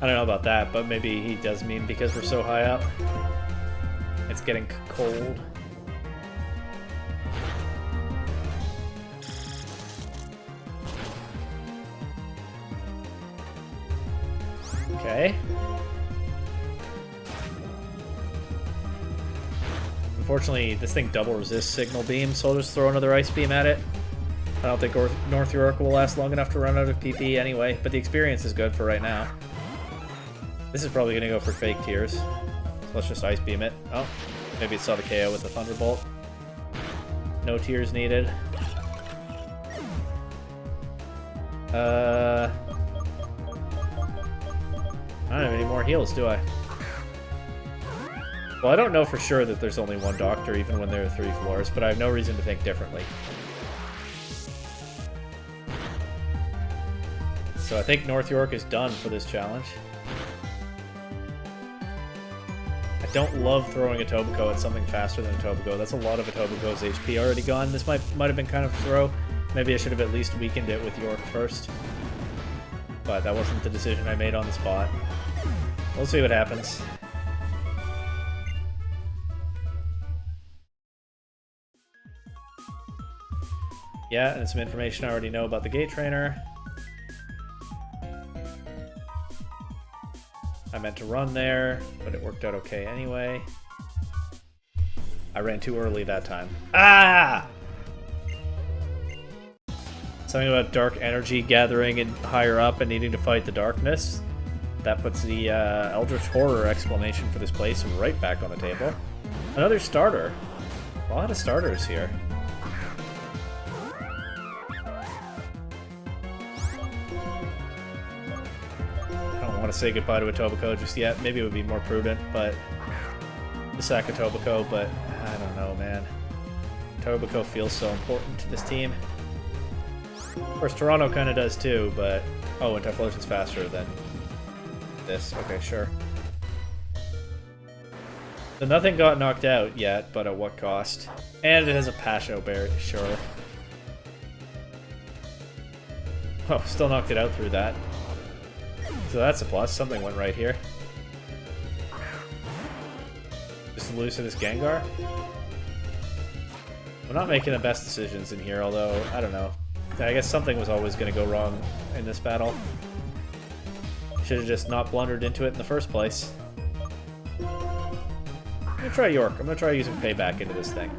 I don't know about that, but maybe he does mean because we're so high up. It's getting cold. Okay. Unfortunately, this thing double resists signal beam, so I'll just throw another ice beam at it. I don't think North York will last long enough to run out of PP anyway, but the experience is good for right now. This is probably going to go for fake tears. So let's just ice beam it. Oh, maybe it saw the KO with the Thunderbolt. No tears needed. I don't have any more heals, do I? Well, I don't know for sure that there's only one doctor, even when there are 3 floors, but I have no reason to think differently. So I think North York is done for this challenge. I don't love throwing a Tobacco at something faster than a Tobacco. That's a lot of a Tobaco's HP already gone. This might have been kind of a throw. Maybe I should have at least weakened it with York first. But that wasn't the decision I made on the spot. We'll see what happens. Yeah, and some information I already know about the gate trainer. I meant to run there, but it worked out okay anyway. I ran too early that time. Ah! Something about dark energy gathering and higher up and needing to fight the darkness. That puts the Eldritch Horror explanation for this place right back on the table. Another starter. A lot of starters here. I don't want to say goodbye to a Tobacco just yet. Maybe it would be more prudent, but the sack of Tobacco, but I don't know, man. Tobacco feels so important to this team. Of course, Toronto kind of does too, but... Oh, and Typhlosion's faster than this. Okay, sure. So nothing got knocked out yet, but at what cost? And it has a Pasho Bear, sure. Oh, still knocked it out through that. So that's a plus. Something went right here. Just lose to this Gengar? I'm not making the best decisions in here, although, I don't know. I guess something was always going to go wrong in this battle. Should have just not blundered into it in the first place. I'm going to try York. I'm going to try using Payback into this thing.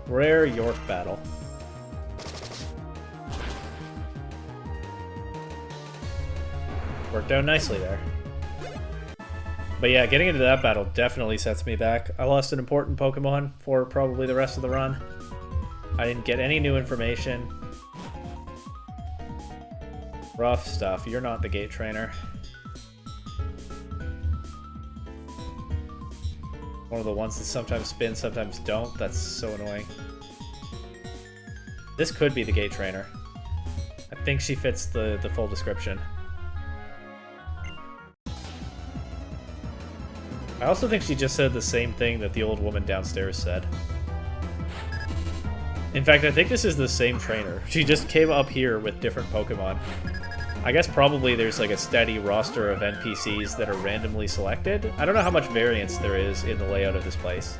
Rare York battle. Worked out nicely there. But yeah, getting into that battle definitely sets me back. I lost an important Pokemon for probably the rest of the run. I didn't get any new information. Rough stuff. You're not the gate trainer. One of the ones that sometimes spin, sometimes don't. That's so annoying. This could be the gate trainer. I think she fits the full description. I also think she just said the same thing that the old woman downstairs said. In fact, I think this is the same trainer. She just came up here with different Pokemon. I guess probably there's like a steady roster of NPCs that are randomly selected. I don't know how much variance there is in the layout of this place.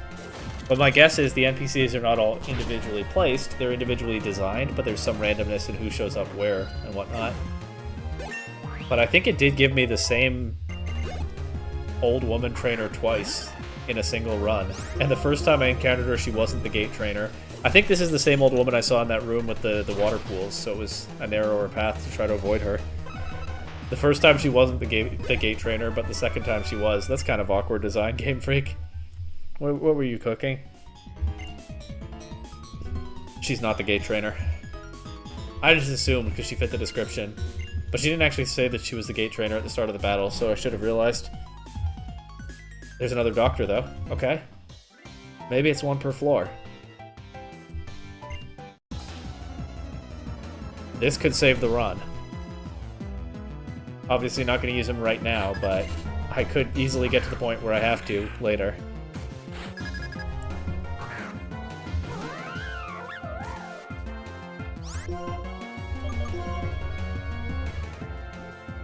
But my guess is the NPCs are not all individually placed. They're individually designed, but there's some randomness in who shows up where and whatnot. But I think it did give me the same old woman trainer twice in a single run. And the first time I encountered her, she wasn't the gate trainer. I think this is the same old woman I saw in that room with the water pools, so it was a narrower path to try to avoid her. The first time she wasn't the gate trainer, but the second time she was. That's kind of awkward design, Game Freak. What were you cooking? She's not the gate trainer. I just assumed because she fit the description. But she didn't actually say that she was the gate trainer at the start of the battle, so I should have realized. There's another doctor, though. Okay. Maybe it's one per floor. This could save the run. Obviously not going to use him right now, but I could easily get to the point where I have to later.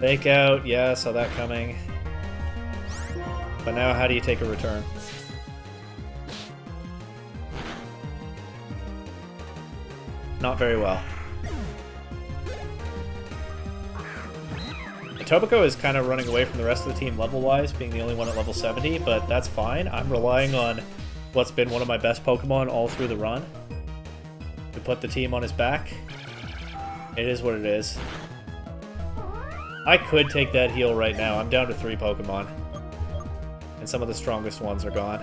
Fake out, yeah, saw that coming. But now how do you take a return? Not very well. Tobiko is kind of running away from the rest of the team level-wise, being the only one at level 70, but that's fine. I'm relying on what's been one of my best Pokemon all through the run to put the team on his back. It is what it is. I could take that heal right now. I'm down to 3 Pokemon. And some of the strongest ones are gone.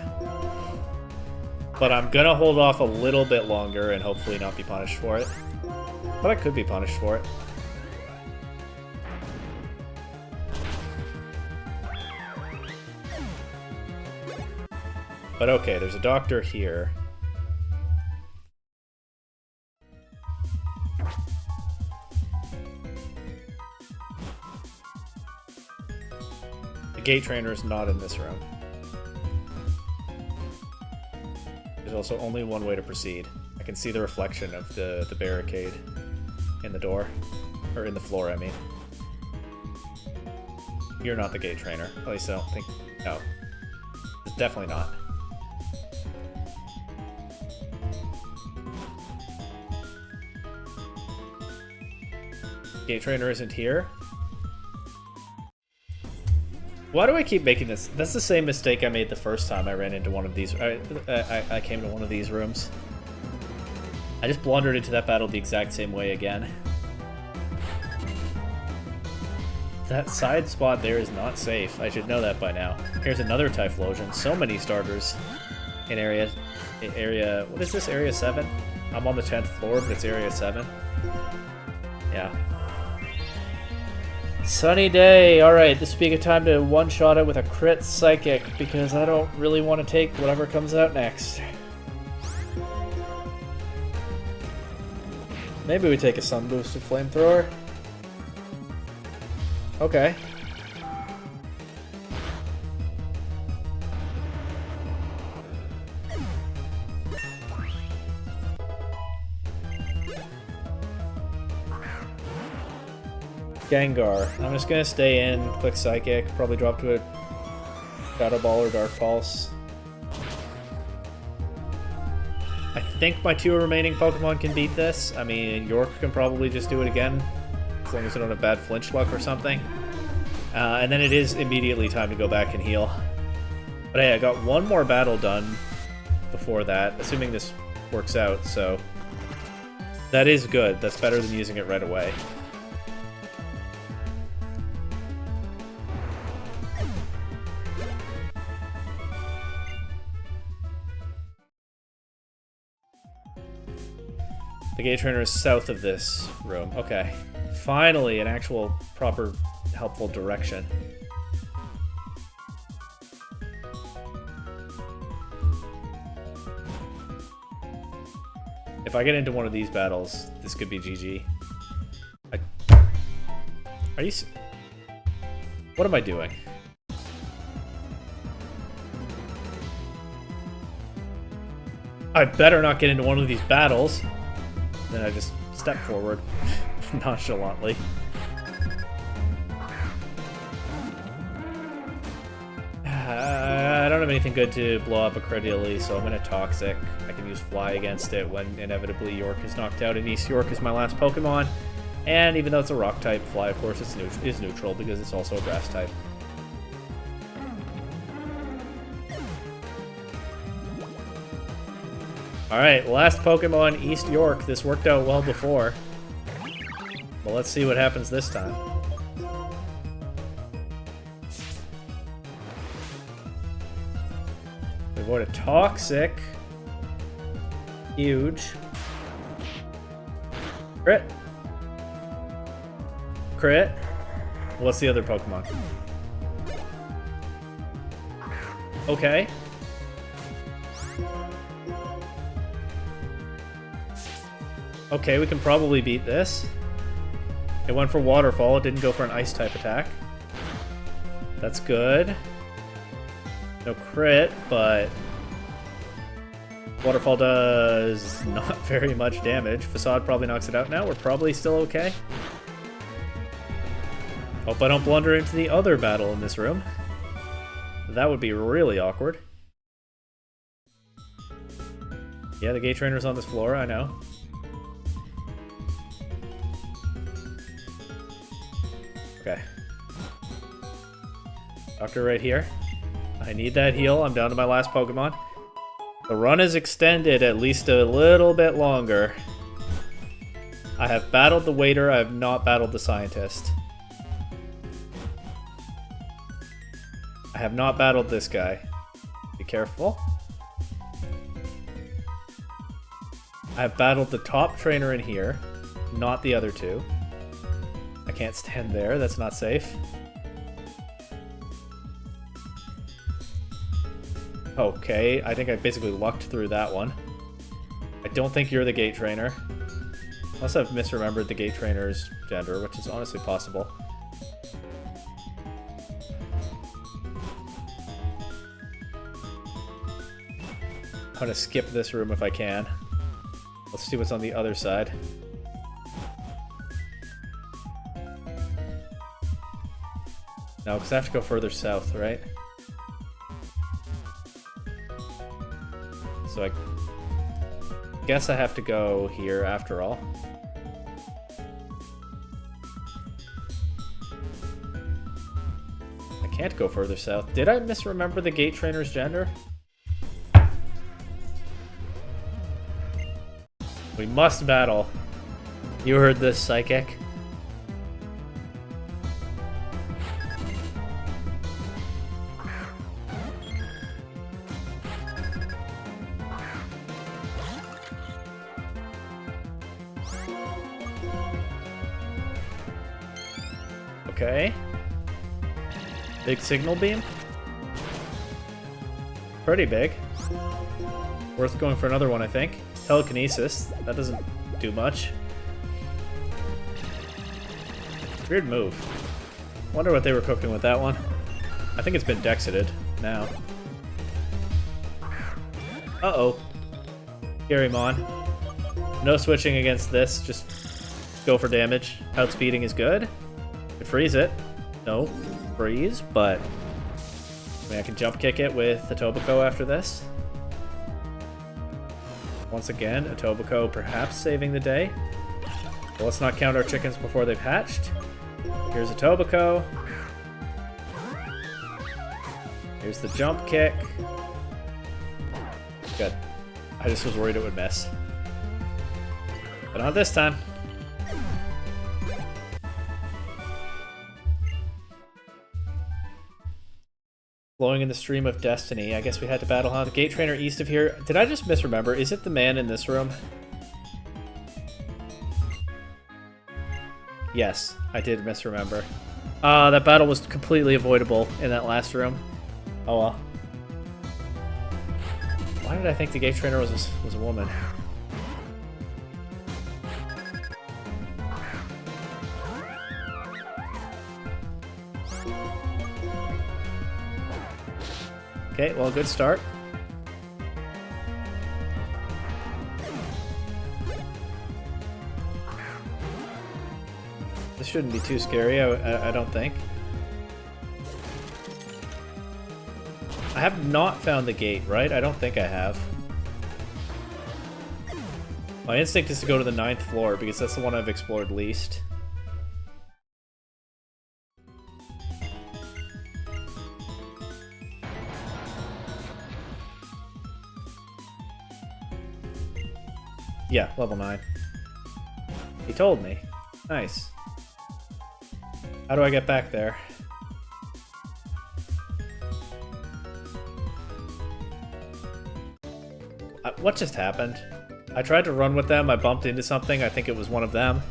But I'm gonna hold off a little bit longer and hopefully not be punished for it. But I could be punished for it. But okay, there's a doctor here. The gate trainer is not in this room. There's also only one way to proceed. I can see the reflection of the barricade in the door. Or in the floor, I mean. You're not the gate trainer. At least I don't think... No. It's definitely not. Gate trainer isn't here. Why do I keep making this? That's the same mistake I made the first time I ran into one of these. I came to one of these rooms. I just blundered into that battle the exact same way again. That side spot there is not safe. I should know that by now. Here's another Typhlosion. So many starters in area. What is this? Area 7? I'm on the 10th floor, but it's area 7. Yeah. Sunny day. Alright, this would be a good time to one-shot it with a crit psychic, because I don't really want to take whatever comes out next. Maybe we take a sun-boosted flamethrower. Okay. Gengar. I'm just gonna stay in, click Psychic, probably drop to a Shadow Ball or Dark Pulse. I think my 2 remaining Pokemon can beat this. I mean, York can probably just do it again, as long as I don't have bad flinch luck or something. And then it is immediately time to go back and heal. But hey, I got one more battle done before that, assuming this works out, so that is good. That's better than using it right away. The gate trainer is south of this room. Okay. Finally, an actual, proper, helpful direction. If I get into one of these battles, this could be GG. Are you... What am I doing? I better not get into one of these battles. Then I just step forward nonchalantly. I don't have anything good to blow up Accredially, so I'm going to Toxic. I can use Fly against it when inevitably York is knocked out, and East York is my last Pokemon. And even though it's a Rock type, Fly of course is neutral because it's also a Grass type. Alright, last Pokemon, East York. This worked out well before. Well, let's see what happens this time. We avoid a Toxic. Huge. Crit. Crit. What's the other Pokemon? Okay. Okay, we can probably beat this. It went for Waterfall, it didn't go for an Ice-type attack. That's good. No crit, but... Waterfall does not very much damage. Facade probably knocks it out now. We're probably still okay. Hope I don't blunder into the other battle in this room. That would be really awkward. Yeah, the Gate Trainer's on this floor, I know. Okay. Doctor right here. I need that heal. I'm down to my last Pokemon. The run is extended at least a little bit longer. I have battled the waiter. I have not battled the scientist. I have not battled this guy. Be careful. I have battled the top trainer in here, not the other two. I can't stand there. That's not safe. Okay, I think I basically lucked through that one. I don't think you're the Gate Trainer. Unless I've misremembered the Gate Trainer's gender, which is honestly possible. I'm gonna skip this room if I can. Let's see what's on the other side. No, because I have to go further south, right? So I guess I have to go here after all. I can't go further south. Did I misremember the Gate Trainer's gender? We must battle. You heard this, Psychic. Okay. Big signal beam? Pretty big. Worth going for another one, I think. Telekinesis. That doesn't do much. Weird move. Wonder what they were cooking with that one. I think it's been dexited now. Uh-oh. Garymon. No switching against this. Just go for damage. Outspeeding is good. Could freeze it. No. Freeze, but... I mean, I can jump kick it with the Tobacco after this. Once again, a Tobacco perhaps saving the day. But let's not count our chickens before they've hatched. Here's a Tobacco. Here's the jump kick. Good. I just was worried it would miss. But not this time. Flowing in the stream of destiny. I guess we had to battle, huh? The Gate Trainer east of here. Did I just misremember? Is it the man in this room? Yes, I did misremember. That battle was completely avoidable in that last room. Oh well. Why did I think the Gate Trainer was a woman? Okay, well, good start. This shouldn't be too scary, I don't think. I have not found the gate, right? I don't think I have. My instinct is to go to the 9th floor, because that's the one I've explored least. Yeah, level 9. He told me. Nice. How do I get back there? What just happened? I tried to run with them, I bumped into something, I think it was one of them.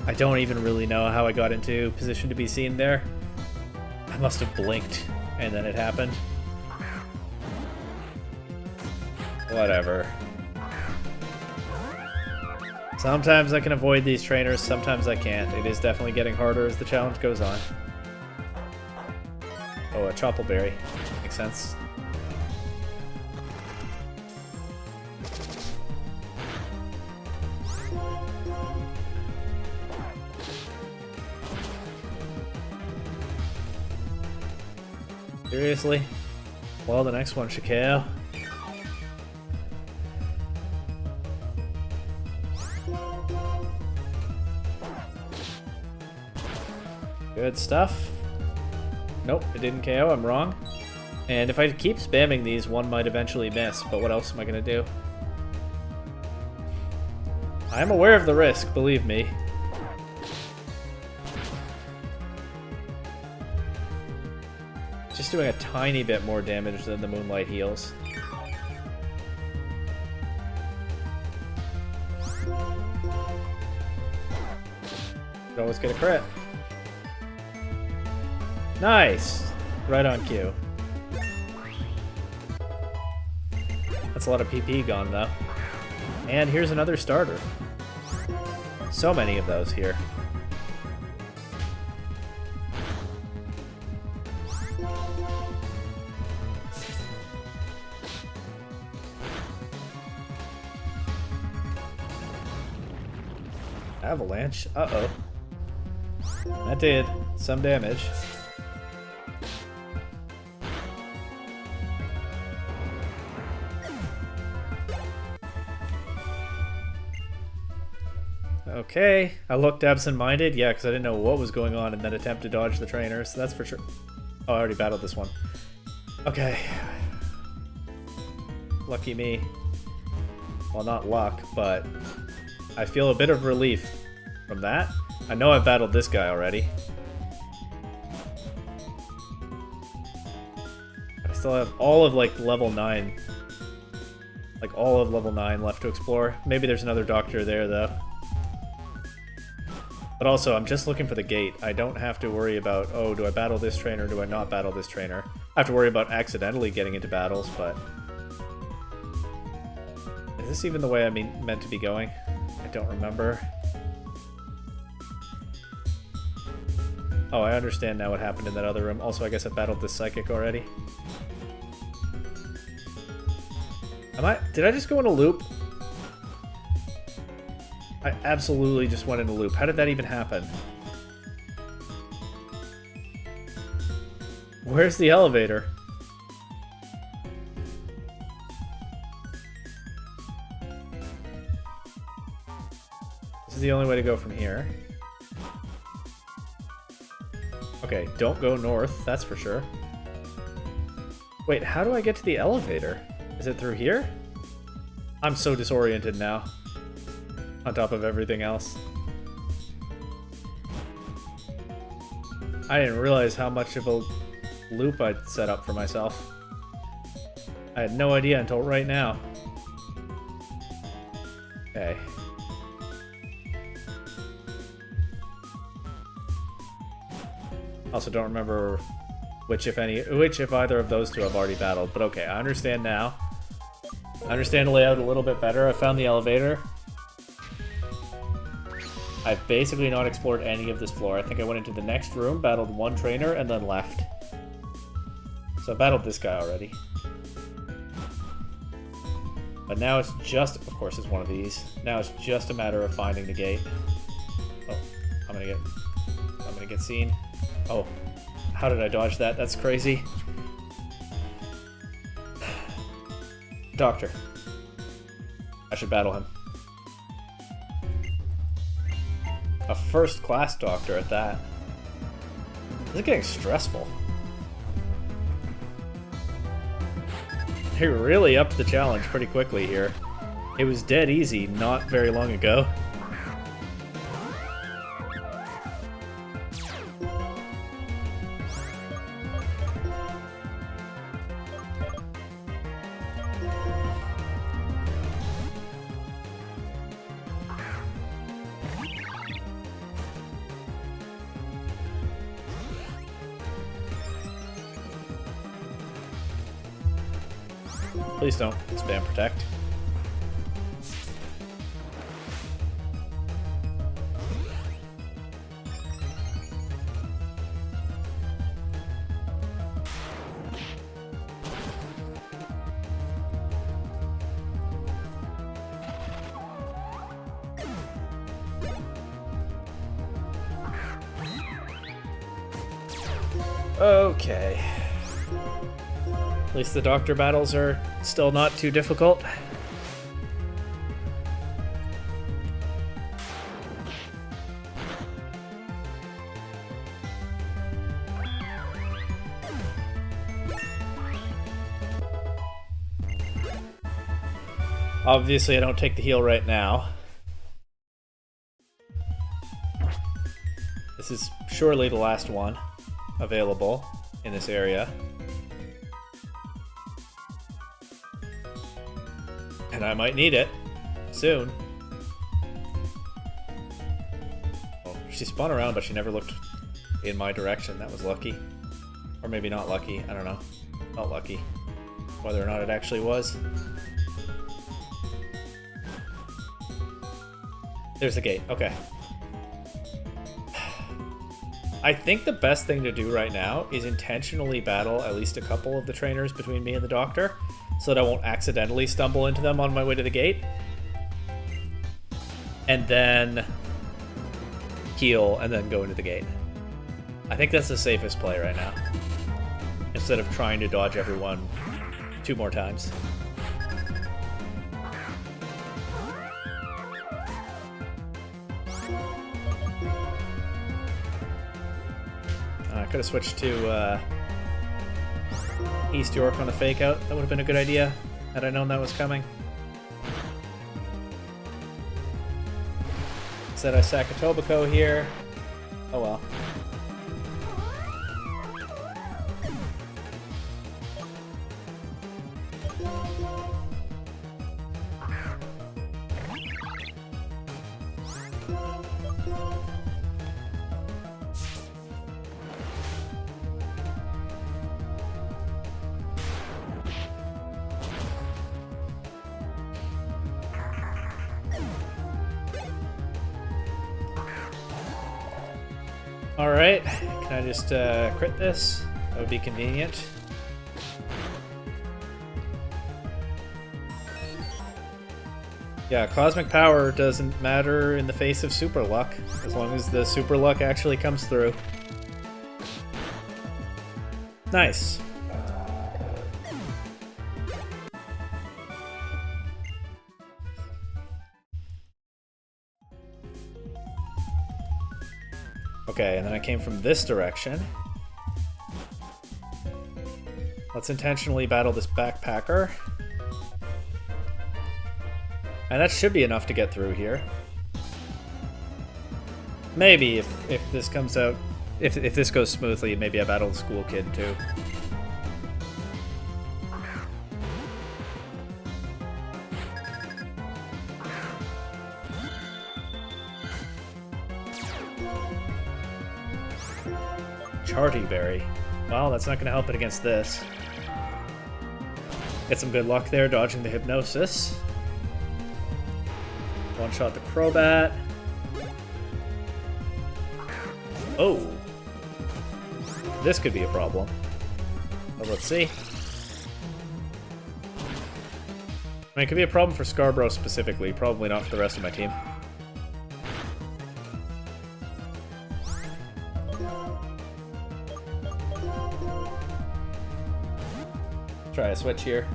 I don't even really know how I got into position to be seen there. I must have blinked, and then it happened. Whatever. Sometimes I can avoid these trainers, sometimes I can't. It is definitely getting harder as the challenge goes on. Oh, a choppleberry. Makes sense. Seriously? Well, the next one, Shakeo. Good stuff. Nope, it didn't KO, I'm wrong. And if I keep spamming these, one might eventually miss, but what else am I gonna do? I am aware of the risk, believe me. Just doing a tiny bit more damage than the Moonlight heals. Could always get a crit. Nice! Right on cue. That's a lot of PP gone, though. And here's another starter. So many of those here. Avalanche? Uh-oh. That did some damage. Okay, I looked absent-minded. Yeah, because I didn't know what was going on in that attempt to dodge the trainers. That's for sure. Oh, I already battled this one. Okay. Lucky me. Well, not luck, but I feel a bit of relief from that. I know I've battled this guy already. I still have all of, like, level 9. Like, all of level 9 left to explore. Maybe there's another doctor there, though. But also, I'm just looking for the gate. I don't have to worry about, oh, do I battle this trainer, do I not battle this trainer? I have to worry about accidentally getting into battles, but... Is this even the way I meant to be going? I don't remember. Oh, I understand now what happened in that other room. Also, I guess I battled this psychic already. Did I just go in a loop? I absolutely just went in a loop. How did that even happen? Where's the elevator? This is the only way to go from here. Okay, don't go north, that's for sure. Wait, how do I get to the elevator? Is it through here? I'm so disoriented now. On top of everything else. I didn't realize how much of a loop I'd set up for myself. I had no idea until right now. Okay. Also don't remember which, if either of those two I've already battled, but okay, I understand now. I understand the layout a little bit better. I found the elevator. I've basically not explored any of this floor. I think I went into the next room, battled one trainer, and then left. So I battled this guy already. But now it's just, of course it's one of these. Now it's just a matter of finding the gate. Oh, I'm gonna get seen. Oh, how did I dodge that? That's crazy. Doctor. I should battle him. A first-class doctor at that. This is getting stressful. He really upped the challenge pretty quickly here. It was dead easy not very long ago. Please don't spam protect. Okay. At least the doctor battles are still not too difficult. Obviously, I don't take the heal right now. This is surely the last one available in this area. And I might need it soon. Oh, she spun around, but she never looked in my direction. That was lucky. Or maybe not lucky. I don't know. Not lucky. Whether or not it actually was. There's the gate. Okay. I think the best thing to do right now is intentionally battle at least a couple of the trainers between me and the doctor, so that I won't accidentally stumble into them on my way to the gate. And then heal and then go into the gate. I think that's the safest play right now, instead of trying to dodge everyone 2 more times. I could have switched to East York on the fake out. That would have been a good idea had I known that was coming. Instead I sack a Tobacco here. Oh well. Alright, can I just crit this? That would be convenient. Yeah, Cosmic Power doesn't matter in the face of Super Luck, as long as the Super Luck actually comes through. Nice. Okay, and then I came from this direction. Let's intentionally battle this backpacker. And that should be enough to get through here. Maybe if this comes out, if this goes smoothly, maybe I battle the school kid too. Charty Berry. Well, that's not going to help it against this. Get some good luck there, dodging the Hypnosis. One-shot the Crobat. Oh! This could be a problem. But let's see. I mean, it could be a problem for Scarborough specifically, probably not for the rest of my team. Try a switch here.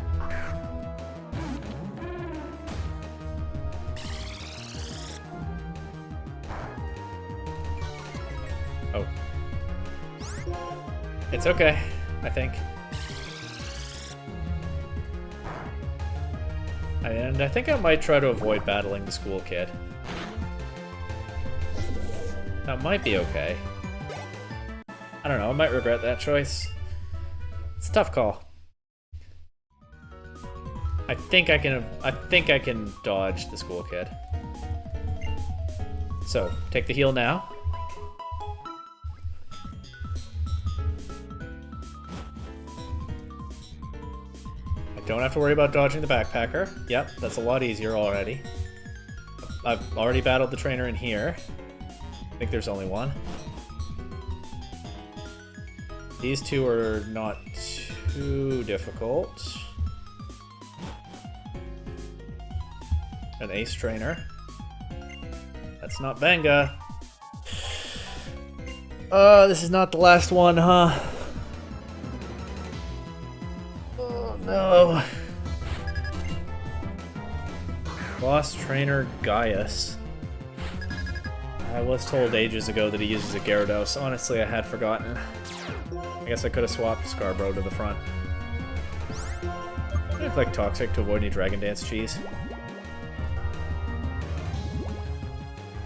Oh. It's okay, I think. And I think I might try to avoid battling the school kid. That might be okay. I don't know, I might regret that choice. It's a tough call. I think I can dodge the school kid. So, take the heal now. I don't have to worry about dodging the backpacker. Yep, that's a lot easier already. I've already battled the trainer in here. I think there's only one. These two are not too difficult. An ace trainer. That's not Benga. This is not the last one, huh? Oh no. Boss trainer Gaius. I was told ages ago that he uses a Gyarados. Honestly, I had forgotten. I guess I could have swapped Scarborough to the front. I look like Toxic to avoid any Dragon Dance cheese.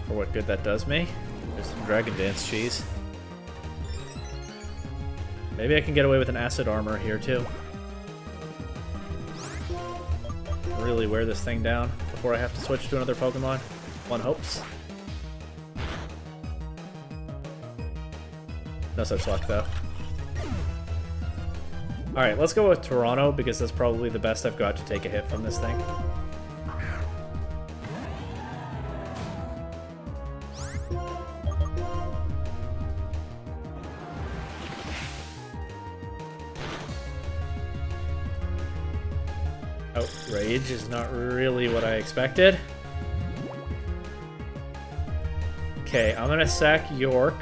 For what good that does me. There's some Dragon Dance cheese. Maybe I can get away with an Acid Armor here too. Really wear this thing down before I have to switch to another Pokemon. One hopes. No such luck though. Alright, let's go with Toronto because that's probably the best I've got to take a hit from this thing. Outrage is not really what I expected. Okay, I'm gonna sack York.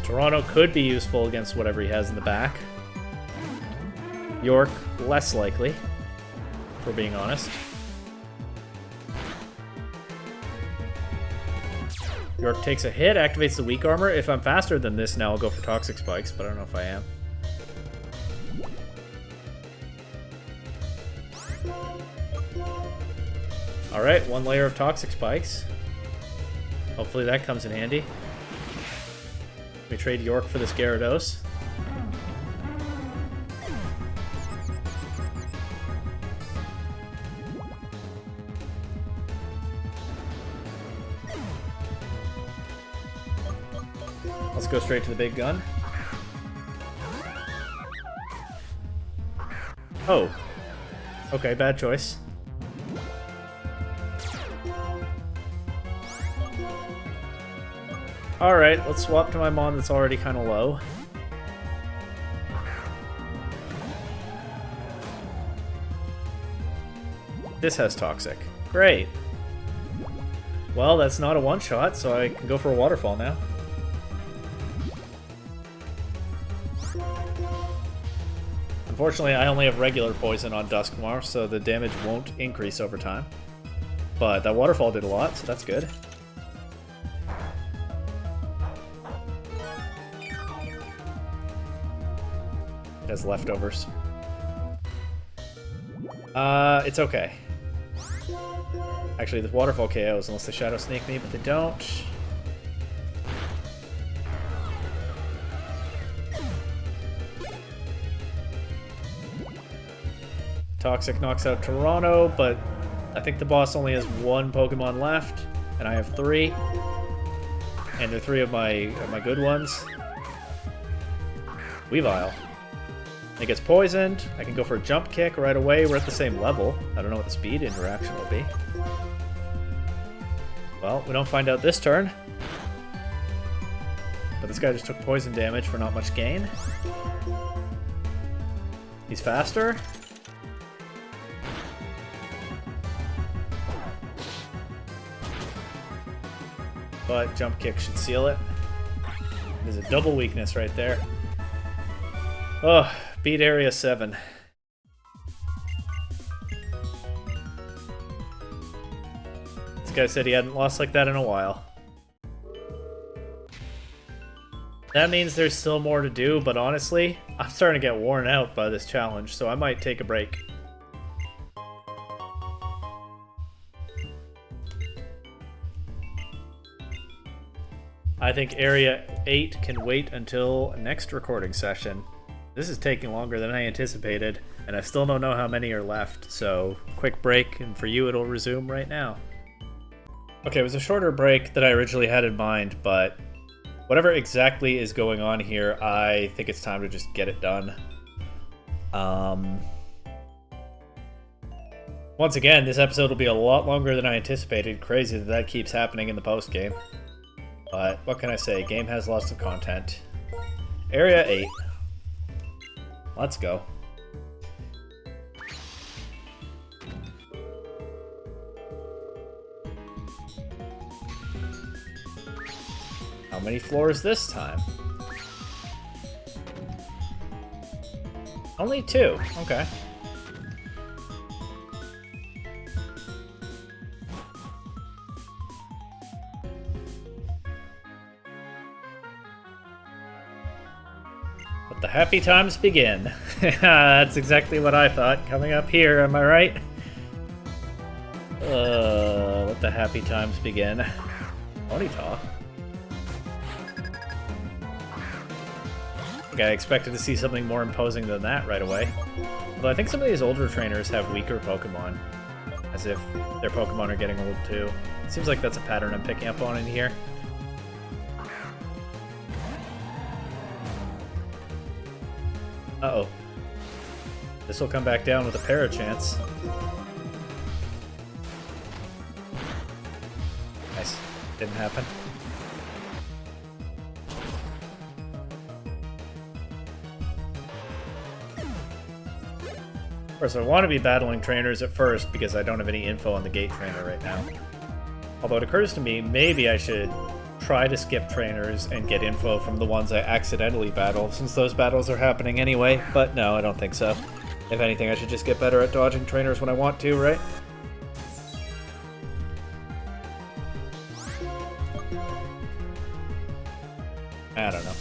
Toronto could be useful against whatever he has in the back. York, less likely, if we're being honest. York takes a hit, activates the weak armor. If I'm faster than this now, I'll go for Toxic Spikes, but I don't know if I am. Alright, one layer of Toxic Spikes. Hopefully that comes in handy. We trade York for this Gyarados. Let's go straight to the big gun. Oh. Okay, bad choice. Alright, let's swap to my Mon that's already kind of low. This has Toxic. Great. Well, that's not a one-shot, so I can go for a Waterfall now. Unfortunately, I only have regular poison on Duskmar, so the damage won't increase over time. But that Waterfall did a lot, so that's good. Has leftovers. It's okay. Actually, the Waterfall KOs unless they Shadow Sneak me, but they don't. Toxic knocks out Toronto, but I think the boss only has one Pokemon left, and I have 3. And they're 3 of my good ones. Weavile. It gets poisoned. I can go for a jump kick right away. We're at the same level. I don't know what the speed interaction will be. Well, we don't find out this turn. But this guy just took poison damage for not much gain. He's faster. But jump kick should seal it. There's a double weakness right there. Oh, beat Area 7. This guy said he hadn't lost like that in a while. That means there's still more to do, but honestly, I'm starting to get worn out by this challenge, so I might take a break. I think Area 8 can wait until next recording session. This is taking longer than I anticipated, and I still don't know how many are left, so quick break, and for you it'll resume right now. Okay, it was a shorter break than I originally had in mind, but whatever exactly is going on here, I think it's time to just get it done. Once again, this episode will be a lot longer than I anticipated. Crazy that keeps happening in the post-game. But what can I say? Game has lots of content. Area 8. Let's go. How many floors this time? Only 2. Okay. Let the happy times begin. That's exactly what I thought. Coming up here, am I right? Let the happy times begin. Ponyta. I expected to see something more imposing than that right away. Although I think some of these older trainers have weaker Pokemon. As if their Pokemon are getting old too. It seems like that's a pattern I'm picking up on in here. Uh-oh. This will come back down with a Parachance. Nice. Didn't happen. Of course, I want to be battling trainers at first because I don't have any info on the gate trainer right now. Although it occurs to me, maybe I should try to skip trainers and get info from the ones I accidentally battle, since those battles are happening anyway, but no, I don't think so. If anything, I should just get better at dodging trainers when I want to, right? I don't know.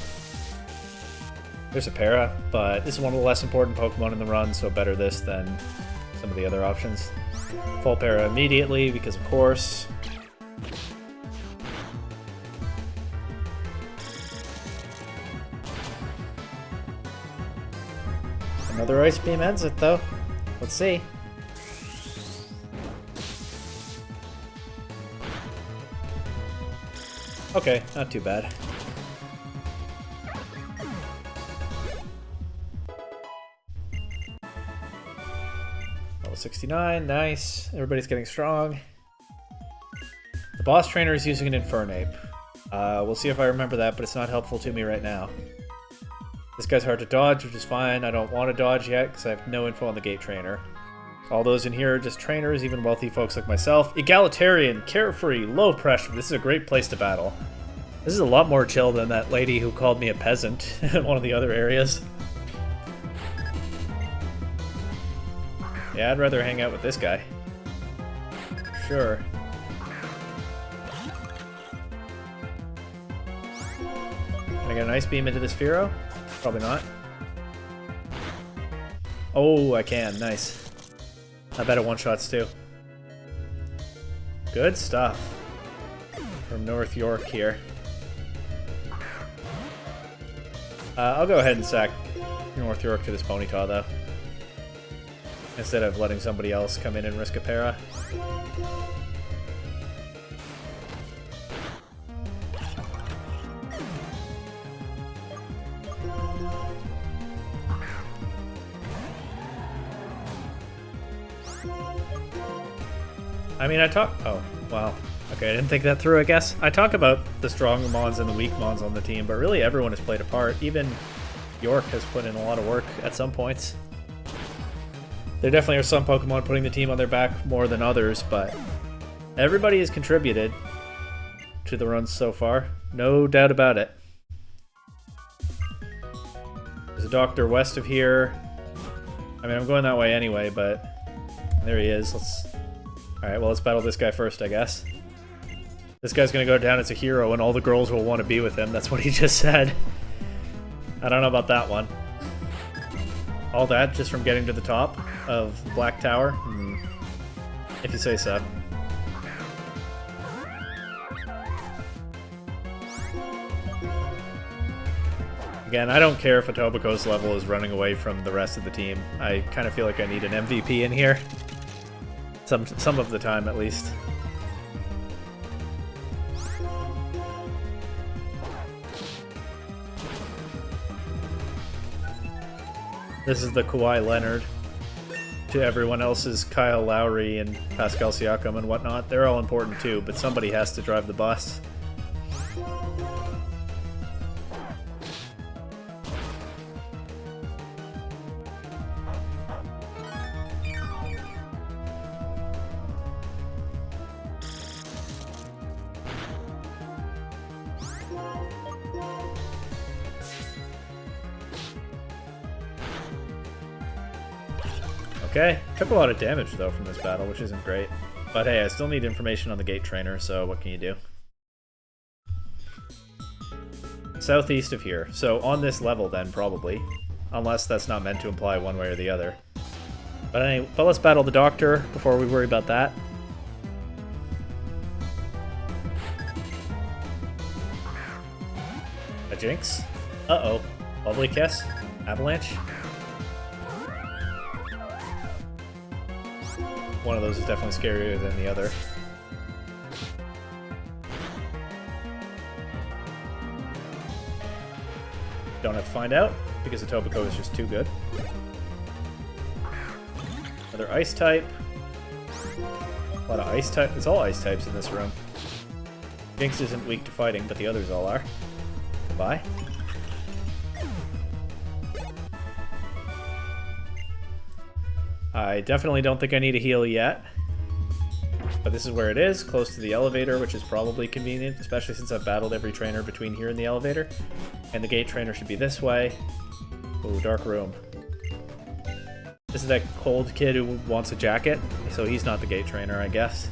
There's a Para, but this is one of the less important Pokemon in the run, so better this than some of the other options. Full Para immediately, because of course. Another Ice Beam ends it, though. Let's see. Okay, not too bad. Level 69, nice. Everybody's getting strong. The boss trainer is using an Infernape. We'll see if I remember that, but it's not helpful to me right now. This guy's hard to dodge, which is fine. I don't want to dodge yet because I have no info on the gate trainer. All those in here are just trainers, even wealthy folks like myself. Egalitarian, carefree, low pressure. This is a great place to battle. This is a lot more chill than that lady who called me a peasant in one of the other areas. Yeah, I'd rather hang out with this guy. Sure. Can I get an Ice Beam into this Fearow? Probably not. Oh, I can. Nice. I bet it one-shots too. Good stuff. From North York here. I'll go ahead and sack North York to this Ponyta, though. Instead of letting somebody else come in and risk a Para. I mean, oh, wow. Okay, I didn't think that through, I guess. I talk about the strong Mons and the weak Mons on the team, but really everyone has played a part. Even York has put in a lot of work at some points. There definitely are some Pokemon putting the team on their back more than others, but everybody has contributed to the runs so far. No doubt about it. There's a doctor west of here. I mean, I'm going that way anyway, but there he is. Alright, well, let's battle this guy first, I guess. This guy's gonna go down as a hero and all the girls will want to be with him. That's what he just said. I don't know about that one. All that just from getting to the top of Black Tower? If you say so. Again, I don't care if Etobicoke's level is running away from the rest of the team. I kind of feel like I need an MVP in here. Some of the time, at least. This is the Kawhi Leonard to everyone else's Kyle Lowry and Pascal Siakam and whatnot. They're all important too, but somebody has to drive the bus. Okay, took a lot of damage though from this battle, which isn't great. But hey, I still need information on the gate trainer, so what can you do? Southeast of here. So on this level then, probably. Unless that's not meant to imply one way or the other. But anyway, let's battle the doctor before we worry about that. A Jinx? Uh-oh. Lovely Kiss? Avalanche? One of those is definitely scarier than the other. Don't have to find out, because Etobicoke is just too good. Another ice type. A lot of ice type. It's all ice types in this room. Jinx isn't weak to fighting, but the others all are. Goodbye. I definitely don't think I need a heal yet. But this is where it is, close to the elevator, which is probably convenient, especially since I've battled every trainer between here and the elevator. And the gate trainer should be this way. Ooh, dark room. This is that cold kid who wants a jacket, so he's not the gate trainer, I guess.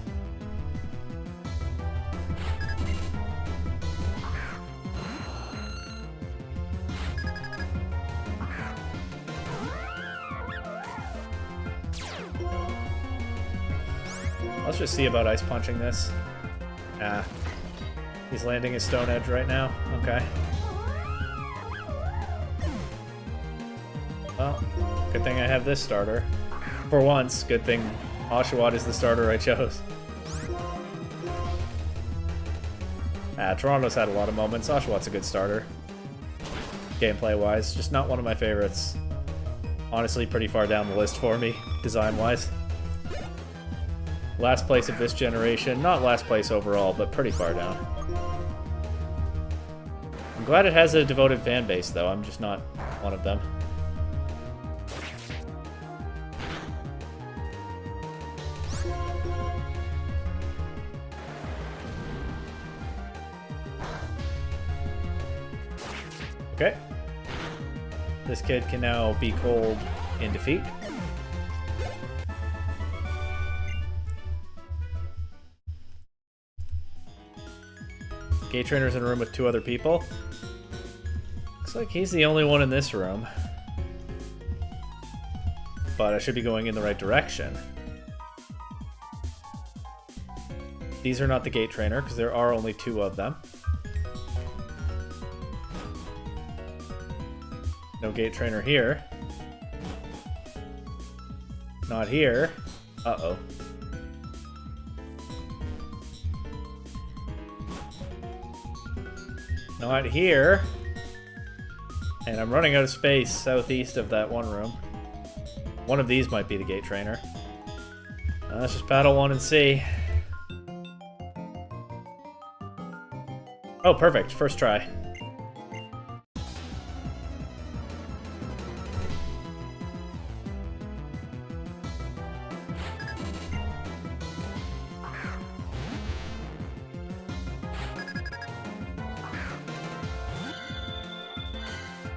Let's just see about ice punching this. Ah. He's landing his Stone Edge right now. Okay. Well, good thing I have this starter. For once, good thing Oshawott is the starter I chose. Ah, Toronto's had a lot of moments. Oshawott's a good starter. Gameplay-wise, just not one of my favorites. Honestly, pretty far down the list for me, design-wise. Last place of this generation. Not last place overall, but pretty far down. I'm glad it has a devoted fan base, though. I'm just not one of them. Okay. This kid can now be cold in defeat. Gate trainer's in a room with 2 other people. Looks like he's the only one in this room. But I should be going in the right direction. These are not the gate trainer, because there are only 2 of them. No gate trainer here. Not here. Uh-oh. Not here. And I'm running out of space southeast of that one room. One of these might be the gate trainer. Let's just battle one and see. Oh, perfect. First try.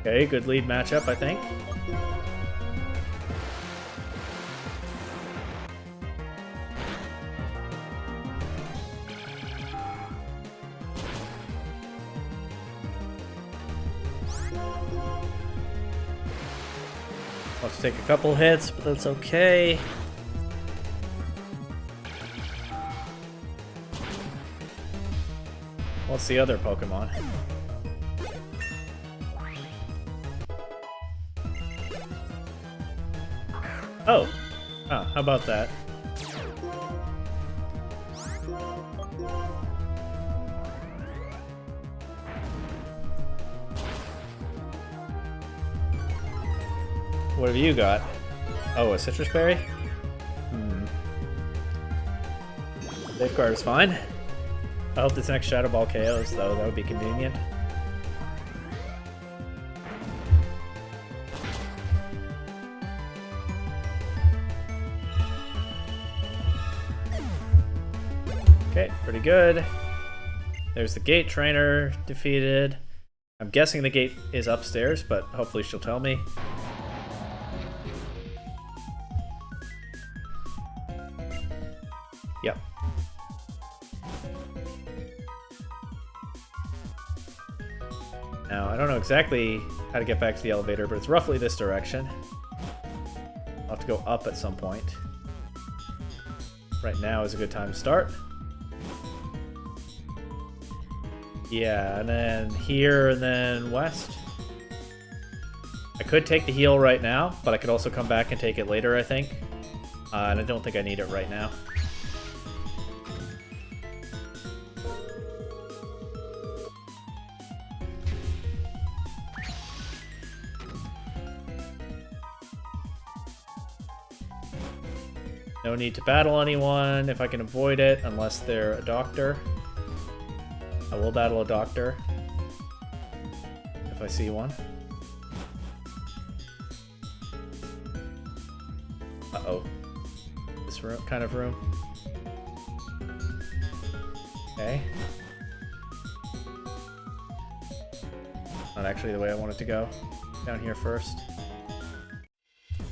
Okay, good lead matchup, I think. Let's take a couple hits, but that's okay. What's the other Pokemon? Oh. Oh, how about that? What have you got? Oh, a citrus berry? Safeguard is fine. I hope this next Shadow Ball KOs, though. That would be convenient. Okay, pretty good. There's the gate trainer defeated. I'm guessing the gate is upstairs, but hopefully she'll tell me. Yep. Now, I don't know exactly how to get back to the elevator, but it's roughly this direction. I'll have to go up at some point. Right now is a good time to start. Yeah, and then here, and then west. I could take the heal right now, but I could also come back and take it later, I think. And I don't think I need it right now. No need to battle anyone if I can avoid it, unless they're a doctor. I will battle a doctor if I see one. Uh-oh. This room, kind of room. Okay. Not actually the way I want it to go. Down here first.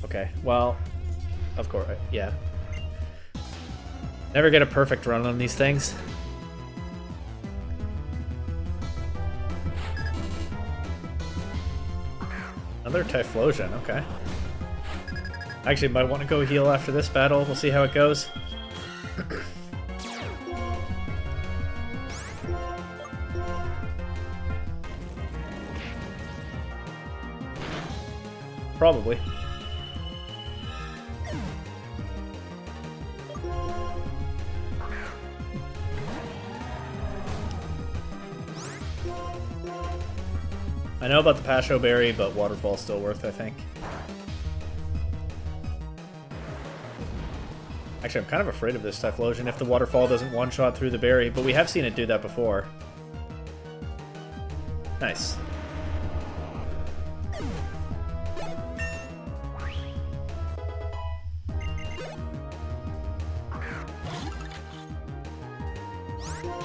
Okay, well, of course, yeah. Never get a perfect run on these things. Another Typhlosion, okay. Actually, might want to go heal after this battle. We'll see how it goes. Probably. I know about the Pasho Berry, but Waterfall's still worth, I think. Actually, I'm kind of afraid of this Typhlosion if the Waterfall doesn't one-shot through the berry, but we have seen it do that before. Nice.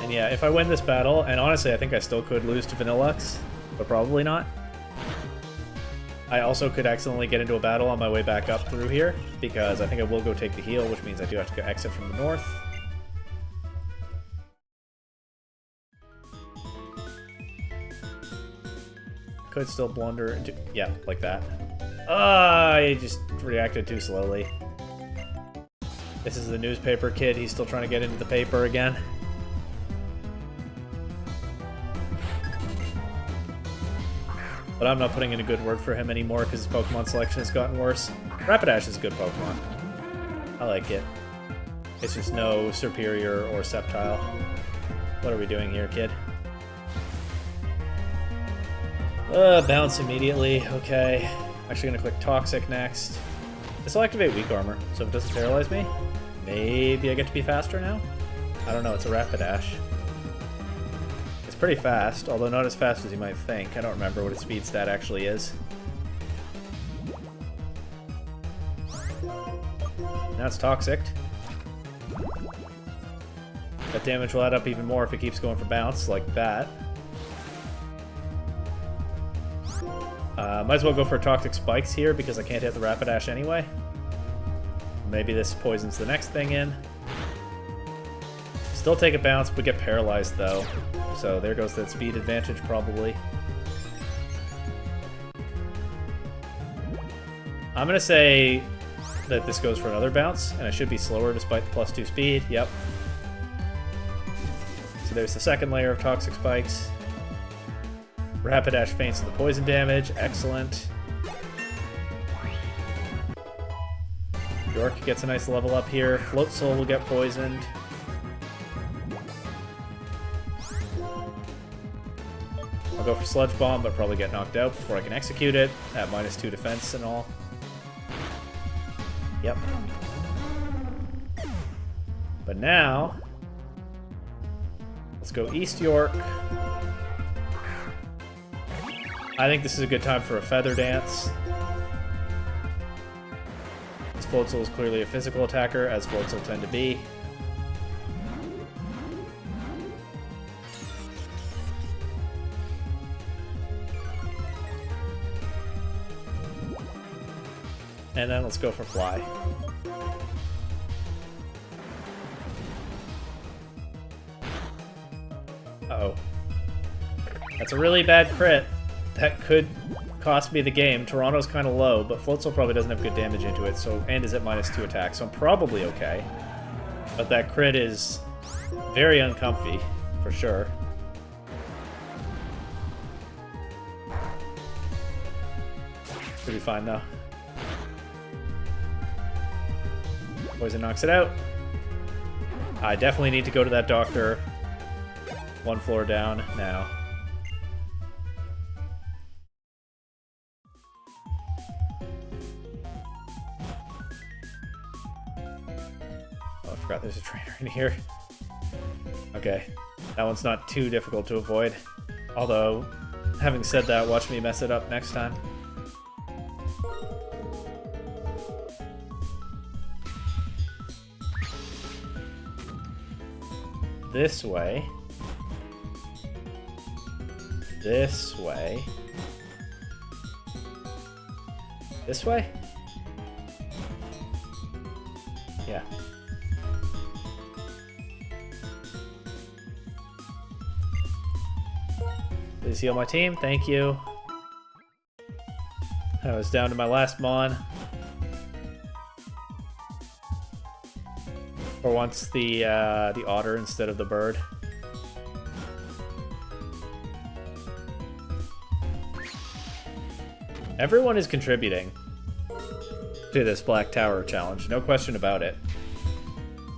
And yeah, if I win this battle, and honestly I think I still could lose to Vanillux, but probably not. I also could accidentally get into a battle on my way back up through here, because I think I will go take the heal, which means I do have to go exit from the north. Could still blunder into... yeah, like that. I just reacted too slowly. This is the newspaper kid, he's still trying to get into the paper again. But I'm not putting in a good word for him anymore because his Pokemon selection has gotten worse. Rapidash is a good Pokemon. I like it. It's just no Superior or Sceptile. What are we doing here, kid? Bounce immediately. Okay. I'm actually going to click Toxic next. This will activate Weak Armor, so if it doesn't paralyze me, maybe I get to be faster now? I don't know, it's a Rapidash. Pretty fast, although not as fast as you might think. I don't remember what its speed stat actually is. Now it's Toxic. That damage will add up even more if it keeps going for bounce, like that. Might as well go for Toxic Spikes here because I can't hit the Rapidash anyway. Maybe this poisons the next thing in. Still take a bounce, but get paralyzed though. So there goes that speed advantage, probably. I'm going to say that this goes for another bounce, and I should be slower despite the +2 speed. Yep. So there's the second layer of Toxic Spikes. Rapidash feints the poison damage. Excellent. York gets a nice level up here. Float Soul will get poisoned. I'll go for Sludge Bomb, but probably get knocked out before I can execute it at -2 defense and all. Yep. But now, let's go East York. I think this is a good time for a Feather Dance. This Floatzel is clearly a physical attacker, as Floatzel tend to be. And then let's go for Fly. Uh-oh. That's a really bad crit. That could cost me the game. Toronto's kind of low, but Floatzel probably doesn't have good damage into it, so and is at -2 attack, so I'm probably okay. But that crit is very uncomfy, for sure. Should be fine, though. Poison knocks it out. I definitely need to go to that doctor. One floor down now. Oh, I forgot there's a trainer in here. Okay, that one's not too difficult to avoid. Although, having said that, watch me mess it up next time. This way. This way. This way? Yeah. Please heal my team. Thank you. I was down to my last mon. For once, the otter instead of the bird. Everyone is contributing to this Black Tower challenge, no question about it.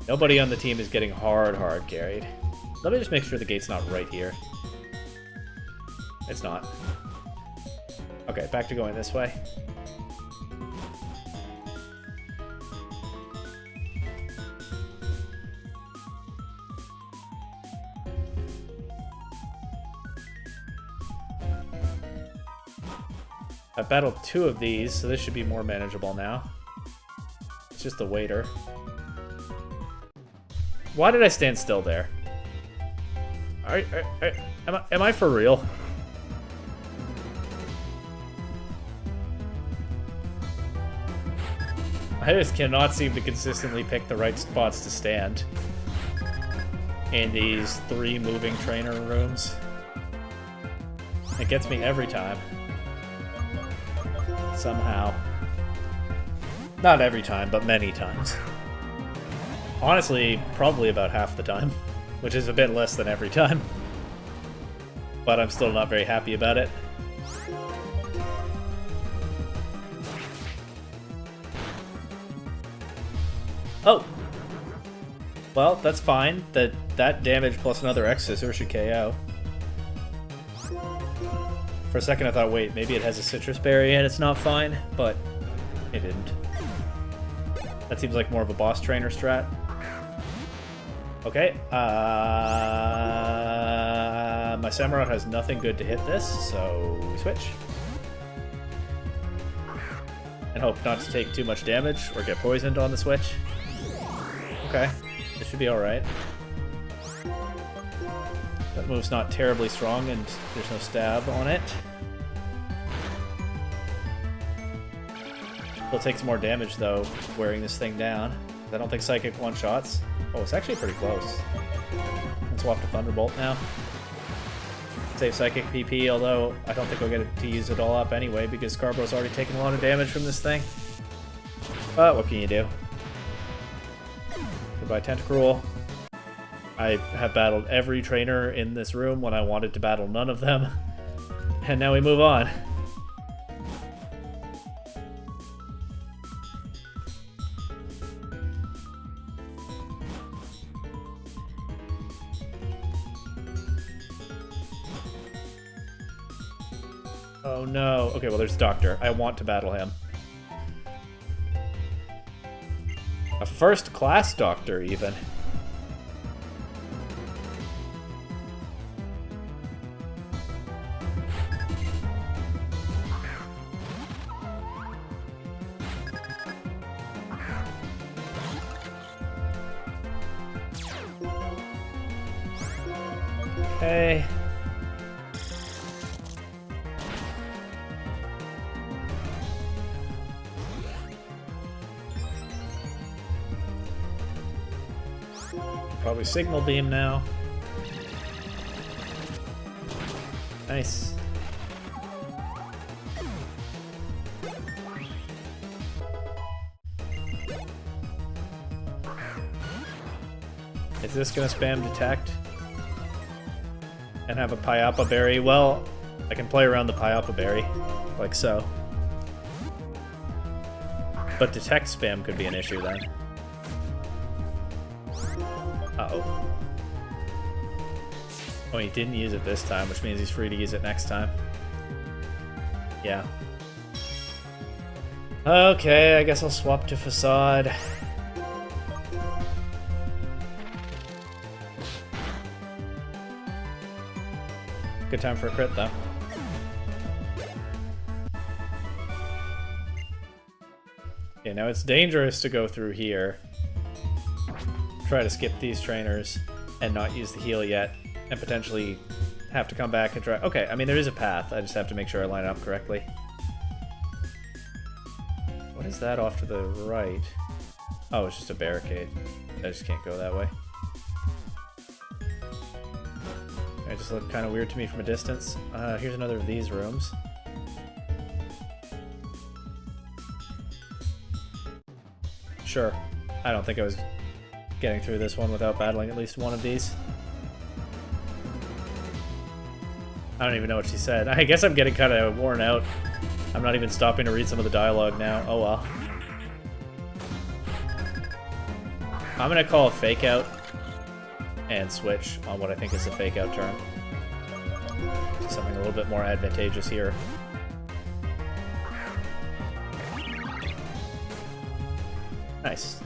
Nobody on the team is getting hard carried. Let me just make sure the gate's not right here. It's not. Okay, back to going this way. I've battled 2 of these, so this should be more manageable now. It's just the waiter. Why did I stand still there? Am I for real? I just cannot seem to consistently pick the right spots to stand in these 3 moving trainer rooms. It gets me every time. Somehow. Not every time, but many times. Honestly, probably about half the time, which is a bit less than every time. But I'm still not very happy about it. Oh! Well, that's fine. That damage plus another X-Scissor should KO. For a second I thought, wait, maybe it has a citrus berry and it's not fine, but it didn't. That seems like more of a boss trainer strat. Okay, my Samurott has nothing good to hit this, so we switch. And hope not to take too much damage or get poisoned on the switch. Okay, this should be alright. That move's not terribly strong and there's no stab on it. It'll take some more damage though, wearing this thing down. I don't think Psychic one-shots. Oh, it's actually pretty close. Let's swap to Thunderbolt now. Save Psychic PP, although I don't think I'll get to use it all up anyway because Scarborough's already taken a lot of damage from this thing. But what can you do? Goodbye, Tentacruel. I have battled every trainer in this room when I wanted to battle none of them. And now we move on. Oh no. Okay, well there's Doctor. I want to battle him. A first class Doctor, even. Okay. Probably signal beam now. Nice. Is this gonna spam detect? And have a Pyapa Berry? Well, I can play around the Pyapa Berry, like so. But detect spam could be an issue then. Uh-oh. Oh, he didn't use it this time, which means he's free to use it next time. Yeah. Okay, I guess I'll swap to Facade. Good time for a crit, though. Okay, now it's dangerous to go through here. Try to skip these trainers and not use the heal yet, and potentially have to come back and try. Okay, I mean, there is a path. I just have to make sure I line up correctly. What is that off to the right? Oh, it's just a barricade. I just can't go that way. It just looked kind of weird to me from a distance. Here's another of these rooms. Sure. I don't think I was getting through this one without battling at least one of these. I don't even know what she said. I guess I'm getting kind of worn out. I'm not even stopping to read some of the dialogue now. Oh well. I'm gonna call a fake out and switch on what I think is a fake out turn. Something a little bit more advantageous here. Nice.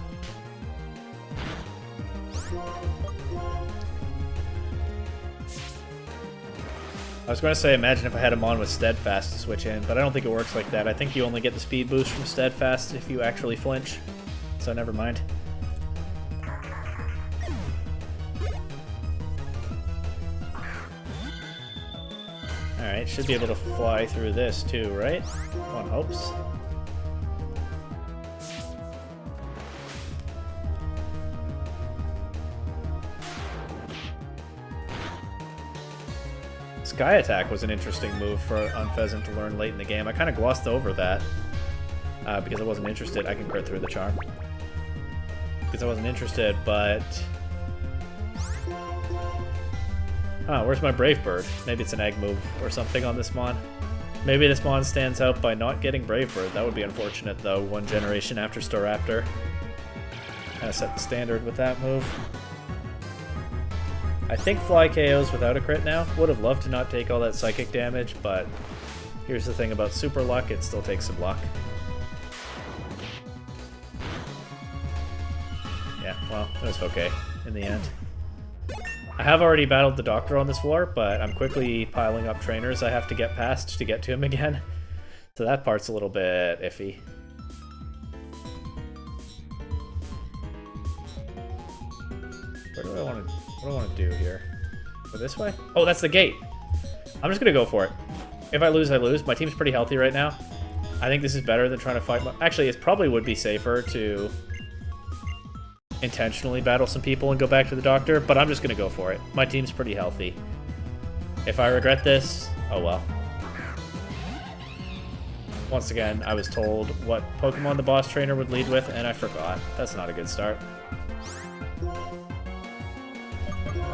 I was going to say, imagine if I had him on with Steadfast to switch in, but I don't think it works like that. I think you only get the speed boost from Steadfast if you actually flinch, so never mind. Alright, should be able to fly through this too, right? One hopes. Sky Attack was an interesting move for Unpheasant to learn late in the game. I kind of glossed over that because I wasn't interested. I can crit through the charm. Because I wasn't interested, but... Oh, where's my Brave Bird? Maybe it's an egg move or something on this mon. Maybe this mon stands out by not getting Brave Bird. That would be unfortunate, though, one generation after Staraptor. Kind of set the standard with that move. I think Fly KOs without a crit now. Would have loved to not take all that psychic damage, but here's the thing about Super Luck, it still takes some luck. Yeah, well, it was okay in the end. I have already battled the Doctor on this floor, but I'm quickly piling up trainers I have to get past to get to him again. So that part's a little bit iffy. Where do I want to... What do I want to do here? Go this way? Oh, that's the gate! I'm just gonna go for it. If I lose, I lose. My team's pretty healthy right now. I think this is better than trying to fight... Actually, it probably would be safer to intentionally battle some people and go back to the Doctor, but I'm just gonna go for it. My team's pretty healthy. If I regret this, oh well. Once again, I was told what Pokemon the boss trainer would lead with, and I forgot. That's not a good start.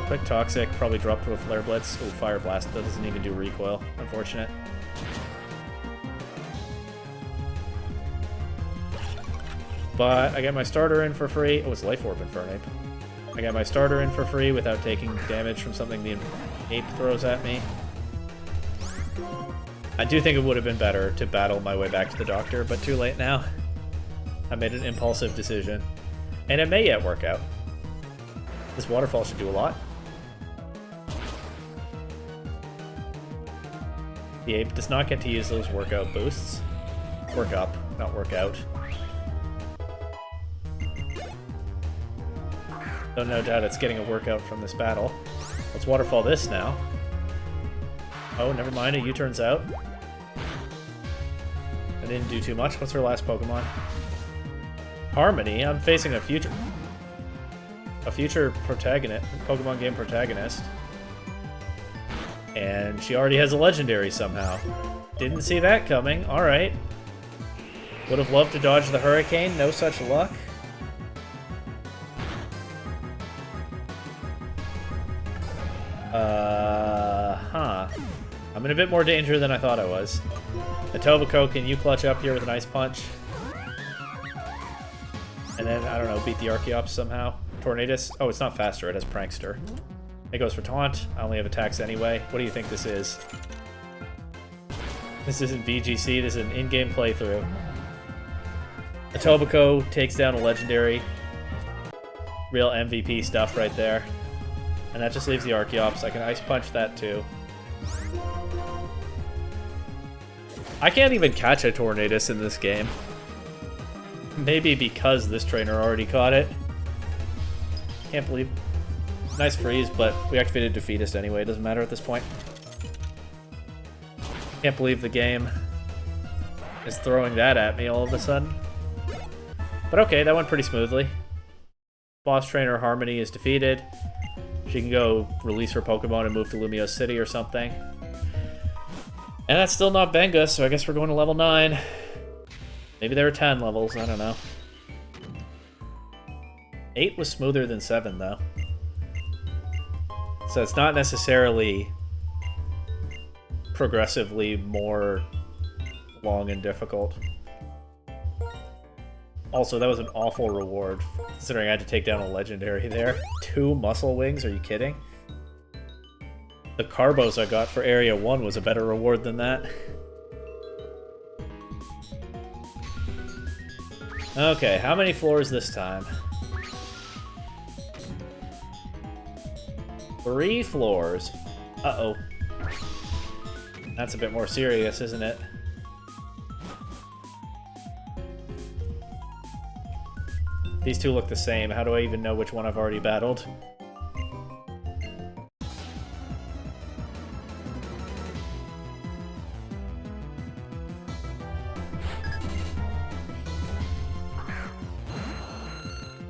Quick Toxic, probably drop to a Flare Blitz. Oh, Fire Blast, that doesn't even do recoil. Unfortunate. But I get my starter in for free. Oh, it's Life Orb Infernape. I got my starter in for free without taking damage from something the ape throws at me. I do think it would have been better to battle my way back to the doctor, but too late now. I made an impulsive decision. And it may yet work out. This waterfall should do a lot. The ape does not get to use those workout boosts. Work up, not work out. So no doubt it's getting a workout from this battle. Let's waterfall this now. Oh, never mind, a U-turn's out. I didn't do too much. What's her last Pokemon? Harmony? I'm facing a future protagonist, Pokemon game protagonist. And she already has a legendary somehow. Didn't see that coming. Alright. Would have loved to dodge the hurricane. No such luck. I'm in a bit more danger than I thought I was. Etobicoke, can you clutch up here with an Ice Punch? And then, I don't know, beat the Archeops somehow. Tornadus. Oh, it's not faster. It has Prankster. It goes for Taunt. I only have attacks anyway. What do you think this is? This isn't VGC. This is an in-game playthrough. Etobicoke takes down a legendary. Real MVP stuff right there. And that just leaves the Archeops. I can Ice Punch that too. I can't even catch a Tornadus in this game. Maybe because this trainer already caught it. Can't believe... Nice freeze, but we activated Defeatist anyway. It doesn't matter at this point. Can't believe the game is throwing that at me all of a sudden. But okay, that went pretty smoothly. Boss trainer Harmony is defeated. She can go release her Pokemon and move to Lumiose City or something. And that's still not Benga, so I guess we're going to level 9. Maybe there are 10 levels, I don't know. 8 was smoother than 7, though. So it's not necessarily progressively more long and difficult. Also, that was an awful reward, considering I had to take down a legendary there. 2 muscle wings, are you kidding? The Carbos I got for Area 1 was a better reward than that. Okay, how many floors this time? 3 floors. Uh-oh. That's a bit more serious, isn't it? These two look the same. How do I even know which one I've already battled?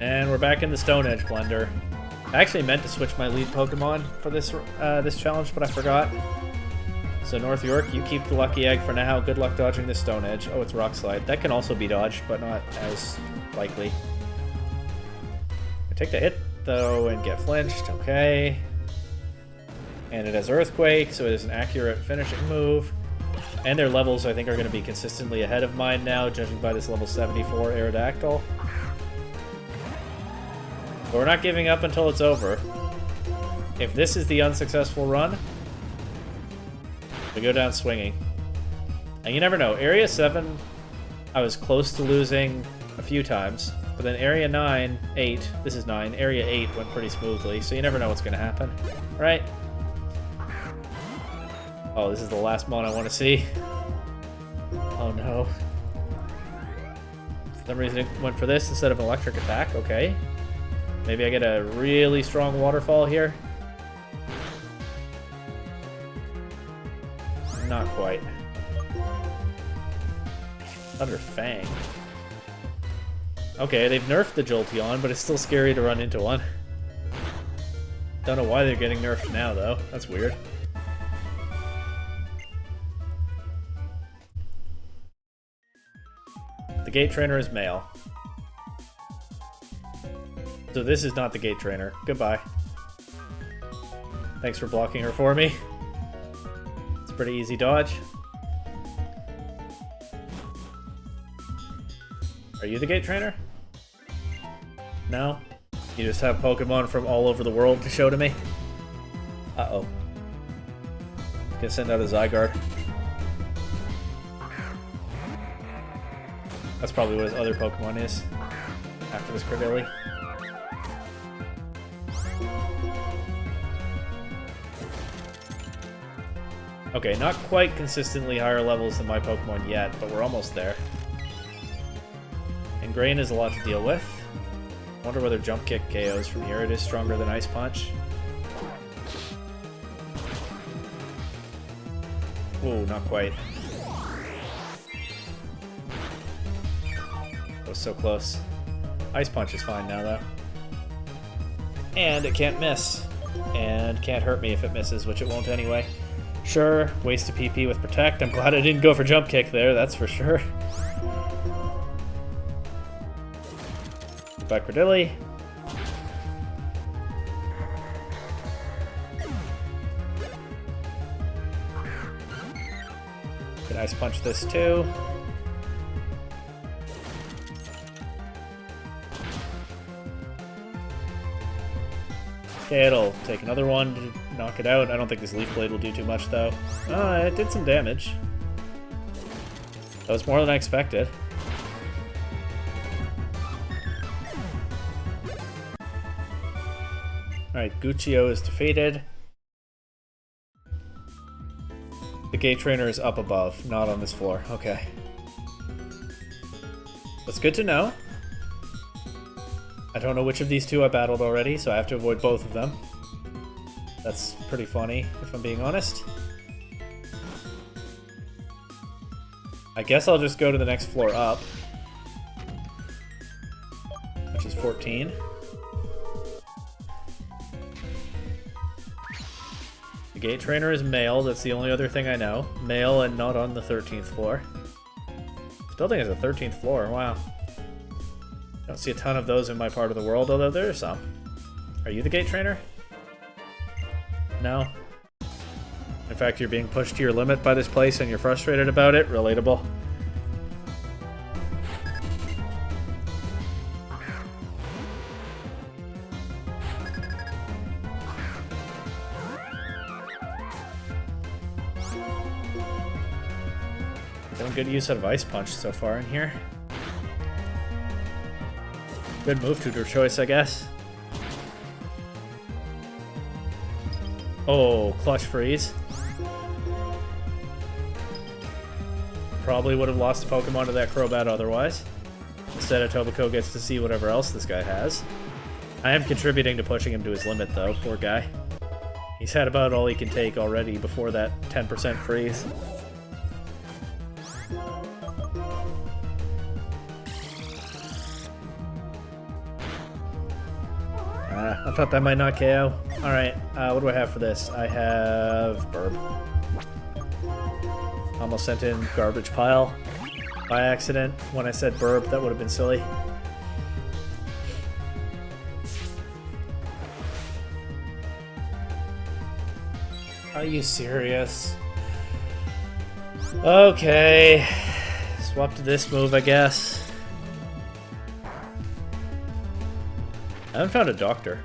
And we're back in the Stone Edge blender. I actually meant to switch my lead Pokemon for this this challenge, but I forgot. So North York, you keep the Lucky Egg for now. Good luck dodging this Stone Edge. Oh, it's Rock Slide. That can also be dodged, but not as likely. I take the hit, though, and get flinched. Okay. And it has Earthquake, so it is an accurate finishing move. And their levels, I think, are going to be consistently ahead of mine now, judging by this level 74 Aerodactyl. But we're not giving up until it's over. If this is the unsuccessful run, we go down swinging. And you never know. Area 7, I was close to losing a few times. But then Area 9, 8, this is 9, Area 8 went pretty smoothly, so you never know what's going to happen. Right? Oh, this is the last mon I want to see. Oh no. For some reason it went for this instead of electric attack. Okay. Maybe I get a really strong waterfall here. Not quite. Thunder Fang. Okay, they've nerfed the Jolteon, but it's still scary to run into one. Don't know why they're getting nerfed now, though. That's weird. The Gate Trainer is male. So this is not the Gate Trainer. Goodbye. Thanks for blocking her for me. It's a pretty easy dodge. Are you the Gate Trainer? No? You just have Pokemon from all over the world to show to me? Uh-oh. Gonna send out a Zygarde. That's probably what his other Pokemon is. After this Cradilly. Okay, not quite consistently higher levels than my Pokemon yet, but we're almost there. And Grain is a lot to deal with. I wonder whether Jump Kick KOs from here. It is stronger than Ice Punch. Ooh, not quite. That was so close. Ice Punch is fine now, though. And it can't miss. And can't hurt me if it misses, which it won't anyway. Sure, waste of PP with Protect. I'm glad I didn't go for Jump Kick there, that's for sure. Back Cradilly. Can Ice Punch this too? Okay, it'll take another one to knock it out. I don't think this Leaf Blade will do too much, though. It did some damage. That was more than I expected. Alright, Guccio is defeated. The Gate Trainer is up above, not on this floor. Okay. That's good to know. I don't know which of these two I battled already, so I have to avoid both of them. That's pretty funny, if I'm being honest. I guess I'll just go to the next floor up, which is 14. The Gate Trainer is male, that's the only other thing I know. Male and not on the 13th floor. This building has a 13th floor, wow. Don't see a ton of those in my part of the world, although there are some. Are you the Gate Trainer? No. In fact, you're being pushed to your limit by this place and you're frustrated about it? Relatable. Getting good use out of Ice Punch so far in here. Good move tutor choice, I guess. Oh, Clutch Freeze. Probably would have lost a Pokemon to that Crobat otherwise. Instead, Etobicoke gets to see whatever else this guy has. I am contributing to pushing him to his limit, though. Poor guy. He's had about all he can take already before that 10% freeze. I thought that might not KO. Alright, what do I have for this? I have Burb. Almost sent in Garbage Pile by accident. When I said Burb, that would have been silly. Are you serious? Okay. Swap to this move, I guess. I haven't found a doctor.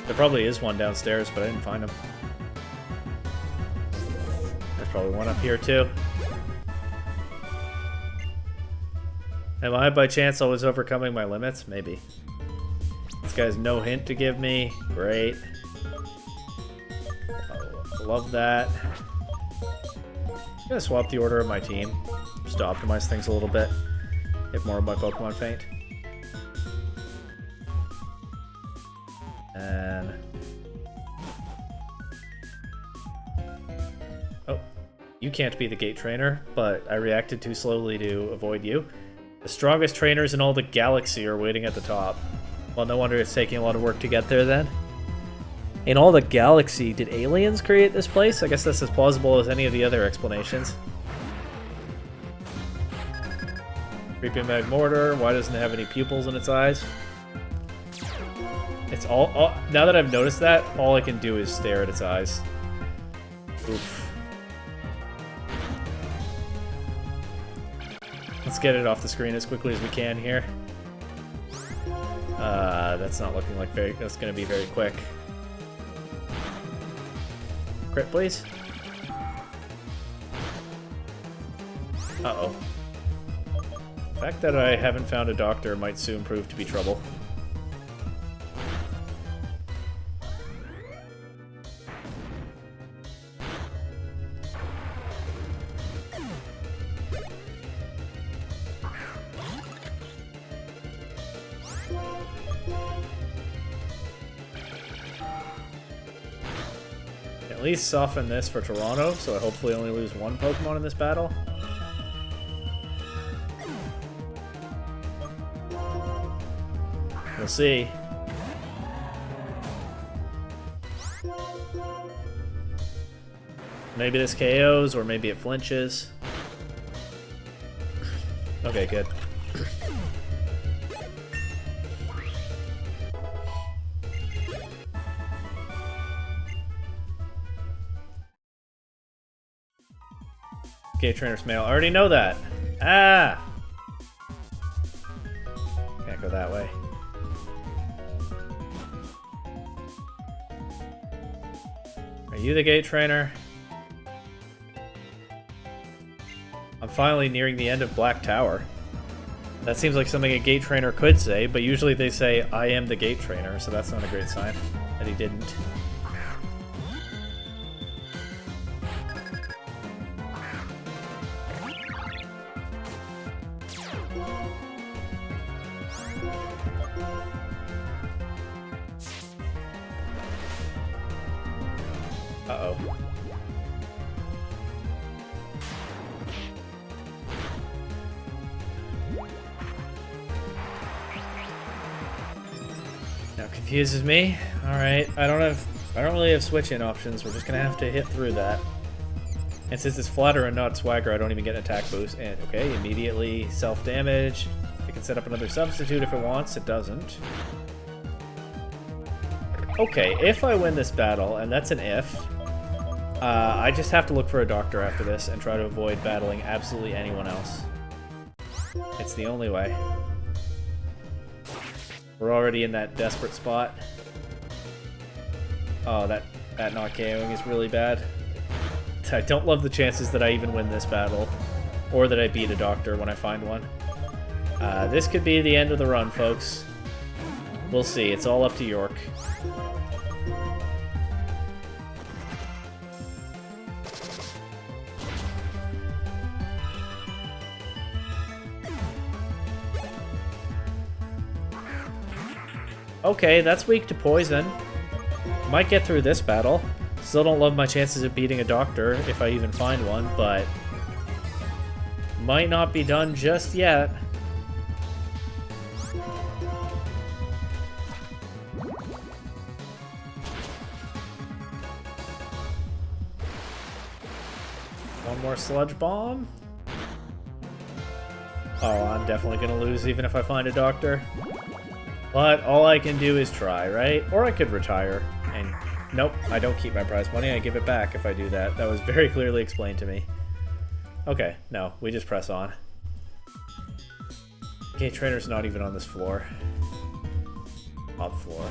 There probably is one downstairs, but I didn't find him. There's probably one up here, too. Am I, by chance, always overcoming my limits? Maybe. This guy has no hint to give me. Great. Oh, love that. I'm gonna swap the order of my team, just to optimize things a little bit. Get more of my Pokemon faint. And... oh, you can't be the Gate Trainer, but I reacted too slowly to avoid you. The strongest trainers in all the galaxy are waiting at the top. Well, no wonder it's taking a lot of work to get there then. In all the galaxy, did aliens create this place? I guess that's as plausible as any of the other explanations. Creepy Magmortar, why doesn't it have any pupils in its eyes? It's all now that I've noticed that, all I can do is stare at its eyes. Oof. Let's get it off the screen as quickly as we can here. That's not looking like that's gonna be very quick. Crit, please. Uh-oh. The fact that I haven't found a doctor might soon prove to be trouble. At least soften this for Toronto, so I hopefully only lose one Pokemon in this battle. We'll see. Maybe this KOs, or maybe it flinches. Okay, good. Okay, Trainer's Mail. I already know that. Ah! Can't go that way. Are you the gate trainer? I'm finally nearing the end of Black Tower. That seems like something a gate trainer could say, but usually they say, I am the gate trainer, so that's not a great sign that he didn't. Uh-oh. Now confuses me. Alright, I don't really have switch-in options. We're just gonna have to hit through that. And since it's Flatter and not Swagger, I don't even get an attack boost. And okay, immediately self-damage. It can set up another substitute if it wants. It doesn't. Okay, if I win this battle, and that's an if, I just have to look for a doctor after this and try to avoid battling absolutely anyone else. It's the only way. We're already in that desperate spot. Oh, that not KOing is really bad. I don't love the chances that I even win this battle, or that I beat a doctor when I find one. This could be the end of the run, folks. We'll see. It's all up to York. Okay, that's weak to poison. Might get through this battle. Still don't love my chances of beating a doctor, if I even find one, but might not be done just yet. One more Sludge Bomb. Oh, I'm definitely gonna lose even if I find a doctor. But all I can do is try, right? Or I could retire. And nope, I don't keep my prize money. I give it back if I do that. That was very clearly explained to me. Okay, no, we just press on. Okay, trainer's not even on this floor. Top floor.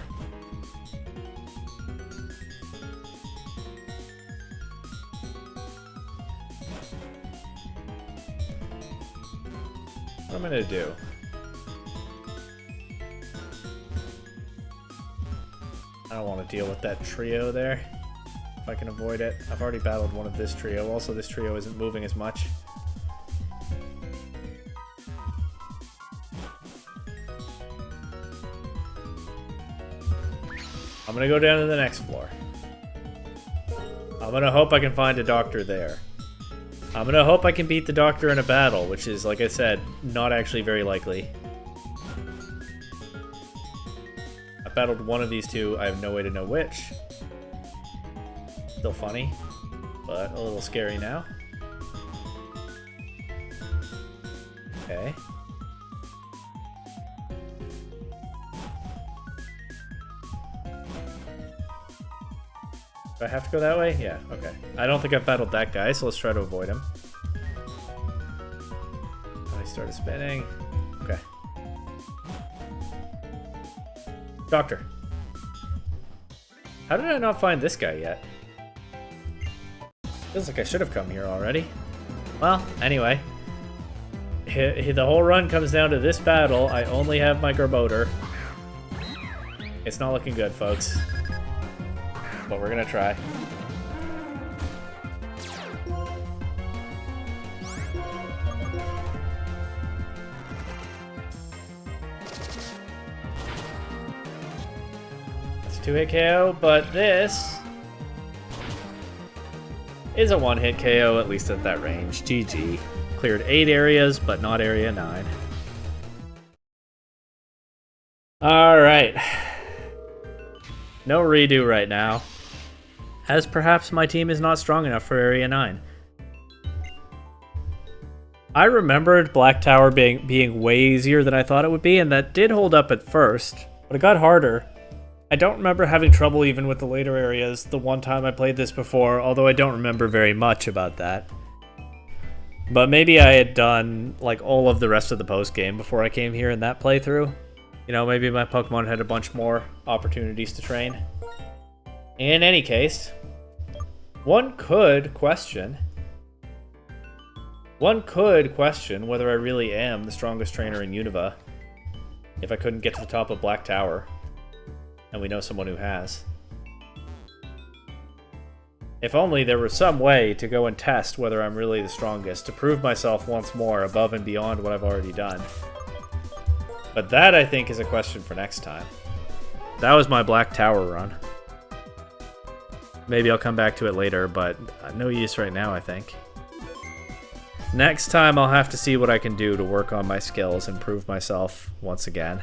What am I gonna do? I don't want to deal with that trio there, if I can avoid it. I've already battled one of this trio. Also, this trio isn't moving as much. I'm gonna go down to the next floor. I'm gonna hope I can find a doctor there. I'm gonna hope I can beat the doctor in a battle, which is, like I said, not actually very likely. Battled one of these two. I have no way to know which. Still funny, but a little scary now. Okay. Do I have to go that way? Yeah, okay. I don't think I've battled that guy, so let's try to avoid him. Oh, he started spinning. Okay. Doctor. How did I not find this guy yet? Feels like I should have come here already. Well, anyway. The whole run comes down to this battle. I only have my Gerboder. It's not looking good, folks. But we're gonna try. It's a 2-hit KO, but this is a 1-hit KO, at least at that range. GG. Cleared 8 areas, but not area 9. Alright. No redo right now, as perhaps my team is not strong enough for area 9. I remembered Black Tower being way easier than I thought it would be, and that did hold up at first, but it got harder. I don't remember having trouble even with the later areas the one time I played this before, although I don't remember very much about that. But maybe I had done like all of the rest of the post-game before I came here in that playthrough. You know, maybe my Pokemon had a bunch more opportunities to train. In any case, one could question whether I really am the strongest trainer in Unova if I couldn't get to the top of Black Tower, and we know someone who has. If only there was some way to go and test whether I'm really the strongest, to prove myself once more above and beyond what I've already done. But that, I think, is a question for next time. That was my Black Tower run. Maybe I'll come back to it later, but no use right now, I think. Next time, I'll have to see what I can do to work on my skills and prove myself once again.